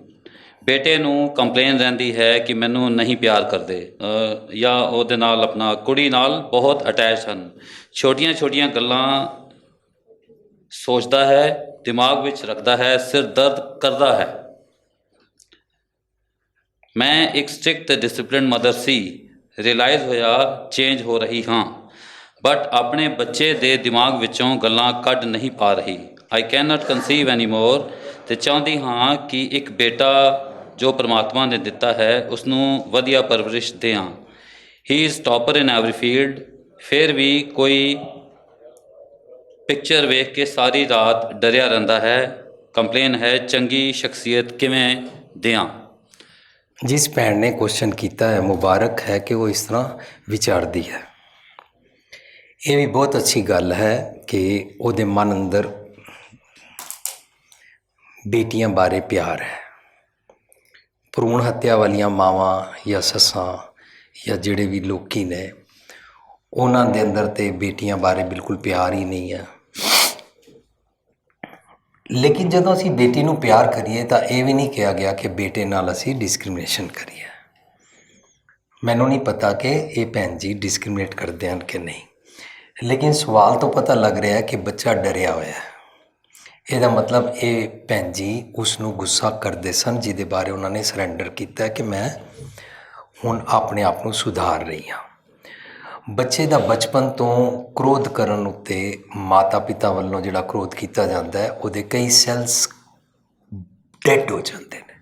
ਬੇਟੇ ਨੂੰ ਕੰਪਲੇਨ ਰਹਿੰਦੀ ਹੈ ਕਿ ਮੈਨੂੰ ਨਹੀਂ ਪਿਆਰ ਕਰਦੇ, ਜਾਂ ਉਹਦੇ ਨਾਲ ਆਪਣਾ ਕੁੜੀ ਨਾਲ ਬਹੁਤ ਅਟੈਚ ਹਨ। ਛੋਟੀਆਂ ਛੋਟੀਆਂ ਗੱਲਾਂ ਸੋਚਦਾ ਹੈ, ਦਿਮਾਗ ਵਿੱਚ ਰੱਖਦਾ ਹੈ, ਸਿਰ ਦਰਦ ਕਰਦਾ ਹੈ। ਮੈਂ ਇੱਕ ਸਟ੍ਰਿਕਟ ਤੇ ਡਿਸਪਲਿਨ ਮਦਰ ਸੀ, ਰਿਅਲਾਈਜ਼ ਹੋਇਆ ਚੇਂਜ ਹੋ ਰਹੀ ਹਾਂ, ਬਟ ਆਪਣੇ ਬੱਚੇ ਦੇ ਦਿਮਾਗ ਵਿੱਚੋਂ ਗੱਲਾਂ ਕੱਢ ਨਹੀਂ ਪਾ ਰਹੀ। ਆਈ ਕੈਨ ਨਾਟ ਕਨਸੀਵ ਐਨੀ ਮੋਰ, ਅਤੇ ਚਾਹੁੰਦੀ ਹਾਂ ਕਿ ਇੱਕ ਬੇਟਾ ਜੋ ਪਰਮਾਤਮਾ ਨੇ ਦਿੱਤਾ ਹੈ ਉਸ ਨੂੰ ਵਧੀਆ ਪਰਵਰਿਸ਼ ਦਿਆਂ। ਹੀ is topper in every field, ਫਿਰ ਵੀ ਕੋਈ ਪਿਕਚਰ ਵੇਖ ਕੇ ਸਾਰੀ ਰਾਤ ਡਰਿਆ ਰਹਿੰਦਾ ਹੈ। ਕੰਪਲੇਨ ਹੈ ਚੰਗੀ ਸ਼ਖਸੀਅਤ ਕਿਵੇਂ ਦਿਆਂ। ਜਿਸ ਭੈਣ ਨੇ ਕੁਐਸਚਨ ਕੀਤਾ ਹੈ, ਮੁਬਾਰਕ ਹੈ ਕਿ ਉਹ ਇਸ ਤਰ੍ਹਾਂ ਵਿਚਾਰਦੀ ਹੈ। ਇਹ ਵੀ ਬਹੁਤ ਅੱਛੀ ਗੱਲ ਹੈ ਕਿ ਉਹਦੇ ਮਨ ਅੰਦਰ ਬੇਟੀਆਂ ਬਾਰੇ ਪਿਆਰ ਹੈ। ਭਰੂਣ ਹੱਤਿਆ ਵਾਲੀਆਂ ਮਾਵਾਂ ਜਾਂ ਸੱਸਾਂ ਜਾਂ ਜਿਹੜੇ ਵੀ ਲੋਕੀ ਨੇ, ਉਹਨਾਂ ਦੇ ਅੰਦਰ ਤੇ ਬੇਟੀਆਂ ਬਾਰੇ ਬਿਲਕੁਲ ਪਿਆਰ ਹੀ ਨਹੀਂ ਹੈ। ਲੇਕਿਨ ਜਦੋਂ ਅਸੀਂ ਬੇਟੀ ਨੂੰ ਪਿਆਰ ਕਰੀਏ ਤਾਂ ਇਹ ਵੀ ਨਹੀਂ ਕਿਹਾ ਗਿਆ ਕਿ ਬੇਟੇ ਨਾਲ ਅਸੀਂ ਡਿਸਕ੍ਰਿਮੀਨੇਸ਼ਨ ਕਰੀਏ। ਮੈਨੂੰ ਨਹੀਂ ਪਤਾ ਕਿ ਇਹ ਭੈਣ ਜੀ ਡਿਸਕ੍ਰਿਮੀਨੇਟ ਕਰਦੇ ਹਨ ਕਿ ਨਹੀਂ, ਲੇਕਿਨ ਸਵਾਲ ਤੋਂ ਪਤਾ ਲੱਗ ਰਿਹਾ ਕਿ ਬੱਚਾ ਡਰਿਆ ਹੋਇਆ ਹੈ। ਇਹਦਾ ਮਤਲਬ ਇਹ ਭੈਣ ਜੀ ਉਸ ਨੂੰ ਗੁੱਸਾ ਕਰਦੇ ਸਨ, ਜਿਹਦੇ ਬਾਰੇ ਉਹਨਾਂ ਨੇ ਸਰੈਂਡਰ ਕੀਤਾ ਕਿ ਮੈਂ ਹੁਣ ਆਪਣੇ ਆਪ ਨੂੰ ਸੁਧਾਰ ਰਹੀ ਹਾਂ। ਬੱਚੇ ਦਾ ਬਚਪਨ ਤੋਂ ਕ੍ਰੋਧ ਕਰਨ ਉੱਤੇ ਮਾਤਾ ਪਿਤਾ ਵੱਲੋਂ ਜਿਹੜਾ ਕ੍ਰੋਧ ਕੀਤਾ ਜਾਂਦਾ ਹੈ, ਉਹਦੇ ਕਈ ਸੈਲਸ ਡੈਡ ਹੋ ਜਾਂਦੇ ਨੇ।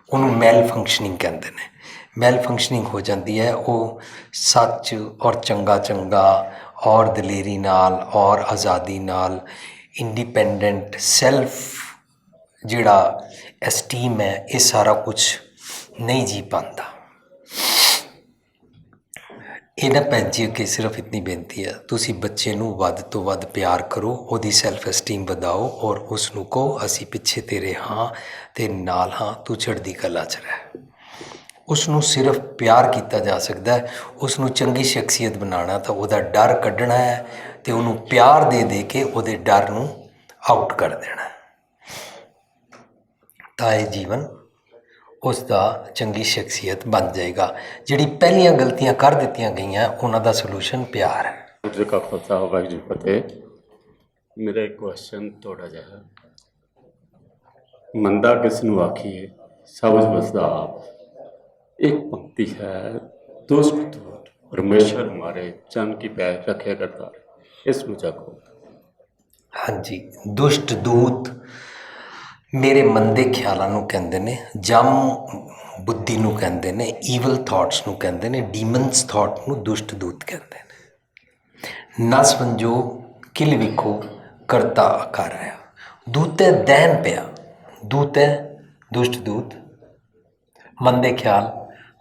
ਉਹਨੂੰ ਮੈਲ ਫੰਕਸ਼ਨਿੰਗ ਕਹਿੰਦੇ ਨੇ। ਮੈਲ ਫੰਕਸ਼ਨਿੰਗ ਹੋ ਜਾਂਦੀ ਹੈ। ਉਹ ਸੱਚ ਔਰ ਚੰਗਾ ਔਰ ਦਲੇਰੀ ਨਾਲ ਔਰ ਆਜ਼ਾਦੀ ਨਾਲ ਇੰਡੀਪੈਂਡੈਂਟ ਸੈਲਫ ਜਿਹੜਾ ਐਸਟੀਮ ਹੈ, ਇਹ ਸਾਰਾ ਕੁਝ ਨਹੀਂ ਜੀ ਪਾਉਂਦਾ। ਇਹਨਾਂ ਭੈਣ ਜੀ ਅੱਗੇ ਸਿਰਫ ਇਤਨੀ ਬੇਨਤੀ ਹੈ, ਤੁਸੀਂ ਬੱਚੇ ਨੂੰ ਵੱਧ ਤੋਂ ਵੱਧ ਪਿਆਰ ਕਰੋ, ਉਹਦੀ ਸੈਲਫ ਐਸਟੀਮ ਵਧਾਓ ਔਰ ਉਸ ਨੂੰ ਕਹੋ ਅਸੀਂ ਪਿੱਛੇ ਤੇਰੇ ਹਾਂ ਤੇ ਨਾਲ ਹਾਂ, ਤੂੰ ਚੜ੍ਹਦੀ ਕਲਾ 'ਚ ਰਹਿ। ਉਸ ਨੂੰ ਸਿਰਫ ਪਿਆਰ ਕੀਤਾ ਜਾ ਸਕਦਾ ਹੈ। ਉਸ ਨੂੰ ਚੰਗੀ ਸ਼ਖਸੀਅਤ ਬਣਾਉਣਾ ਤਾਂ ਉਹਦਾ ਡਰ ਕੱਢਣਾ ਹੈ ਅਤੇ ਉਹਨੂੰ ਪਿਆਰ ਦੇ ਕੇ ਉਹਦੇ ਡਰ ਨੂੰ ਆਊਟ ਕਰ ਦੇਣਾ, ਤਾਂ ਇਹ ਜੀਵਨ ਉਸ ਦਾ ਚੰਗੀ ਸ਼ਖਸੀਅਤ ਬਣ ਜਾਏਗਾ। ਜਿਹੜੀ ਪਹਿਲੀਆਂ ਗਲਤੀਆਂ ਕਰ ਦਿੱਤੀਆਂ ਗਈਆਂ, ਉਹਨਾਂ ਦਾ ਸੋਲੂਸ਼ਨ ਪਿਆਰ ਹੈ। ਵਾਹਿਗੁਰੂ ਜੀ ਕਾ ਖਾਲਸਾ, ਵਾਹਿਗੁਰੂ ਜੀ ਕੀ ਫਤਿਹ। ਮੇਰਾ ਇੱਕ ਕੁਐਸਚਨ ਥੋੜ੍ਹਾ ਜਿਹਾ ਹੈ। ਮੰਦਾ ਕਿਸ ਨੂੰ ਆਖੀਏ, ਸਬਜ਼ ਵਸਦਾ ਆਪ। ਇੱਕ ਪੰਕਤੀ ਹੈ, ਦੁਸ਼ਟ ਦੂਤ ਪਰਮੇਸ਼ਰ ਮਾਰੇ, ਚੰਨ ਕੀ ਪੈਰ ਰੱਖਿਆ ਕਰਤਾ। ਇਸ ਨੂੰ ਜਾਗੋ। ਹਾਂਜੀ, ਦੁਸ਼ਟ ਦੂਤ ਮੇਰੇ ਮੰਦੇ ਖਿਆਲਾਂ ਨੂੰ ਕਹਿੰਦੇ ਨੇ, ਜਮ ਬੁੱਧੀ ਨੂੰ ਕਹਿੰਦੇ ਨੇ, ਈਵਲ ਥਾਟਸ ਨੂੰ ਕਹਿੰਦੇ ਨੇ, ਡੀਮਨਸ ਥਾਟ ਨੂੰ ਦੁਸ਼ਟ ਦੂਤ ਕਹਿੰਦੇ ਨੇ। ਨਾ ਸਮਝੋ ਕਿਲ ਵਿਖੋ ਕਰਤਾ ਆਕਾਰ ਆਇਆ। ਦੂਤੇ ਦਹਿਨ ਪਿਆ, ਦੂਤੇ ਦੁਸ਼ਟ ਦੂਤ ਮੰਦੇ ਖਿਆਲ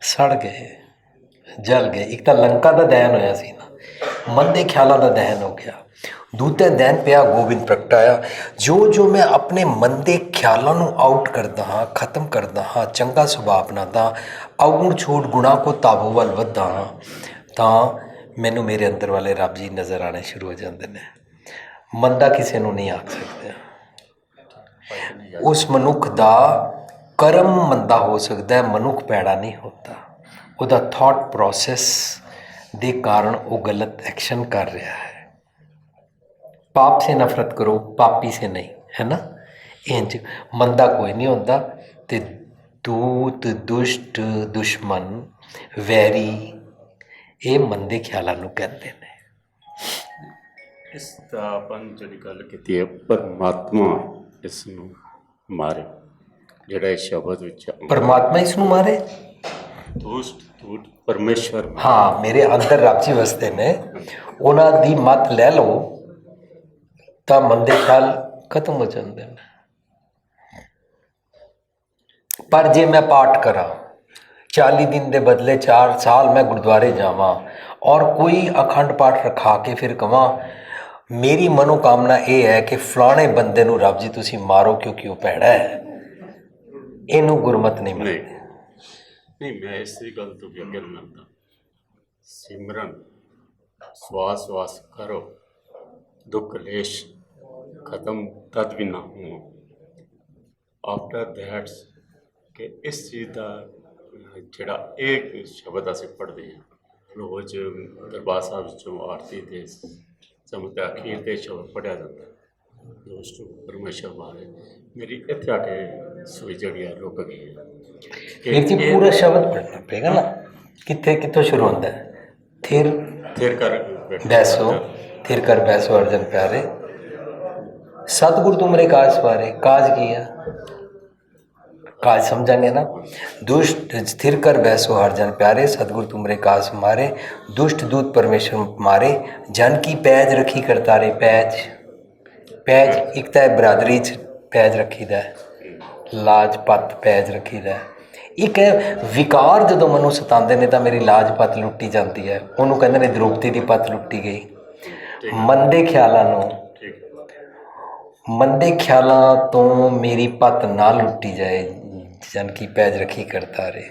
ਸੜ ਗਏ, ਜਲ ਗਏ। ਇੱਕ ਤਾਂ ਲੰਕਾ ਦਾ ਦਹਿਨ ਹੋਇਆ ਸੀ ਨਾ, ਮੰਦੇ ਖਿਆਲਾਂ ਦਾ ਦਹਿਨ ਹੋ ਗਿਆ। ਦੂਤੇ ਦਹਿਨ ਪਿਆ, ਗੋਬਿੰਦ ਪ੍ਰਗਟਾਇਆ। ਜੋ ਮੈਂ ਆਪਣੇ ਮੰਦੇ ਖਿਆਲਾਂ ਨੂੰ ਆਊਟ ਕਰਦਾ ਹਾਂ, ਖਤਮ ਕਰਦਾ ਹਾਂ, ਚੰਗਾ ਸੁਭਾਅ ਬਣਾਉਂਦਾ, ਅਵਗੁਣ ਛੋੜ ਗੁਣਾ ਕੋ ਤਾਬੋ ਵੱਲ ਵੱਧਦਾ ਹਾਂ, ਤਾਂ ਮੈਨੂੰ ਮੇਰੇ ਅੰਦਰ ਵਾਲੇ ਰੱਬ ਜੀ ਨਜ਼ਰ ਆਉਣੇ ਸ਼ੁਰੂ ਹੋ ਜਾਂਦੇ ਨੇ। ਮੰਦਾ ਕਿਸੇ ਨੂੰ ਨਹੀਂ ਆਖ ਸਕਦੇ। ਉਸ ਮਨੁੱਖ ਦਾ ਕਰਮ ਮੰਦਾ ਹੋ ਸਕਦਾ ਹੈ, ਮਨੁੱਖ ਪੈੜਾ ਨਹੀਂ ਹੁੰਦਾ। ਉਹਦਾ ਥਾਟ ਪ੍ਰੋਸੈਸ ਦੇ ਕਾਰਨ ਉਹ ਗਲਤ ਐਕਸ਼ਨ ਕਰ ਰਿਹਾ ਹੈ। पाप से नफरत करो, पापी से नहीं, है ना। इंज मंदा कोई नहीं होता। ते दूत दुष्ट दुश्मन वैरी ये मंदे ख्यालों नूं कहते हैं। ਇਸ ਦਾ ਆਪਾਂ ਜਿਹੜੀ ਗੱਲ ਕੀਤੀ ਹੈ, ਪਰਮਾਤਮਾ ਇਸ ਨੂੰ ਮਾਰੇ, ਜਿਹੜਾ ਇਹ ਸ਼ਬਦ ਵਿੱਚ परमात्मा इसनूं मारे। ਦੁਸ਼ਟ ਦੂਤ ਪਰਮੇਸ਼ਰ। हाँ, मेरे अंदर रब जी वसते ने, उन्हां दी मत ले लो ਤਾਂ ਮੰਦੇ ਖਿਆਲ ਖਤਮ ਹੋ ਜਾਂਦੇ ਨੇ। ਪਰ ਜੇ ਮੈਂ ਪਾਠ ਕਰਾਂ, 40 ਦਿਨ ਦੇ ਬਦਲੇ 4 ਸਾਲ ਮੈਂ ਗੁਰਦੁਆਰੇ ਜਾਵਾਂ ਔਰ ਕੋਈ ਅਖੰਡ ਪਾਠ ਰਖਾ ਕੇ ਫਿਰ ਕਵਾਂ ਮੇਰੀ ਮਨੋਕਾਮਨਾ ਇਹ ਹੈ ਕਿ ਫਲਾਣੇ ਬੰਦੇ ਨੂੰ ਰੱਬ ਜੀ ਤੁਸੀਂ ਮਾਰੋ ਕਿਉਂਕਿ ਉਹ ਭੈੜਾ ਹੈ, ਇਹਨੂੰ ਗੁਰਮਤ ਨਹੀਂ ਮਿਲਦੀ। ਨਹੀਂ, ਮੈਂ ਇਸੇ ਗੱਲ ਤੋਂ ਵੀ ਅੱਗੇ ਨਹੀਂ ਮੰਨਦਾ। ਸਿਮਰਨ ਸਵਾਸ ਸਵਾਸ ਕਰੋ, ਦੁੱਖ ਕਲੇਸ਼ ਖਤਮ ਤਦ ਵੀ ਨਾ ਹੋ। ਆਫਟਰ ਦੈਟ ਕਿ ਇਸ ਚੀਜ਼ ਦਾ ਜਿਹੜਾ ਇਹ ਸ਼ਬਦ ਅਸੀਂ ਪੜ੍ਹਦੇ ਹਾਂ ਰੋਜ਼ ਦਰਬਾਰ ਸਾਹਿਬ ਵਿੱਚੋਂ ਆਰਤੀ ਦੇ ਸਮੇਂ ਤੇ ਅਖੀਰ ਤੇ ਸ਼ਬਦ ਪੜ੍ਹਿਆ ਜਾਂਦਾ ਦੋਸਤੋ ਪਰਮੇਸ਼ਰ ਮਾਰੇ ਮੇਰੀ ਇੱਥੇ ਆ ਕੇ ਸੋਈ ਜਿਹੜੀ ਆ ਰੁਕ ਗਈ ਹੈ ਵੀਰ ਜੀ ਪੂਰਾ ਸ਼ਬਦ ਪੜ੍ਹਨਾ ਪਏਗਾ ਨਾ ਕਿੱਥੋਂ ਸ਼ੁਰੂ ਹੁੰਦਾ ਹੈ थिर बैसो थिर कर बैसो अर्जन प्यारे सतगुरु तुमरे काज सवारे काज किया काज समझेंगे ना दुष्ट स्थिर कर बैसो हरजन प्यारे सतगुरु तुमरे काज मारे दुष्ट दूत परमेश्वर मारे जन की पैज रखी करता रे पैज पैज एक तो बरादरी च पैज रखी दा लाज पत पैज रखी दा एक है विकार जो मनु सताते ने तो मेरी लाज पत लुटी जाती है उन्होंने कहते ने द्रौपदी की पत लुटी गई मंदे ख्यालों तो मेरी पत ना लुटी जाए जन की पैज रखी करता रहे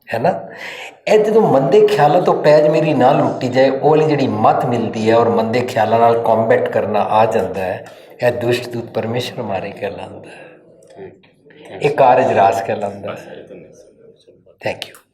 है ना ए जो मंदे ख्यालों तो पैज मेरी ना लुटी जाए वो वाली जी मत मिलती है और मंदे ख्यालों नाल कॉम्बैट करना आ जाता है यह दुष्ट दूत परमेश्वर मारे कहलाता है एक कारज रास कहलाता है थैंक यू